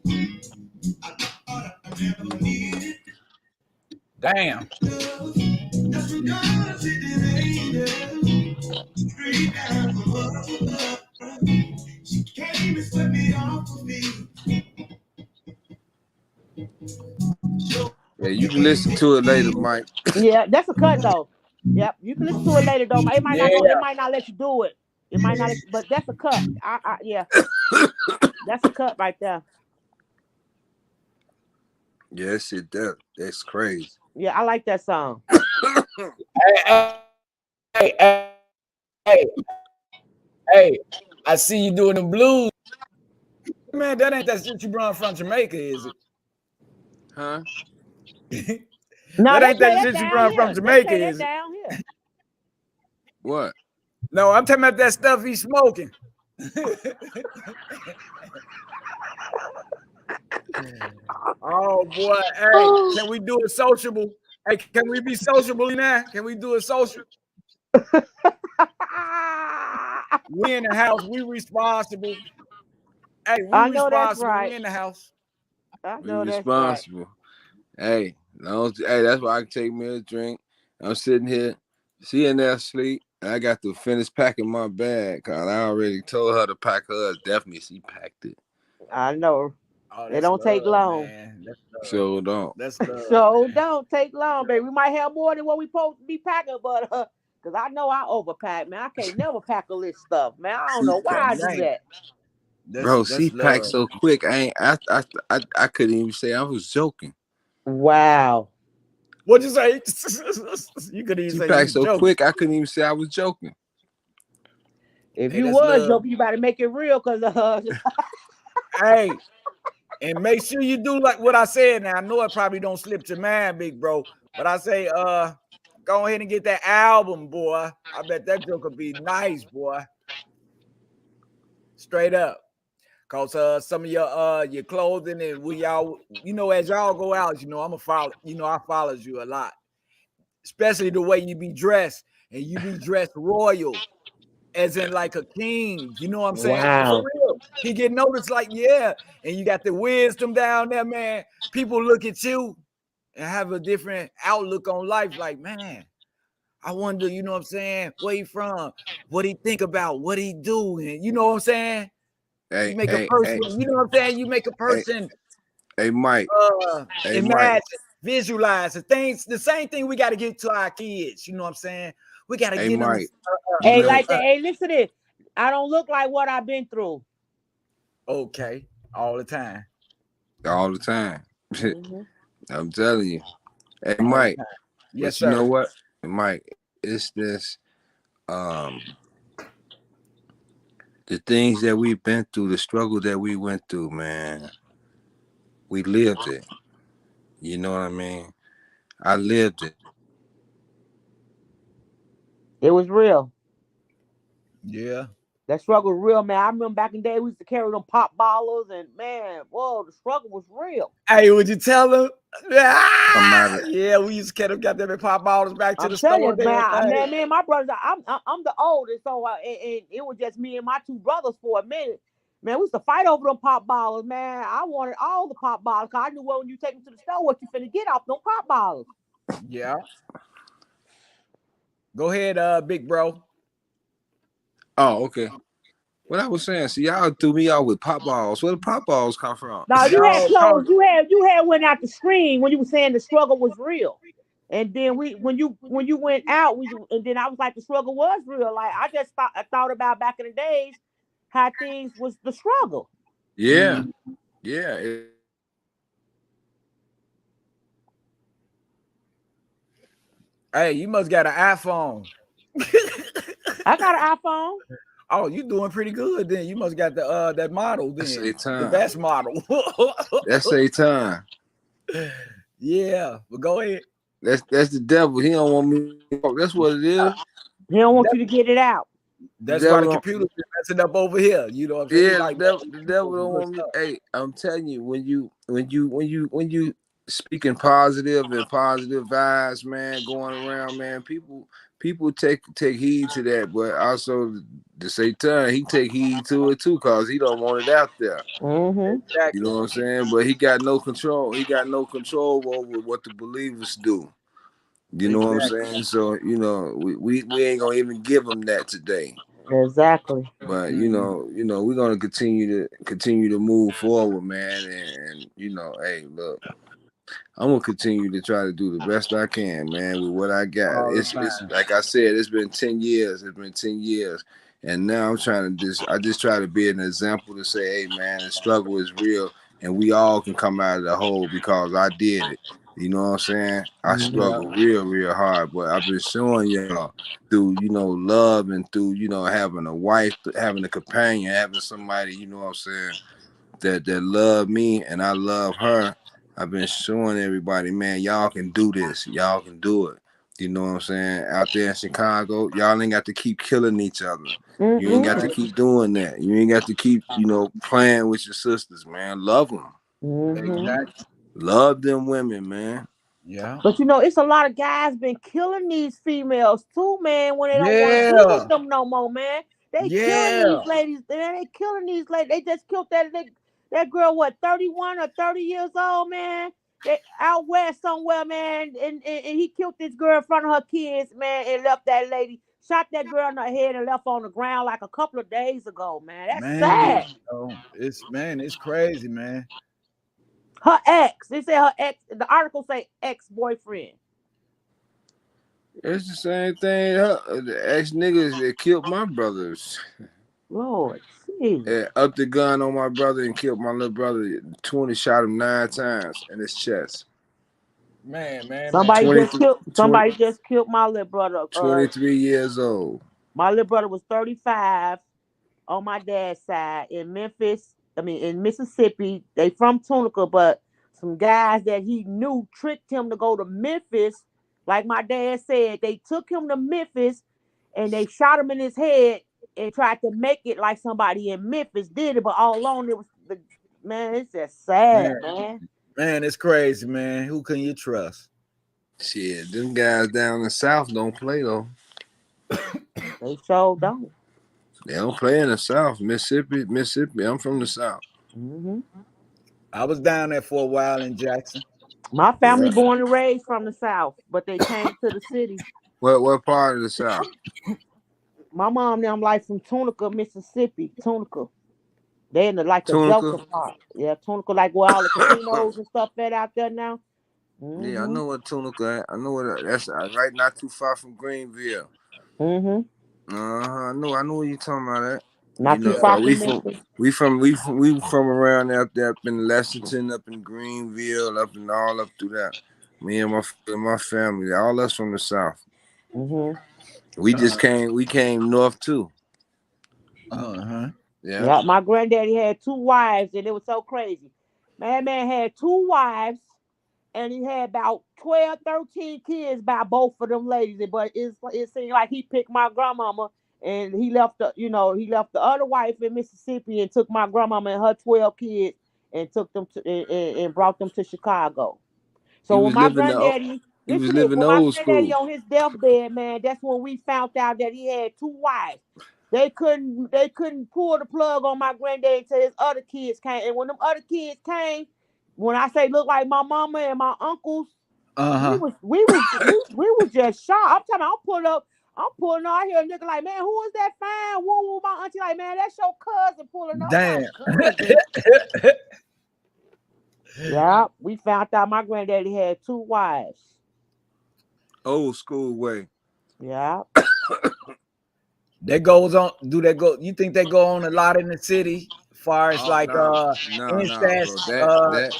I thought I never needed. Damn. That's when God sent his angel straight down from above. She came and swept me off of me. Yeah, you can listen to it later, Mike. Yeah, that's a cut though. Yep. You can listen to it later though. It might not Yeah. go, it might not let you do it. It might not let you, but that's a cut. Yeah. That's a cut right there. Yes, it does. That's crazy. Yeah, I like that song. Hey, hey, hey, hey, I see you doing the blues. Man, that ain't that shit you brought from Jamaica, is it? Huh? No, That they ain't play that that shit you down brought from here. They Jamaica, play that is it? down here. What? No, I'm talking about that stuff he's smoking. Oh boy, hey, can we do it sociable? Hey, can we be sociable now? Can we do it social? We in the house, we responsible. Hey, we I know that's responsible. right. We in the house. I We know that's right. responsible. Hey, hey, that's why I can take me a drink. I'm sitting here, she in there asleep. And I got to finish packing my bag because I already told her to pack hers. Definitely, she packed it. I know. Oh, It that's don't take love, long. man. That's love. So don't. That's love, So man. don't take long, baby. We might have more than what we supposed to be packing, but because I know I overpack, man. I can't never pack a list stuff, man. I don't know why I do Right. that. Bro, That's she packed love. so quick. I couldn't even say I was joking. Wow. What'd you say? You could even She say you packed was so joking. quick I couldn't even say I was joking. If Hey, you that's was love. joking, you better make it real, cause Hey, and make sure you do like what I said. Now I know it probably don't slip your mind, big bro, but I say, go ahead and get that album, boy. I bet that joke would be nice, boy. Straight up. Cause some of your clothing and we y'all, as y'all go out, I'm a follow, I follows you a lot, especially the way you be dressed, and you be dressed royal, as in like a king. You know what I'm saying? For wow. real. He get noticed, like, yeah, and you got the wisdom down there, man. People look at you and have a different outlook on life, like, man, I wonder, you know what I'm saying, where he from, what he think about, what he do, and you know what I'm saying? Hey, You make a hey, person, hey, you know what I'm saying? You make a hey, person hey, Mike. Hey, Mike. imagine, visualize the things, the same thing we got to get to our kids. You know what I'm saying? We got to Hey, get them. Mike. You Hey, know, like that. Hey, listen to this. I don't look like what I've been through. Okay, all the time. all the time. Mm-hmm. I'm telling you. Hey, All the Mike. time. Yes, you know sir. what, Mike? It's this the things that we've been through, the struggle that we went through, man. We lived it. You know what I mean? I lived it. It was real. Yeah. That struggle was real, man. I remember back in the day we used to carry them pop ballers, and man, whoa, the struggle was real. Hey, would you tell them? Somebody, Yeah, we used to get them, got them pop bottles back to I'm the telling store you, and everything. man, me and my brothers, I'm the oldest, so and it was just me and my two brothers for a minute. Man, we used to fight over them pop bottles, man. I wanted all the pop bottles, cause I knew when you take them to the store, what you finna get off them pop bottles. Yeah. Go ahead, big bro. oh, okay. What I was saying, see, y'all threw me out with pop balls. Where the pop balls come from? Now you had No, clothes, you had went out the screen when you were saying the struggle was real. And then when you went out, and then I was like, the struggle was real. Like I thought about back in the days how things was the struggle. Yeah, yeah. hey, you must got an iPhone. I got an iPhone. Oh, you doing pretty good then. You must got the that model That's then. a The time. best model. That's a time. Yeah, but go ahead. That's the devil. He don't want me to talk. That's what it is. He don't want you to get it out. The That's why the devil don't, computer's been messing up over here. You know what I'm saying? yeah, Like the devil don't want me. Hey, I'm telling you, when you speaking positive and positive vibes, man, going around, man, people take heed to that, but also the Satan, he take heed to it too, cause he don't want it out there. Mm-hmm. You exactly. know what I'm saying? But he got no control. He got no control over what the believers do. You know what I'm Exactly. saying? So, you know, we ain't gonna even give him that today. Exactly. But we're gonna continue to move forward, man. And you know, hey, look, I'm gonna continue to try to do the best I can, man, with what I got. All the It's time. like I said, it's been 10 years. It's been 10 years. And now I'm trying to I just try to be an example to say, hey man, the struggle is real and we all can come out of the hole because I did it. You know what I'm saying? I Yeah. struggled real hard, but I've been showing y'all through, love and through, having a wife, having a companion, having somebody, you know what I'm saying, that love me and I love her. I've been showing everybody, man, y'all can do this. Y'all can do it. You know what I'm saying? Out there in Chicago, y'all ain't got to keep killing each other. You ain't got to Mm-hmm. keep doing that. You ain't got to keep, playing with your sisters, man. Love them. Mm-hmm. Exactly. Love them women, man. Yeah. But it's a lot of guys been killing these females too, man, when they don't want to be with Yeah. them no more, man. They killing Yeah. these ladies, man. They killing these ladies. They just killed that girl, what, 31 or 30 years old, man. They out west somewhere, man, and he killed this girl in front of her kids, man, and left that lady, shot that girl in her head and left on the ground like a couple of days ago, man. That's Man, sad. it's crazy, man. Her ex, they say her ex, the article say ex-boyfriend. It's the same thing. The ex niggas that killed my brothers. Lord, see. Up the gun on my brother and killed my little brother. 20 shot him 9 times in his chest. Man. Somebody just 23, killed. 20, Somebody just killed my little brother. 23 years old. My little brother was 35 on my dad's side in Memphis. I mean, in Mississippi. They from Tunica, but some guys that he knew tricked him to go to Memphis. Like my dad said, they took him to Memphis and they shot him in his head and tried to make it like somebody in Memphis did it, but all along it was the man. It's just sad, Man, man. man, it's crazy, man. Who can you trust? Shit, them guys down in the South don't play though. They sure don't. They don't play in the South. Mississippi. I'm from the South. Hmm. I was down there for a while in Jackson. My family Yeah. born and raised from the South, but they came to the city. What part of the South? My mom them like from Tunica, Mississippi. Tunica. They in the Tunica. Delta part. Yeah, Tunica, like where all the casinos and stuff at out there now. Yeah, I Mm-hmm. know what Tunica. I know what that's right. Not too far from Greenville. Mm-hmm. I know what you talking about. That Not too Yeah. far we from from Memphis. we from around out there up in Lexington, up in Greenville, up and all up through that. Me and my family, all us from the South. Mm-hmm. We just came north too. Uh-huh. Yeah, my granddaddy had 2 wives, and it was so crazy. Man had 2 wives, and he had about 12, 13 kids by both of them ladies. But it seemed like he picked my grandmama, and he left the other wife in Mississippi and took my grandmama and her 12 kids and took them to and brought them to Chicago. He So was living he was living when my old granddaddy school. on his deathbed, man, that's when we found out that he had 2 wives. They couldn't pull the plug on my granddaddy until his other kids came. And when them other kids came, when I say look like my mama and my uncles, Uh-huh. we was just shocked. I'm pulling out here, a nigga like, man, who is that fine woman? My auntie like, man, that's your cousin pulling up. Damn. Like, cousin. Yeah, we found out my granddaddy had 2 wives. Old school way. Yeah. That goes on. Do they go? You think they go on a lot in the city? Far as like Nah, incest, bro. That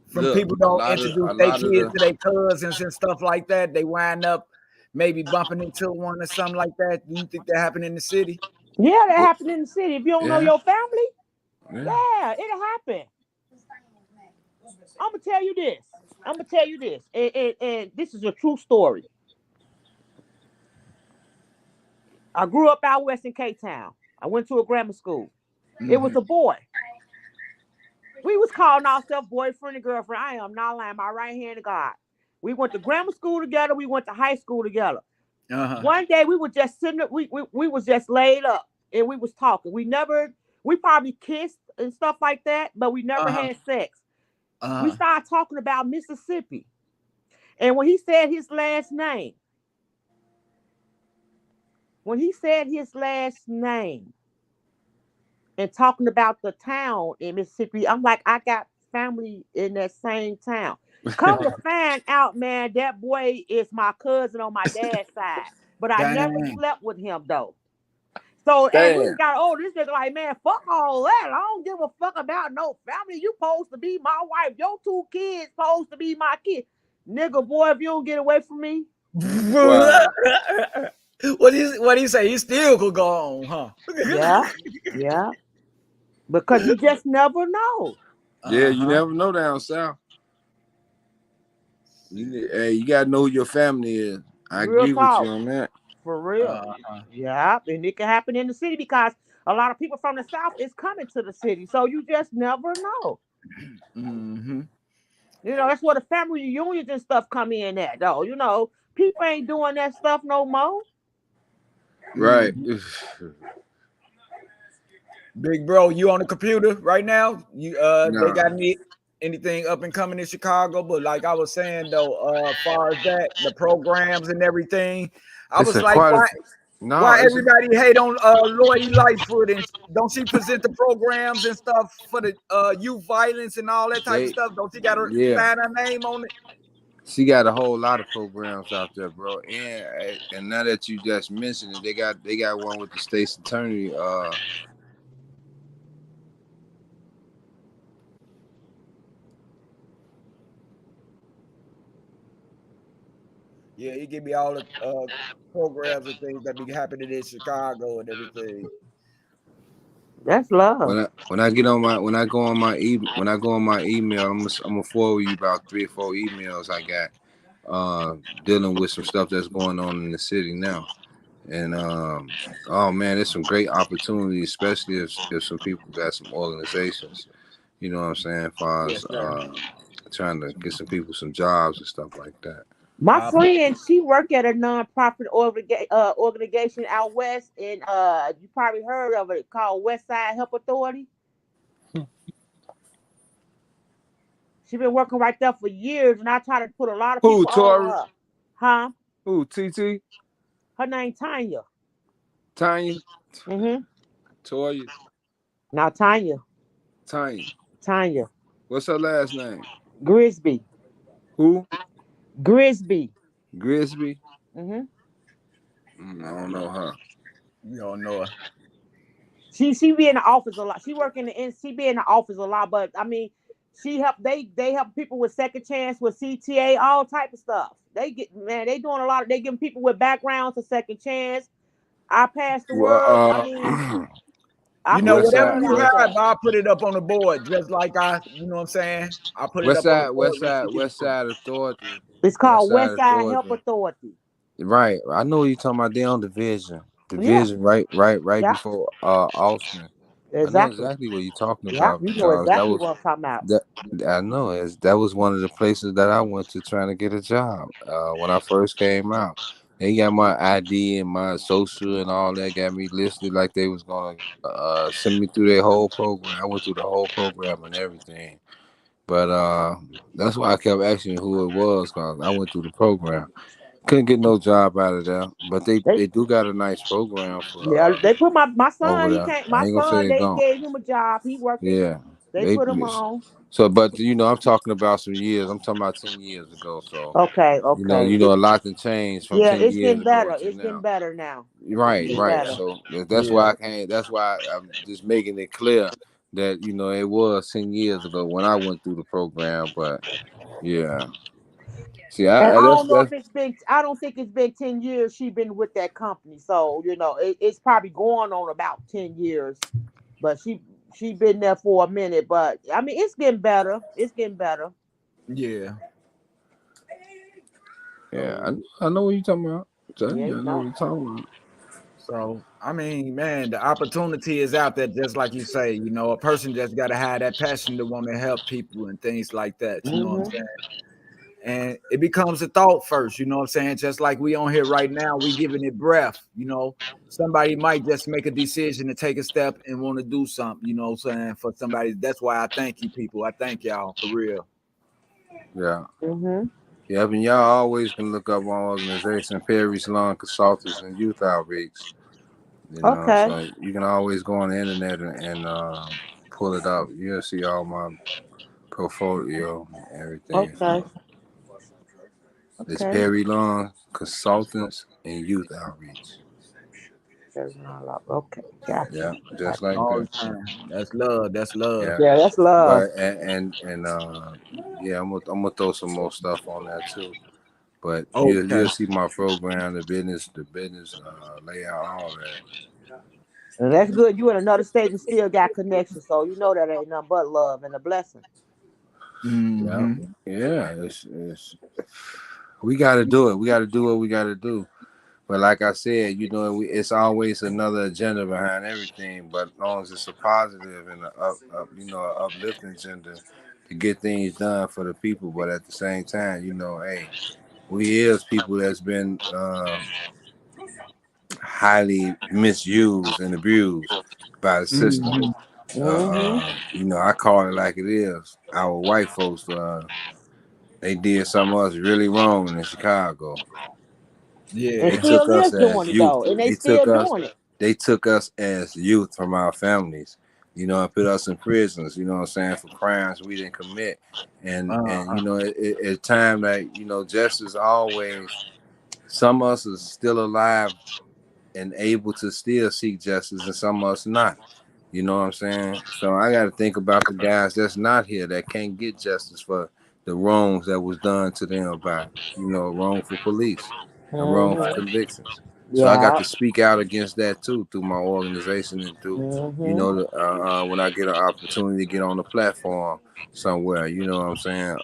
from look, people a don't lot introduce their of kids the to their cousins and stuff like that. They wind up maybe bumping into one or something like that. Do you think that happened in the city? Yeah, that happened in the city. If you don't know yeah. your family, Yeah. yeah, it'll happen. I'm gonna tell you this. And this is a true story. I grew up out west in Cape Town. I went to a grammar school. It was a boy. We was calling ourselves boyfriend and girlfriend. I am not lying. My right hand to God. We went to grammar school together. We went to high school together. Uh-huh. One day we were just sitting. We was just laid up and we was talking. We probably kissed and stuff like that, but we never had sex. We started talking about Mississippi, and when he said his last name, and talking about the town in Mississippi, I'm like, I got family in that same town. Come to find out, man, that boy is my cousin on my dad's side. But I never slept with him, though. So as we got older, this nigga like, man, fuck all that. I don't give a fuck about no family. You supposed to be my wife. Your 2 kids supposed to be my kids. Nigga, boy, if you don't get away from me. Wow. What do you say? He still could go on, huh? Yeah. Because you just never know. Yeah, you never know down south. You gotta know who your family is. I agree with you on that. For real. Yeah, and it can happen in the city because a lot of people from the South is coming to the city. So you just never know. Mm-hmm. You know, that's where the family reunions and stuff come in at, though. You know, people ain't doing that stuff no more. Right. Big bro, you on the computer right now? You No. They got anything up and coming in Chicago? But like I was saying though, far as that, the programs and everything, I was like, why everybody hate on Lori Lightfoot, and don't she present the programs and stuff for the youth violence and all that type of stuff? Don't she got her sign her name on it? She got a whole lot of programs out there, bro. And now that you just mentioned it, they got one with the state's attorney. Yeah, he give me all the programs and things that be happening in Chicago and everything. That's love. When I go on my email, I'm gonna forward you about 3 or 4 emails I got dealing with some stuff that's going on in the city now. And oh man, there's some great opportunities, especially if some people got some organizations. You know what I'm saying? As far as trying to get some people some jobs and stuff like that. My friend, she worked at a nonprofit organization out west, and you probably heard of it, called West Side Help Authority. She been working right there for years, and I try to put a lot of people on her. Huh? Who, TT? Her name Tanya. Tanya? Mm-hmm. Toya? Now Tanya. Tanya. What's her last name? Grisby. Who? Grisby. Mm-hmm. I don't know her. You don't know her. She be in the office a lot. She be in the office a lot, but I mean, She help they help people with second chance, with CTA, all type of stuff. They get, man, they doing a lot of, they giving people with backgrounds a second chance. I pass the Well, word. I mean, I You know, pass west the whatever side, word you out west, have, there. I'll put it up on the board, just like you know what I'm saying? I'll put it west up on the side, board west when side, she gets west through. side authority, It's west called side Westside Help authority. Authority. Right. I know what you're talking about. They on division. Yeah, Division, right yeah, before Austin. I know exactly. exactly what you're talking Yeah, about you know because that exactly was what I'm talking about. that I know that was one of the places that I went to trying to get a job when I first came out. They got my ID and my social and all that, got me listed like they was gonna send me through their whole program. I went through the whole program and everything. But that's why I kept asking you who it was, because I went through the program. Couldn't get no job out of there, but they They, they do got a nice program for yeah, they put my over son. He there. can't. I My ain't gonna say son, they they don't. gave him a job. He working. Yeah, They they put him on. so, but I'm talking about some years. I'm talking about 10 years ago. So Okay, okay. a lot can change from Yeah, 10 years it's getting ago better. to It's getting now. better now. It's Right, getting right. better. So that's Yeah. why I can't. That's why I'm just making it clear that it was 10 years ago when I went through the program. But yeah, see, And I don't know if that's it's been. I don't think it's been 10 years. She been with that company, so it's probably going on about 10 years. But she been there for a minute. But I mean, it's getting better. It's getting better. Yeah. yeah. So I know what you're talking about. Tell Yeah, you, you I know what know. you're talking about. I mean, man, the opportunity is out there, just like you say. You know, a person just got to have that passion to want to help people and things like that. You know what I'm Mhm. saying? And it becomes a thought first. You know what I'm saying? Just like we on here right now, we giving it breath. You know, somebody might just make a decision to take a step and want to do something. You know what I'm saying? For somebody, that's why I thank you, people. I thank y'all for real. Yeah. Mhm. Yeah, I mean, y'all always can look up my organization, Perry Salon Consultants and Youth Outreach. Okay. So you can always go on the internet and pull it up. You'll see all my portfolio and everything. Okay. So it's Okay. Perry Lawn Consultants and Youth Outreach. There's not a lot. Okay. Gotcha. Yeah, just Gotcha. like All that. the time. That's love. That's love. Yeah, Yeah, that's love. but yeah, I'm gonna throw some more stuff on there too. But Okay. you'll see my program, the business layout, all that. And that's good. You in another state and still got connection, so you know that ain't nothing but love and a blessing. Yeah, Mm-hmm. yeah. It's we got to do it. We got to do what we got to do. But like I said, it's always another agenda behind everything. But as long as it's a positive and a uplifting agenda to get things done for the people. But at the same time, hey, we is people that's been highly misused and abused by the system. Mm-hmm. Mhm. I call it like it is. Our white folks, they did something else really wrong in Chicago. And They Yeah. took still us is as doing it though, youth. and they They still took us. doing it. They took us as youth from our families. And put us in prisons. You know what I'm saying, for crimes we didn't commit. And Uh-huh. it's time that justice always. Some of us is still alive and able to still seek justice, and some of us not. You know what I'm saying? So I got to think about the guys that's not here that can't get justice for the wrongs that was done to them by, wrongful police and wrongful Mhm. convictions. So I got Yeah. to speak out against that too through my organization and through, Mhm. when I get an opportunity to get on the platform somewhere. You know what I'm saying?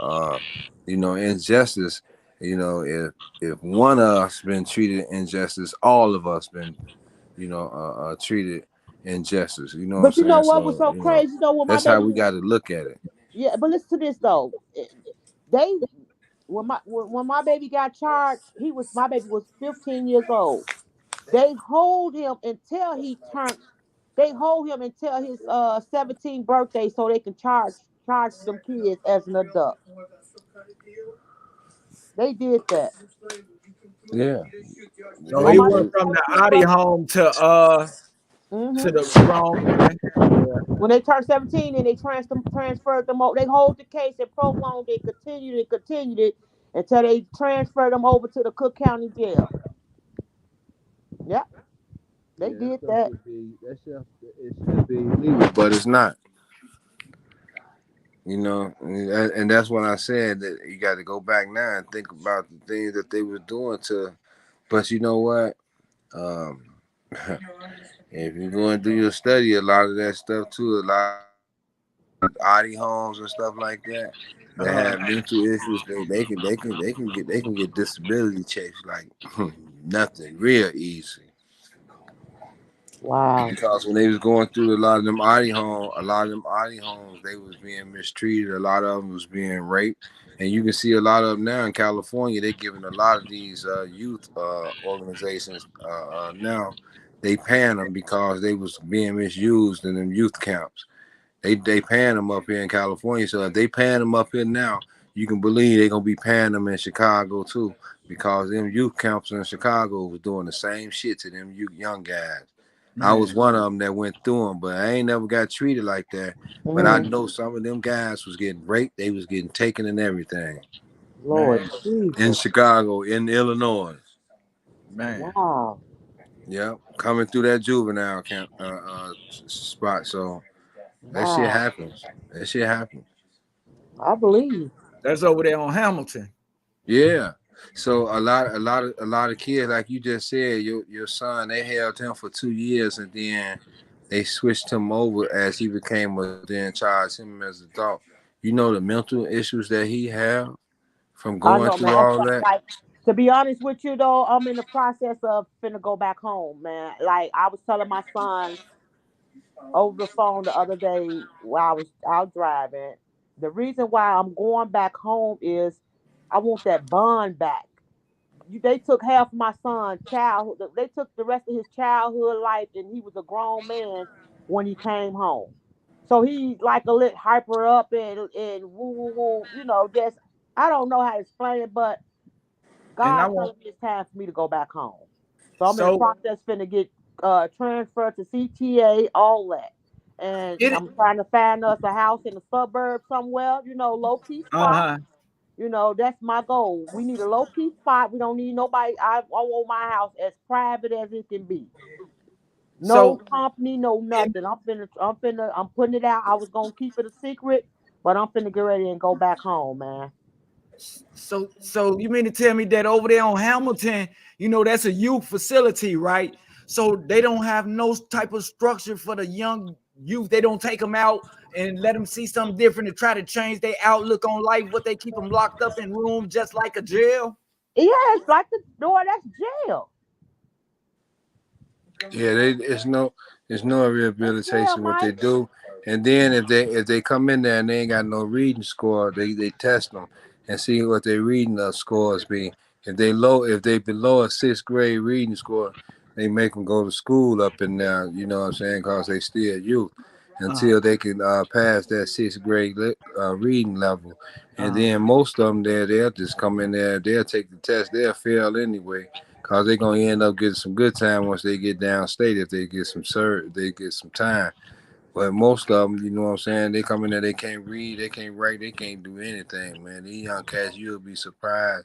Injustice. If one of us been treated injustice, all of us been treated injustice. You know what I'm But you know saying? what was So, so crazy though? When my that's how baby, we got to look at it. yeah, but listen to this though. They when my baby got charged, my baby was 15 years old. They hold him until he turned. They hold him until his 17th birthday so they can charge them kids as an adult. They did that. Yeah, So On he they my went they from the 17th Audi birthday. home to Hmm. the grown man. Yeah. When they turned 17 and they transferred them over, they hold the case and prolonged it, continued it until they transferred them over to the Cook County Jail. Yep, they Yeah, that did stuff that. should be it should be legal, but it's not. You know, and that's what I said, that you got to go back now and think about the things that they were doing to. But you know what? Um, if you're going to do your study, a lot of that stuff too, a lot of Audi homes and stuff like that that Uh-huh. have mental issues, they can get disability checks like nothing, real easy. Wow. Because when they was going through a lot of them Audi homes, they was being mistreated. A lot of them was being raped, and you can see a lot of them now in California. They giving a lot of these youth organizations now. They paying them because they was being misused in them youth camps. They paying them up here in California. So if they paying them up here now, you can believe they gonna be paying them in Chicago too, because them youth camps in Chicago was doing the same shit to them young guys. I was Man, one of them that went through them, but I ain't never got treated like that. But I Mm, know some of them guys was getting raped. They was getting taken and everything Lord man, in Jesus. Chicago, in Illinois. man. Wow. Yep, coming through that juvenile camp spot. So that shit Wow. happens. That shit happens. I believe. That's over there on Hamilton. Yeah. So a lot of kids, like you just said, your son, they held him for 2 years, and then they switched him over as he became a, then charged him as an adult. You know the mental issues that he had from I going know, man. through all that. Like, to be honest with you though, I'm in the process of finna go back home, man. Like I was telling my son over the phone the other day while I was out driving. The reason why I'm going back home is I want that bond back. They took half of my son's childhood. They took the rest of his childhood life, and he was a grown man when he came home. So he like a little hyper up and woo woo woo. Just I don't know how to explain it, but And I God want telling me it's time for me to go back home. So I'm in the so process finna get transferred to CTA, all that. And it I'm trying to find us a house in the suburbs somewhere, low key spot. uh-huh. That's my goal. We need a low key spot. We don't need nobody. I want my house as private as it can be. No So company, no and nothing. I'm putting it out. I was gonna keep it a secret, but I'm finna get ready and go back home, man. so you mean to tell me that over there on Hamilton, that's a youth facility, right? So they don't have no type of structure for the young youth. They don't take them out and let them see something different to try to change their outlook on life. What they keep them locked up in rooms just like a jail? Yeah, it's like the door. That's jail. Yeah, it's no That's jail, rehabilitation what they Mike. do. And then if they come in there and they ain't got no reading score, they test them and see what their reading scores be. If they below a sixth grade reading score, they make them go to school up in there. You know what I'm saying? Cause they still youth Uh-huh. until they can pass that sixth grade reading level. And Uh-huh. then most of them they'll just come in there, they'll take the test, they'll fail anyway. Cause they're gonna end up getting some good time once they get downstate if they get they get some time. But most of them, you know what I'm saying, they come in there, they can't read, they can't write, they can't do anything, man. These young cats, you'll be surprised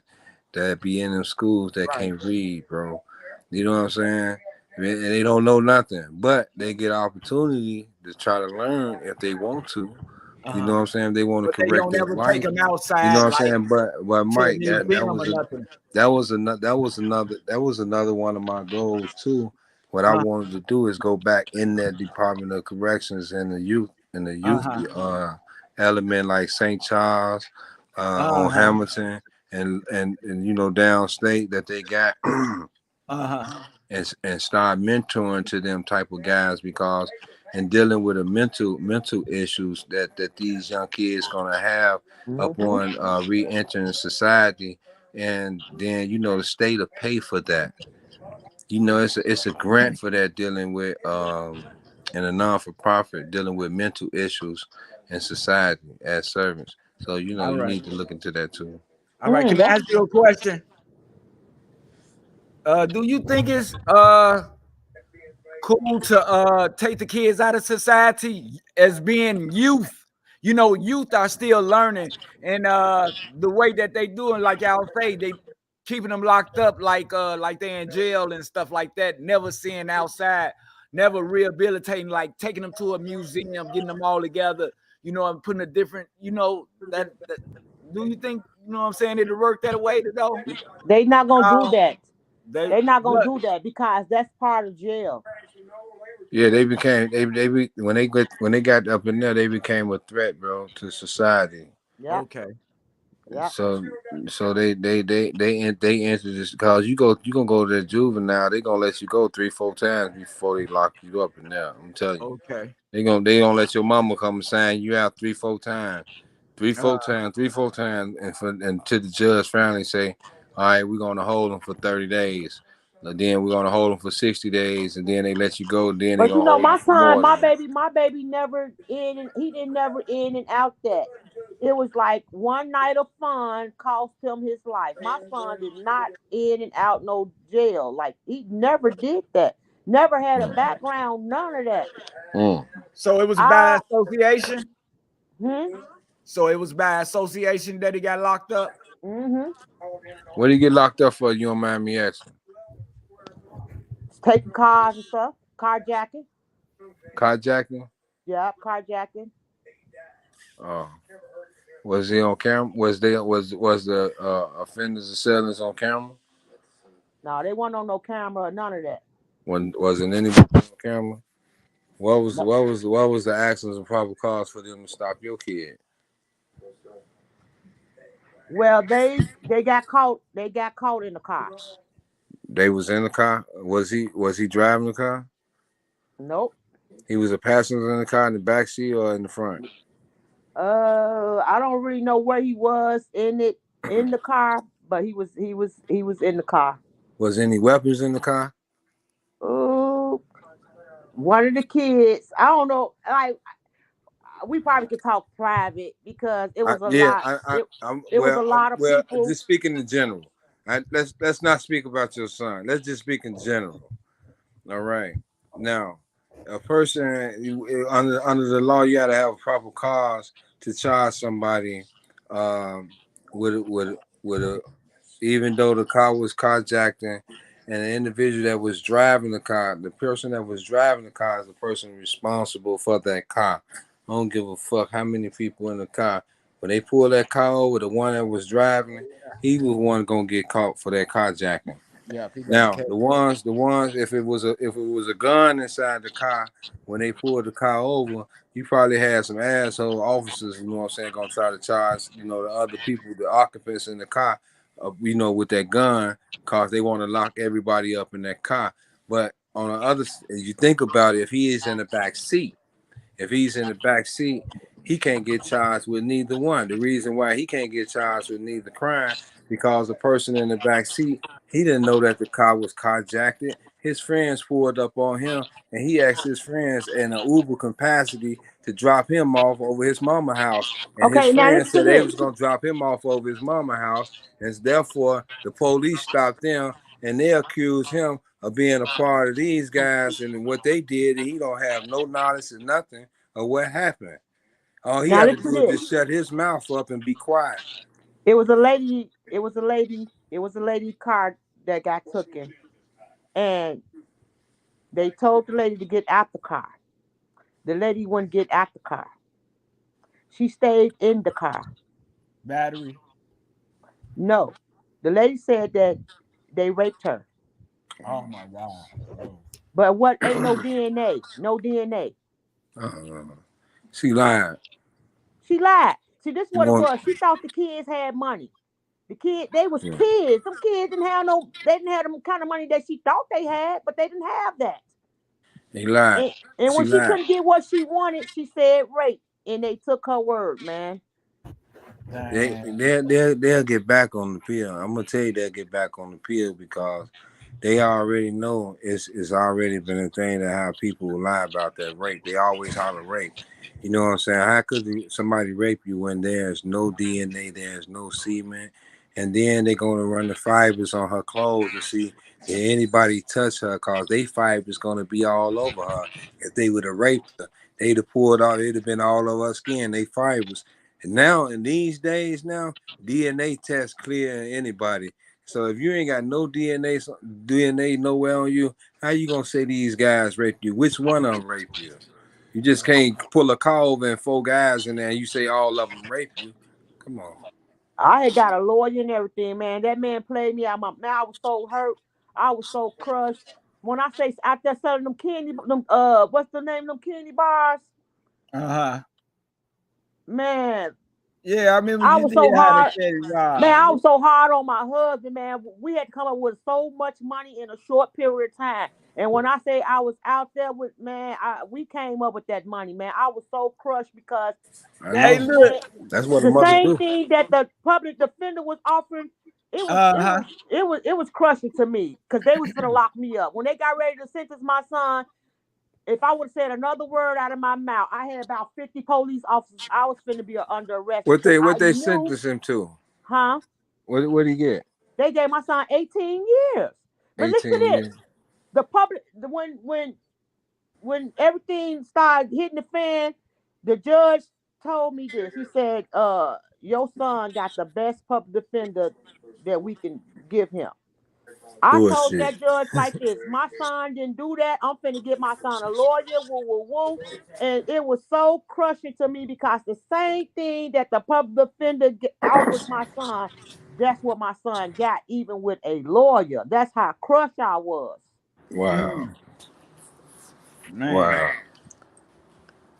that be in them schools that Right. can't read, bro. You know what I'm saying? And they don't know nothing, but they get opportunity to try to learn if they want to. You know Uh-huh. what I'm saying? They want to But they correct don't their ever take life. them You know outside what I'm like saying? But to a Mike, museum or nothing. that was another one of my goals too. What I Uh, wanted to do is go back in that Department of Corrections and the youth uh-huh. element like St. Charles, on Uh-huh. Hamilton and downstate that they got Uh-huh. and start mentoring to them type of guys because and dealing with the mental issues that these young kids gonna have Mm-hmm. upon re-entering society, and then the state will pay for that. It's a grant for that, dealing with and a non-for-profit dealing with mental issues in society as servants. So All you right. need to look into that too. All right. Can I That's ask you a question? Do you think it's cool to take the kids out of society as being youth? Youth are still learning, and the way that they do it, like y'all say, they keeping them locked up like they in jail and stuff like that, never seeing outside, never rehabilitating, like taking them to a museum, getting them all together, you know, and putting a different, you know, that do you think, you know what I'm saying, it'll work that way to go? They not gonna do that. They They not gonna look, do that because that's part of jail. Yeah, they became when they got up in there, they became a threat, bro, to society. Yep, okay. yep. So they entered this because you gonna go to the juvenile, they gonna let you go 3-4 times before they lock you up in there. I'm telling you, Okay. they gonna let your mama come and sign you out 3-4 times, three Uh, four times, 3-4 times, and to the judge finally say, all right, we're gonna hold them for 30 days. And then we're gonna hold them for 60 days, and then they let you go. Then they But you gonna know, hold them my for son, more than that. my baby never in and he didn't never in and out that. It was like one night of fun cost him his life. My son did not in and out no jail. Like he never did that. Never had a background, none of that. Mm. so it was by I association. hmm So it was by association that he got locked up. mm-hmm. What do you get locked up for? You don't mind me asking? Taking cars and stuff, carjacking. Carjacking? Yeah, carjacking. Oh, was he on camera? Was the offenders' assailants on camera? No, they weren't on no camera or none of that. When wasn't anybody on camera? No. What was the actions and probable cause for them to stop your kid? Well, they got caught. They got caught in the car. They was in the car. Was he driving the car? Nope. He was a passenger in the car in the back seat or in the front? I don't really know where he was in the car, but he was in the car. Was any weapons in the car? Oh, one of the kids. I don't know. Like we probably could talk private because it was a Yeah, lot. It was a well, lot of people. just speaking in general. Let's not speak about your son. Let's just speak in general. All right. Now, a person under the law, you got to have a proper cause to charge somebody with a even though the car was carjacked and the individual that was driving the car, the person that was driving the car is the person responsible for that car. I don't give a fuck how many people in the car. When they pull that car over, the one that was driving, he was one gonna get caught for that carjacking. Yeah, he got the Now case. the ones, if it was a gun inside the car, when they pulled the car over, you probably had some asshole officers, you know what I'm saying, gonna try to charge, the other people, the occupants in the car, with that gun, cause they want to lock everybody up in that car. But on the other, you think about it, if he is in the back seat, he can't get charged with neither one. The reason why he can't get charged with neither crime because the person in the back seat, he didn't know that the car was carjacked. His friends pulled up on him, and he asked his friends in an Uber capacity to drop him off over his mama house. And his Okay, now friends listen said to they was this. gonna drop him off over his mama house, and therefore the police stopped them, and they accused him of being a part of these guys and what they did. And he don't have no knowledge of nothing of what happened. All he Now had to listen do to is this. just shut his mouth up and be quiet. It was a lady. It was a lady. It was a lady car that got taken, and they told the lady to get out the car. The lady wouldn't get out the car. She stayed in the car. Battery. No, the lady said that they raped her, Oh my God, bro. but what? Ain't no DNA. No DNA. Uh, she lied. She lied. See, this She what it want, was. She thought the kids had money. The kid, they was yeah. kids. Some kids didn't have no. They didn't have the kind of money that she thought they had, but they didn't have that. He lied. And She when she lied. couldn't get what she wanted, she said rape, and they took her word, man. Damn. They'll get back on the pill. I'm gonna tell you they'll get back on the pill because they already know it's already been a thing that how people lie about that rape. They always holler rape. You know what I'm saying? How could somebody rape you when there's no DNA, there's no semen, and then they're gonna run the fibers on her clothes to see did anybody touch her? Cause they fibers gonna be all over her. If they would have raped her, they'd have pulled out. It'd have been all over her skin. They fibers. And now in these days, now DNA tests clear anybody. So if you ain't got no DNA nowhere on you, how you gonna say these guys raped you? Which one of them raped you? You just can't pull a car over and 4 guys in there and you say all of them rape you. Come on. I had got a lawyer and everything, man. That man played me out. Man, I was so hurt. I was so crushed. When I say out there selling them candy, what's the name of them candy bars? Uh-huh. Man, Yeah, I remember I you was did so have a hard. candy Man, bar. I was so hard on my husband, man. We had to come up with so much money in a short period of time. And when I say I was out there with, man, we came up with that money, man. I was so crushed because I that Hey, know. look. man, That's what a the mother same do. thing that the public defender was offering, it was it Uh-huh. was it was crushing to me because they was gonna lock me up when they got ready to sentence my son. If I would have said another word out of my mouth, I had about 50 police officers. I was finna be under arrest What because they I what they knew, sentenced him to? huh? What did he get? They gave my son 18 years. But listen to 18 this: years. the public, when everything started hitting the fan, the judge told me this. He said, your son got the best public defender that we can give him. I told Bullshit. that judge like this: my son didn't do that. I'm finna get my son a lawyer. Woo, woo, woo. And it was so crushing to me because the same thing that the public defender offers my son, that's what my son got, even with a lawyer. That's how crushed I was. Wow. Mm, man. Wow.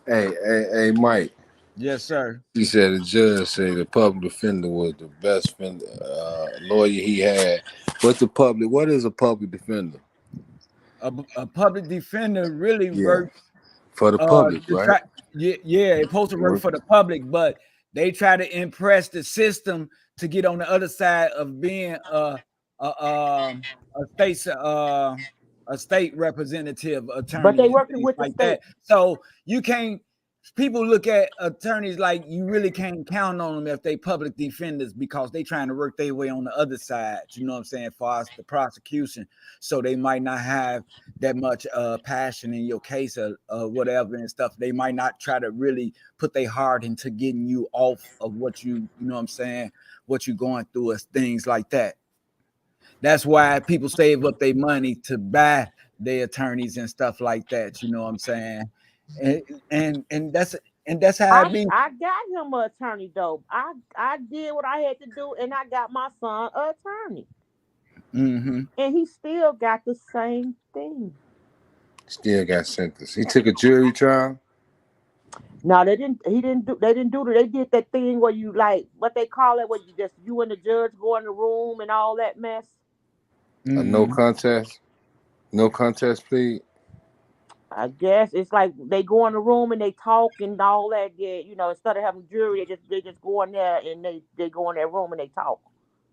Hey, Mike. Yes, sir. He said the judge said the public defender was the best lawyer he had. What is a public defender? A public defender really Yeah. works For the public, to right? try, yeah, it's supposed to work for the public, but they try to impress the system to get on the other side of being a state a state representative But they attorney and working things with the like that. state. So you can't. People look at attorneys like you really can't count on them if they public defenders because they trying to work their way on the other side. You know what I'm saying? As far as the prosecution, so they might not have that much passion in your case or whatever and stuff. They might not try to really put their heart into getting you off of what you know what I'm saying, what you're going through, or things like that. That's why people save up their money to buy their attorneys and stuff like that. You know what I'm saying? And that's how it be. I got him an attorney though. I did what I had to do, and I got my son an attorney, Mm-hmm. and he still got the same thing. Still got sentenced. He took a jury trial. No, they didn't. He didn't do. They didn't do it. They did that thing where you like what they call it, where you just you and the judge go in the room and all that mess. A no Mm-hmm. contest. No contest plea. I guess it's like they go in the room and they talk and all that. Yeah, instead of having jury, they just go in there and they go in that room and they talk.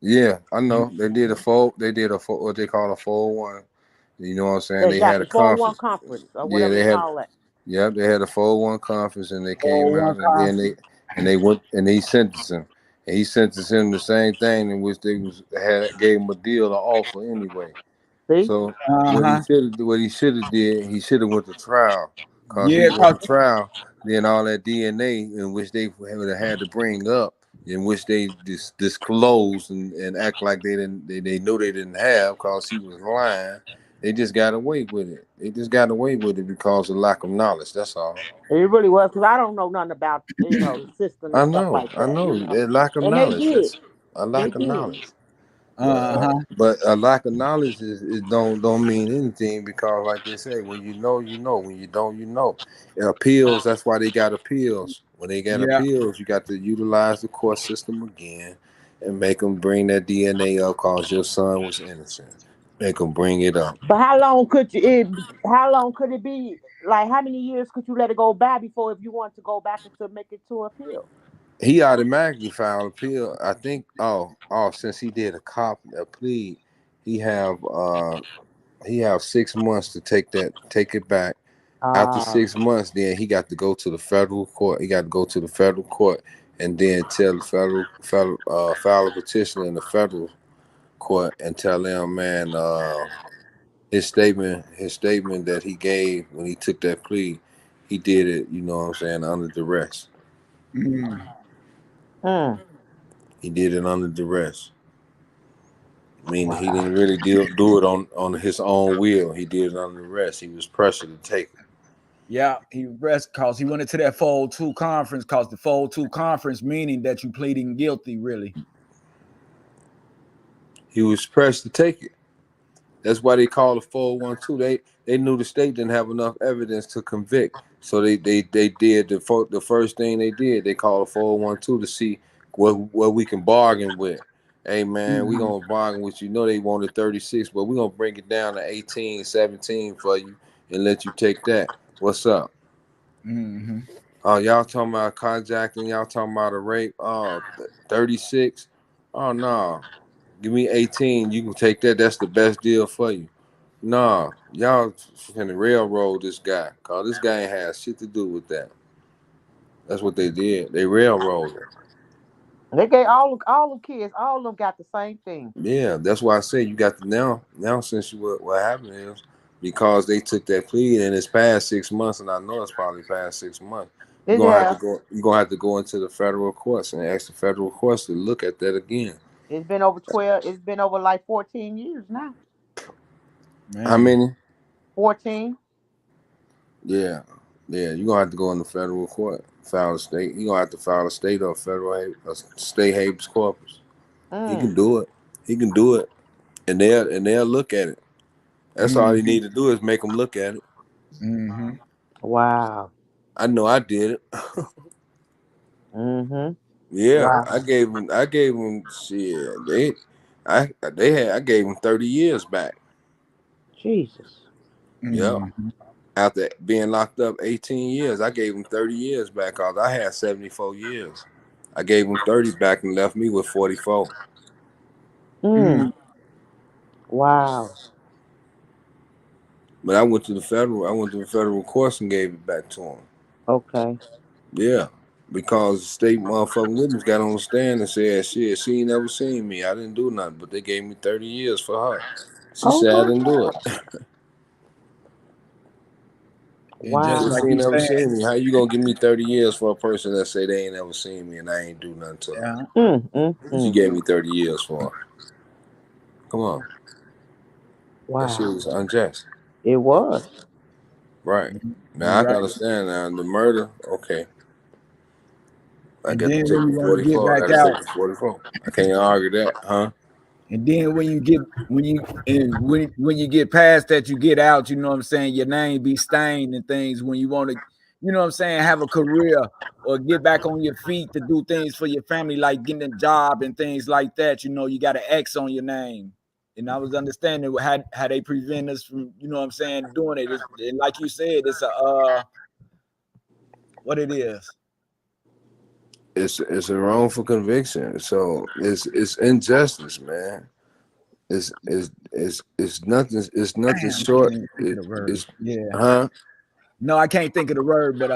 Yeah, I know. They did a what they call a 401. You know what I'm saying? They had a Exactly. 4-1 conference. conference or Yeah, whatever they they had. call it. Yep, they had a 401 conference and they Oh, came one out and then conference. they went and they sentenced him. And he sentenced him the same thing in which they gave him a deal or offer anyway. See? So Uh-huh. what he should have did, he should have went to trial. Cause he Yeah, went to trial, then all that DNA in which they would have had to bring up, in which they disclosed and act like they knew they didn't have, cause he was lying. They just got away with it. They just got away with it because of lack of knowledge. That's all. It really was because I don't know nothing about the system and stuff like I that. know. A lack of And they knowledge. did. That's a They lack of did. knowledge. uh-huh. But a lack of knowledge is don't mean anything because, like they say, when you know, you know. When you don't, you know. And appeals. That's why they got appeals. When they got Yeah. appeals, you got to utilize the court system again and make them bring that DNA up because your son was innocent. Make them bring it up. But how long could it be? Like how many years could you let it go by before if you want to go back and to make it to appeal? He automatically filed appeal. I think. Since he did a plea, he have uh he have 6 months to take it back. After Uh 6 months, then he got to go to the federal court. He got to go to the federal court and then tell the file a petition in the federal court and tell them, man, his statement that he gave when he took that plea, he did it. You know what I'm saying, under duress. Mm. mm, He did it under duress. Meaning he wow. didn't really do it on his own will. He did it under duress. He was pressured to take it. Yeah, he rest cause he went into that FOOD2 conference, cause the FOOD2 conference meaning that you pleading guilty, really. He was pressed to take it. That's why they call it 412. They knew the state didn't have enough evidence to convict, so they did the first thing they did. They called a 412 to see what we can bargain with. Hey man, we gonna bargain with you. They wanted 36, but we gonna bring it down to 18, 17 for you and let you take that. What's up? Mm-hmm. Oh, y'all talking about carjacking? Y'all talking about a rape? 36? Oh no. Give me 18. You can take that. That's the best deal for you. Nah, y'all finna railroad this guy. Cause this guy ain't had shit to do with that. That's what they did. They railroaded him. They gave all the kids, all of them got the same thing. Yeah, that's why I say you got to now since what happened is because they took that plea and it's past 6 months, and I know it's probably past 6 months. You're It gonna have to has. go. You're gonna have to go into the federal courts and ask the federal courts to look at that again. It's been over 12. It's been over like 14 years now. How Man. many? 14. Yeah, yeah. You're gonna have to go in the federal court, file a state. You're gonna have to file a state or federal, a state habeas corpus. He Mm. can do it. He can do it, and they'll look at it. That's all he Mm-hmm. need to do is make them look at it. Mm-hmm. Wow. I know I did it. Mm-hmm. Yeah, Wow. I gave him shit. I gave him 30 years back. Jesus. Yeah. Mm-hmm. After being locked up 18 years, I gave him 30 years back because I had 74 years. I gave him 30 back and left me with 44. Mm. Mm-hmm. Wow. But I went to the federal courts and gave it back to him. Okay. Yeah. Because the state motherfucking witness got on the stand and said, shit, she ain't never seen me. I didn't do nothing, but they gave me 30 years for her. She Oh said I my didn't do it. God. And just Wow. Since like she ain't you never said, seen me, how you gonna give me 30 years for a person that say they ain't never seen me and I ain't do nothing to her? yeah. She Mm. gave me 30 years for her. Come on. That shit Wow. was unjust. It was. Right. You Now I can right. understand now the murder, okay. I And got to then take when the you want to get 44. I back gotta take out, the 44. I can't argue that, huh? and then when you get past that, you get out, you know what I'm saying, your name be stained and things when you want to, you know what I'm saying, have a career or get back on your feet to do things for your family, like getting a job and things like that, you got an X on your name. And I was understanding how they prevent us from, you know what I'm saying, doing it. And like you said, it's a what it is. It's a wrongful conviction. So it's injustice, man. It's nothing Damn, I short. can't think of the word. It's Yeah. huh? No, I can't think of the word, but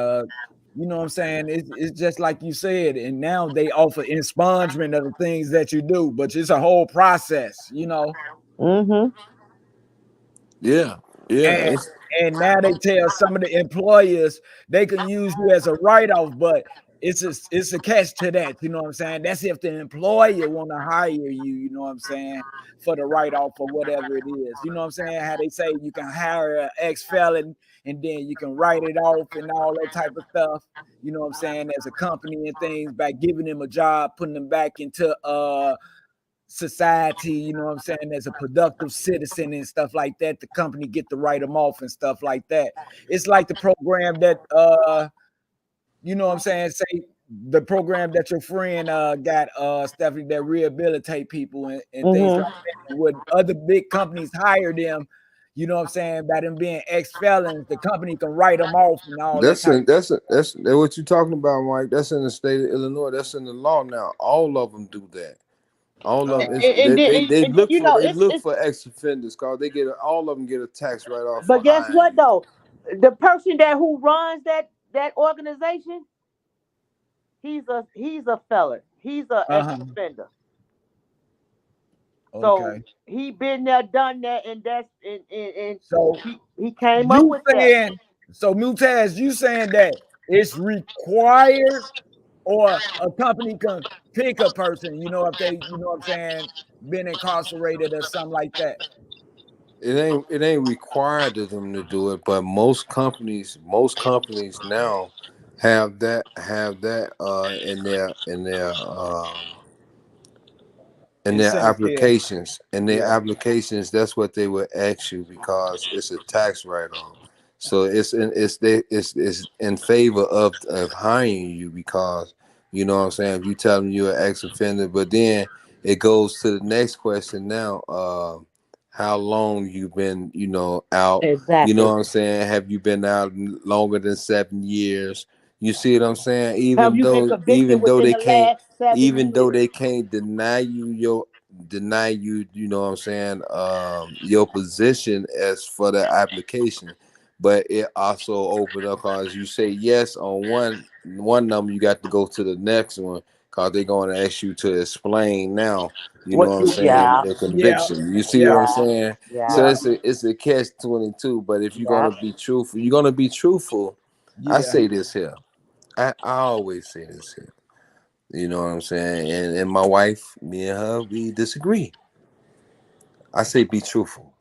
you know what I'm saying? It's just like you said, and now they offer expungement of the things that you do, but it's a whole process. Mm-hmm. Yeah. Yeah. And and now they tell some of the employers they can use you as a write-off, but it's a catch to that, you know what I'm saying? That's if the employer want to hire you, you know what I'm saying, for the write-off or whatever it is. You know what I'm saying? How they say you can hire an ex-felon and then you can write it off and all that type of stuff, you know what I'm saying, as a company and things by giving them a job, putting them back into society, you know what I'm saying, as a productive citizen and stuff like that. The company get to write them off and stuff like that. It's like the program that you know what I'm saying, say the program that your friend got Stephanie, that rehabilitate people and things like Mm-hmm. that. And when other big companies hire them, you know what I'm saying, by them being ex-felons, the company can write them off and all that type. That's what you're talking about, Mike. That's in the state of Illinois. That's in the law now. All of them do that. All of Oh, them, they And then, look for it's ex offenders because all of them get a tax write off for but guess hiring what you. though? The person who runs that organization, he's a felon. He's a uh-huh. ex-offender. So Okay. he been there, done that, and and So he came up you with that. saying, so Mutaz, you saying that it's required or a company can pick a person, if they, you know what I'm saying, been incarcerated or something like that. it ain't required of them to do it, but most companies now have that in their Incentive. applications. Yeah. That's what they would ask you because it's a tax write-off. So it's in favor of hiring you because you know what I'm saying. If you tell them you're an ex-offender, but then it goes to the next question now. How long you been out? You know Exactly. what I'm saying. Have you been out longer than 7 years? You see what I'm saying? Have you been convicted within the last 7 Even though years? they can't deny you, you know what I'm saying, your position as for the application, but it also opened up because you say yes on one number, you got to go to the next one because they're going to ask you to explain now, you know What what I'm you? saying, Yeah. the Yeah. conviction. You see what Yeah. I'm Yeah. saying? So Yeah. Yeah. it's a catch 22. But if you're Yeah. gonna be truthful, you're gonna be truthful. I Yeah. say this here. I always say this here. You know what I'm saying? And my wife, me and her, we disagree. I say be truthful.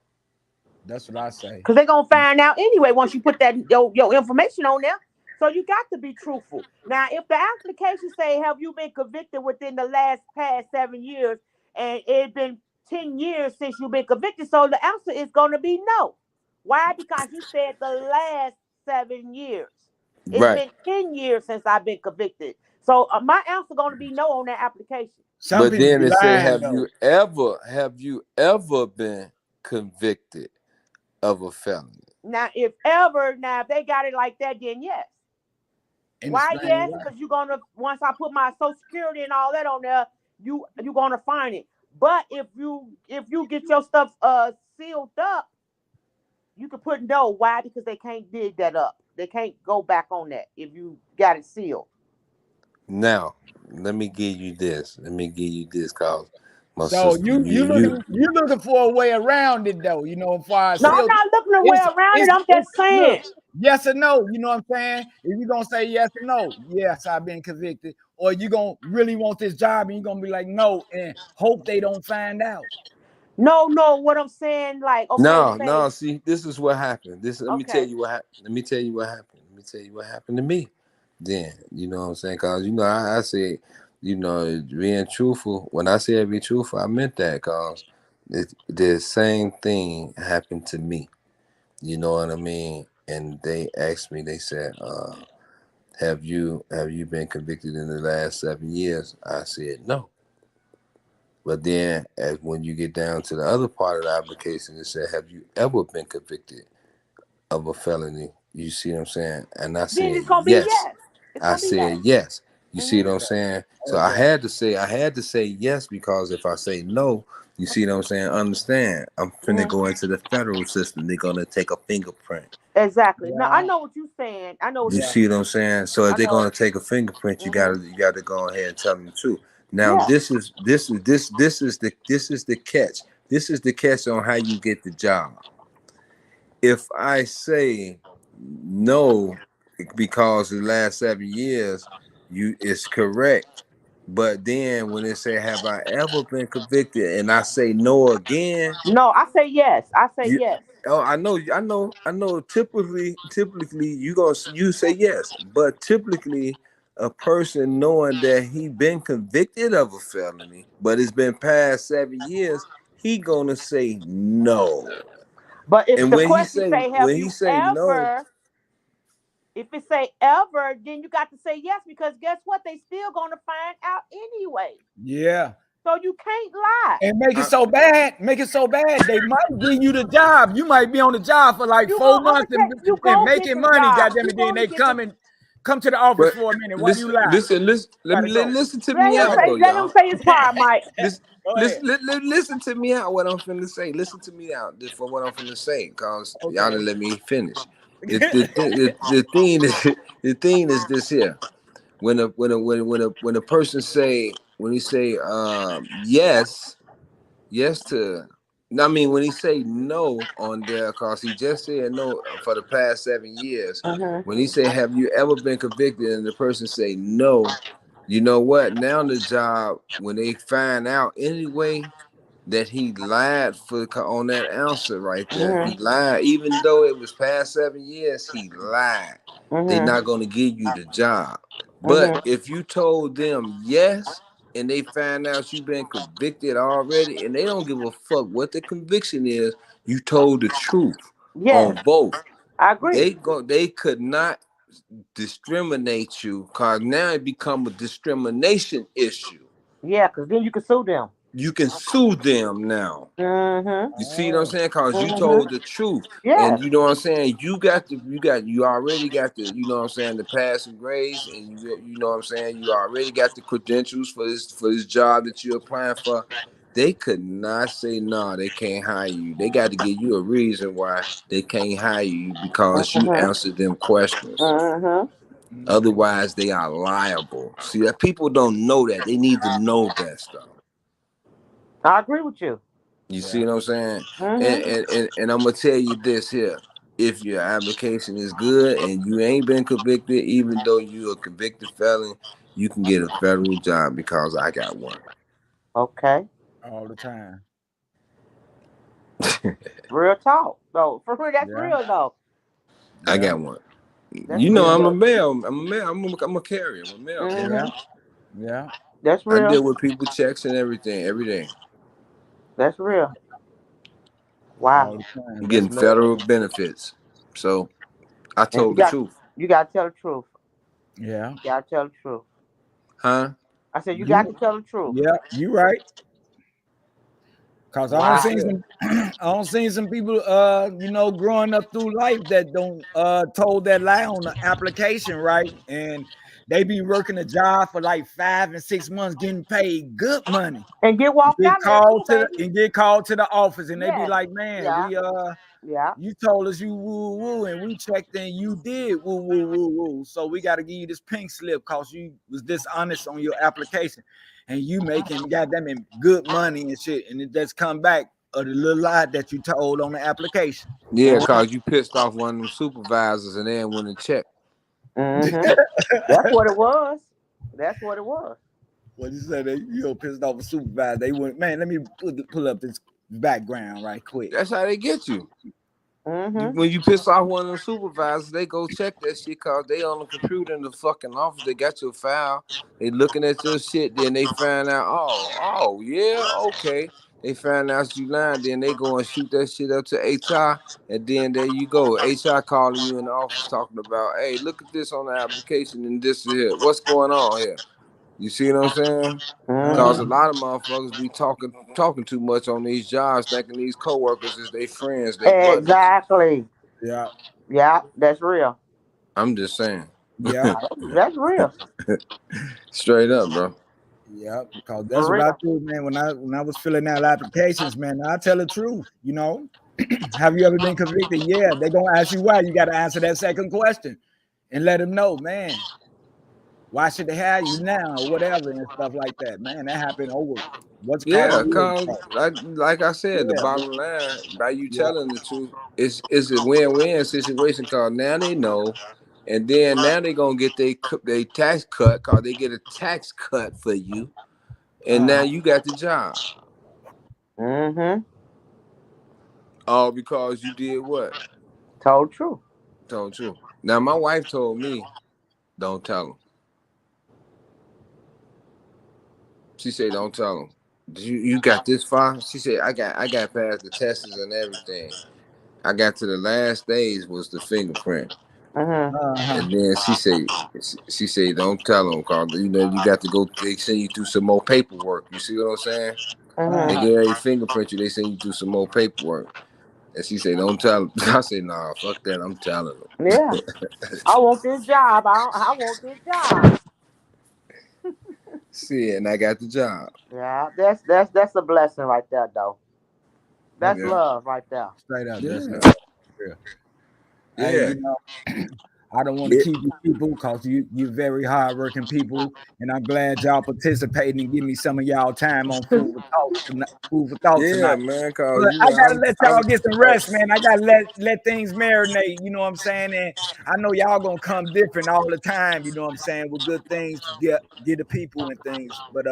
That's what I say. Because they're going to find out anyway once you put that your information on there. So you got to be truthful. Now, if the application say, have you been convicted within the last past 7 years, and it's been 10 years since you've been convicted, so the answer is going to be no. Why? Because you said the last 7 years. It's Right. been 10 years since I've been convicted. So my answer going to be no on that application. Some But people then be it say, lying though. have you ever been convicted of a felony? Now if they got it like that, then yes. And Why explain yes? why. Because you're gonna once I put my social security and all that on there, you're gonna find it. But if you get your stuff sealed up, you can put no. Why? Because they can't dig that up. They can't go back on that if you got it sealed. Now, let me give you this. Cause my So sister, you looking for a way around it though, for our No, I'm sealed. not looking the way It's around it. it's I'm it's just look, saying. yes or no, you know what I'm saying? If you're gonna say yes or no, yes, I've been convicted, or you gonna really want this job and you're gonna be like no and hope they don't find out. No, no. What I'm saying, like, okay, no, say, no. See, this is what happened. Let me tell okay. you what happened. Let me tell you what happened. Let me tell you what happened to me. Then, you know what I'm saying? Cause I said, being truthful. When I said be truthful, I meant that. Cause the same thing happened to me. You know what I mean? And they asked me. They said, have you been convicted in the last 7 years? I said no. But then, as when you get down to the other part of the application, it said, "Have you ever been convicted of a felony?" You see what I'm saying? And I Then said it's gonna be yes. yes. It's I gonna be yes. said yes. You see Hmm. what I'm saying? So I Okay. had to say yes because if I say no, you see what I'm saying? Understand? I'm finna Hmm. go into the federal system. They're gonna take a fingerprint. Exactly. Now I Yeah. know what you're saying. I know what You you're Yeah. see what I'm saying? So if I they're know. gonna take a fingerprint, you Hmm. gotta go ahead and tell them the truth. Now Yeah. this is the catch. This is the catch on how you get the job. If I say no because the last 7 years, you it's correct. But then when they say, have I ever been convicted? And I say no again, No, I say yes. I say you yes. I know. Typically, you say yes, but typically, a person knowing that he been convicted of a felony, but it's been past 7 years, he gonna say no. But if And the question say, have when he you say no, ever? If it say ever, then you got to say yes because guess what? They still gonna find out anyway. Yeah. So you can't lie. And make it I, so bad, they might give you the job. You might be on the job for like You four gonna I'm months gonna tell you and gonna get making the money, job. goddamn You it. Then gonna they get the come to the office but for a minute. Why you listen, lie? listen, listen. Gotta go. Listen to let me him Gotta out go. though, say let him y'all. say his part, Mike. Listen, Go ahead. listen to me out. What I'm finna say. Listen to me out for what I'm finna say, cause y'all Okay. didn't let me finish. The thing is this here. When a person say when he say yes to. I mean, when he say no on there, cause he just said no for the past 7 years. Hmm. When he say, "Have you ever been convicted?" and the person say no, you know what? Now the job, when they find out anyway, that he lied on that answer right there. He lied, even though it was past 7 years. He lied. They're not going to give you the job. But if you told them yes, and they find out you've been convicted already, and they don't give a fuck what the conviction is, you told the truth Yes, on both. I agree. They could not discriminate you, because now it become a discrimination issue. Yeah, because then you can sue them. You can sue them now. Mm-hmm. You see what I'm saying? Because you Mm-hmm. told the truth. Yes. And you know what I'm saying? You already got the, you know what I'm saying, the passing grades, and you know what I'm saying, you already got the credentials for this job that you're applying for. They could not say no, they can't hire you. They got to give you a reason why they can't hire you, because you Mm-hmm. answered them questions. Mm-hmm. Otherwise, they are liable. See, that people don't know that. They need to know that stuff. I agree with you. You see what I'm saying? Mm-hmm. And I'm gonna tell you this here. If your application is good and you ain't been convicted, even though you're a convicted felon, you can get a federal job, because I got one. Okay. all the time. Real talk. So for real, that's Yeah, real though. I yeah, got one. That's You know, real. I'm a male. I'm a male. I'm a carrier. I'm a mail carrier. yeah, Mm-hmm. yeah. That's I deal real. with people checks and everything every day. That's real. Wow. All the time. I'm That's getting love. federal benefits. So I And told the truth. you gotta tell the truth. Yeah. You gotta tell the truth. Huh? I said you got You to tell the truth. yeah, you right. Cause I don't That's Wow. see it. some I don't see some people growing up through life that don't told that lie on the application, right? And they be working a job for like 5 and 6 months getting paid good money. And get walked out of there too, baby. Get called to the office and they be Yes. like, man, Yeah. Yeah. you told us you woo woo and we checked and you did woo woo woo woo. So we got to give you this pink slip because you was dishonest on your application and you making goddamn good money and shit. And it just come back of the little lie that you told on the application. Yeah, Mm-hmm. cause you pissed off one of them supervisors and then went and checked. Mm-hmm. That's what it was. That's what it was. What you said, pissed off a supervisor. They went, man, let me pull up this background right quick. That's how they get you. Mm-hmm. When you piss off one of them supervisors, they go check that shit, cause they on the computer in the fucking office. They got your file. They looking at your shit. Then they find out, oh yeah, okay. They find out you lying. Then they go and shoot that shit up to HR. And then there you go. HR calling you in the office talking about, hey, look at this on the application and this here. What's going on here? You see what I'm saying? Cause a Mm-hmm. lot of motherfuckers be talking too much on these jobs, thinking these coworkers is their friends, their brothers. Exactly. Yeah, Yeah, that's real. I'm just saying. yeah. That's real. Straight up, bro. Yeah, because that's For what I real. do, man. When I was filling out applications, man, I tell the truth. Have you ever been convicted? Yeah, they're gonna ask you why. You got to answer that second question and let them know, man. Why should they have you now or whatever and stuff like that, man? That happened over what's called Yeah, years cause ago. like I said, the Yeah, bottom line by you yeah, telling the truth is a win-win situation. Cause now they know, and then now they gonna get they tax cut. Cause they get a tax cut for you, and now uh-huh. you got the job. Mm-hmm. All because you did what? Told true. Told you. Now my wife told me, don't tell them. She said, don't tell them. You got this far? She said, I got past the tests and everything. I got to the last stage was the fingerprint. Mm-hmm. Uh-huh. And then she said, don't tell them, cause you got to go. They send you through some more paperwork. You see what I'm saying? They Mm-hmm. Uh-huh. get ready to fingerprint you. They send you through some more paperwork. And she said, don't tell them. I said, nah, fuck that. I'm telling Yeah. them. I want this job. I want this job. See, and I got the job. Yeah, that's a blessing right there, though. That's That's Yeah, love right there. straight up. That's yeah, real. Hey, yeah, I don't want to yeah, keep you people because you're very hardworking people, and I'm glad y'all participating and give me some of y'all time on food for thought yeah, tonight. man. Cause But I gotta let y'all get some rest, man. I gotta let things marinate. You know what I'm saying? And I know y'all gonna come different all the time. You know what I'm saying? With good things to get the people and things. But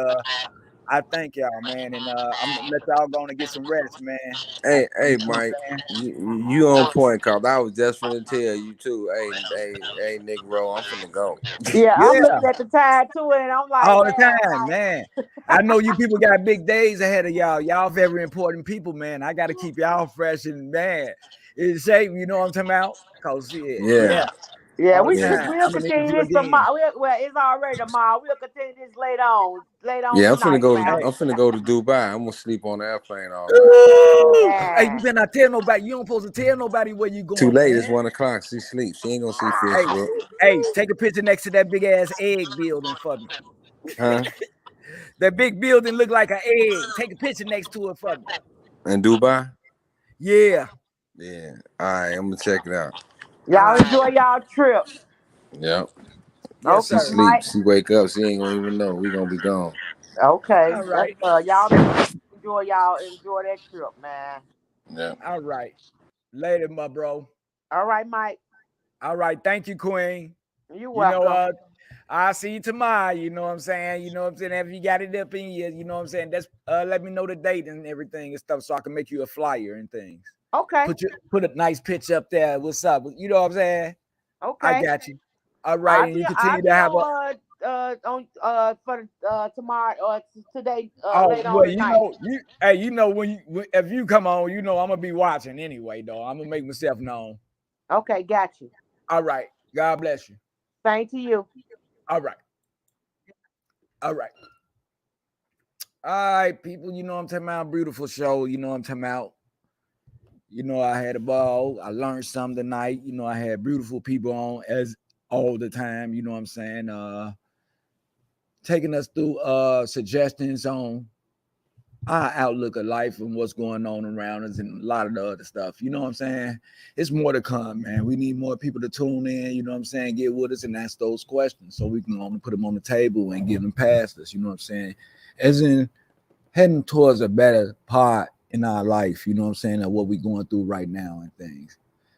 I thank y'all, man, and I'm gonna let y'all go and get some rest, man. Hey, You know what Mike, I'm saying? you on point, cause I was just finna tell you too. Hey, Negro, I'm finna go. Yeah, I'm Yeah, looking at the time too, and I'm like, all the man, time, man. I know you people got big days ahead of y'all. Y'all very important people, man. I got to keep y'all fresh and man in shape. You know what I'm talking about? Cause yeah, yeah, all the Yeah, time. we'll I'm gonna need continue you this again. tomorrow. Well, it's already tomorrow. We'll continue this later on yeah. I'm finna tonight, go. man. I'm finna go to Dubai. I'm gonna sleep on the airplane all night. Ooh. Hey, you Yeah. better not tell nobody. You don't supposed to tell nobody where you Too going, late. man. It's 1 o'clock. She sleeps. She ain't gonna see Hey, Facebook. hey, take a picture next to that big ass egg building for me. Huh? That big building look like an egg. Take a picture next to it for me. In Dubai? Yeah. Yeah. All right. I'm gonna check it out. Y'all enjoy y'all trip. Yep. Yes, Okay, She sir. Mike. sleeps. She wake up. She ain't gonna even know. We gonna be gone. Okay. All right. Y'all enjoy that trip, man. Yeah. All right. Later, my bro. All right, Mike. All right. Thank you, Queen. You're You know, welcome. I'll see you tomorrow. You know what I'm saying? You know what I'm saying? If you got it up in you, you know what I'm saying? That's let me know the date and everything and stuff so I can make you a flyer and things. Okay. Put a nice picture up there. What's up? You know what I'm saying? I Okay. got you. All right, and you I'll continue to be have a on for tomorrow or today later on well, you tonight. know, if you come on, you know I'm gonna be watching anyway, though. I'm gonna make myself known. Okay, got you. All right. God bless you. Same to you. All right. All right. All right, people. You know what I'm talking about. Beautiful show. You know what I'm talking about. You know, I had a ball. I learned something tonight. You know, I had beautiful people on as all the time. You know what I'm saying? Taking us through suggestions on our outlook of life and what's going on around us and a lot of the other stuff. You know what I'm saying? It's more to come, man. We need more people to tune in, you know what I'm saying? Get with us and ask those questions so we can put them on the table and get them past us, you know what I'm saying? As in heading towards a better part in our life, you know what I'm saying, of what we're going through right now and things.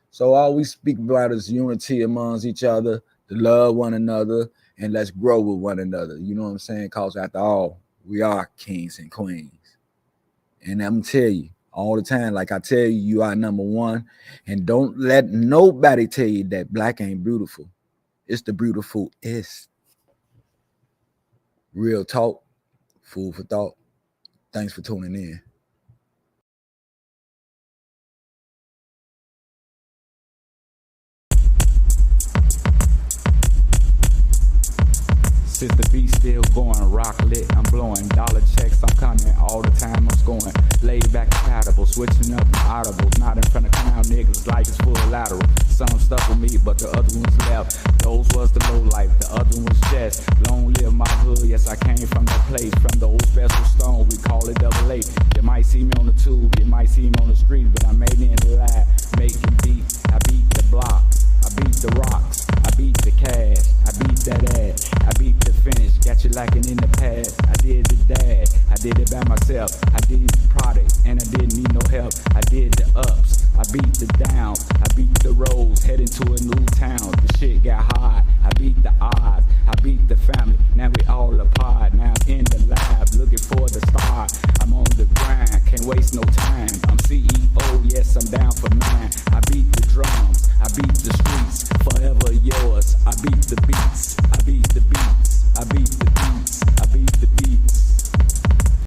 So all we speak about is unity amongst each other, to love one another, and let's grow with one another. You know what I'm saying? Because after all, we are kings and queens. And I'm tell you all the time, like I tell you, you are number one. And don't let nobody tell you that black ain't beautiful. It's the beautiful is. Real talk, food for thought. Thanks for tuning in. Since the beat still going, rock lit, I'm blowing dollar checks, I'm coming all the time, I'm scoring. Laid back compatible, switching up my audibles, not in front of clown niggas like it's full lateral. Some stuck with me, but the other ones left. Those was the low life, the other ones just. Long live my hood, yes I came from that place, from the old special stone, we call it double A. You might see me on the tube, you might see me on the street, but I made it in the lab, making beat, I beat the block. I beat the rocks, I beat the cash, I beat that ass, I beat the finish, got you lacking in the past. I did the dash, I did it by myself, I did the product, and I didn't need no help. I did the ups, I beat the downs, I beat the roads, heading to a new town. The shit got hard, I beat the odds, I beat the family, now we all apart. Now I'm in the lab, looking for the star. I'm on the grind, can't waste no time. I'm CEO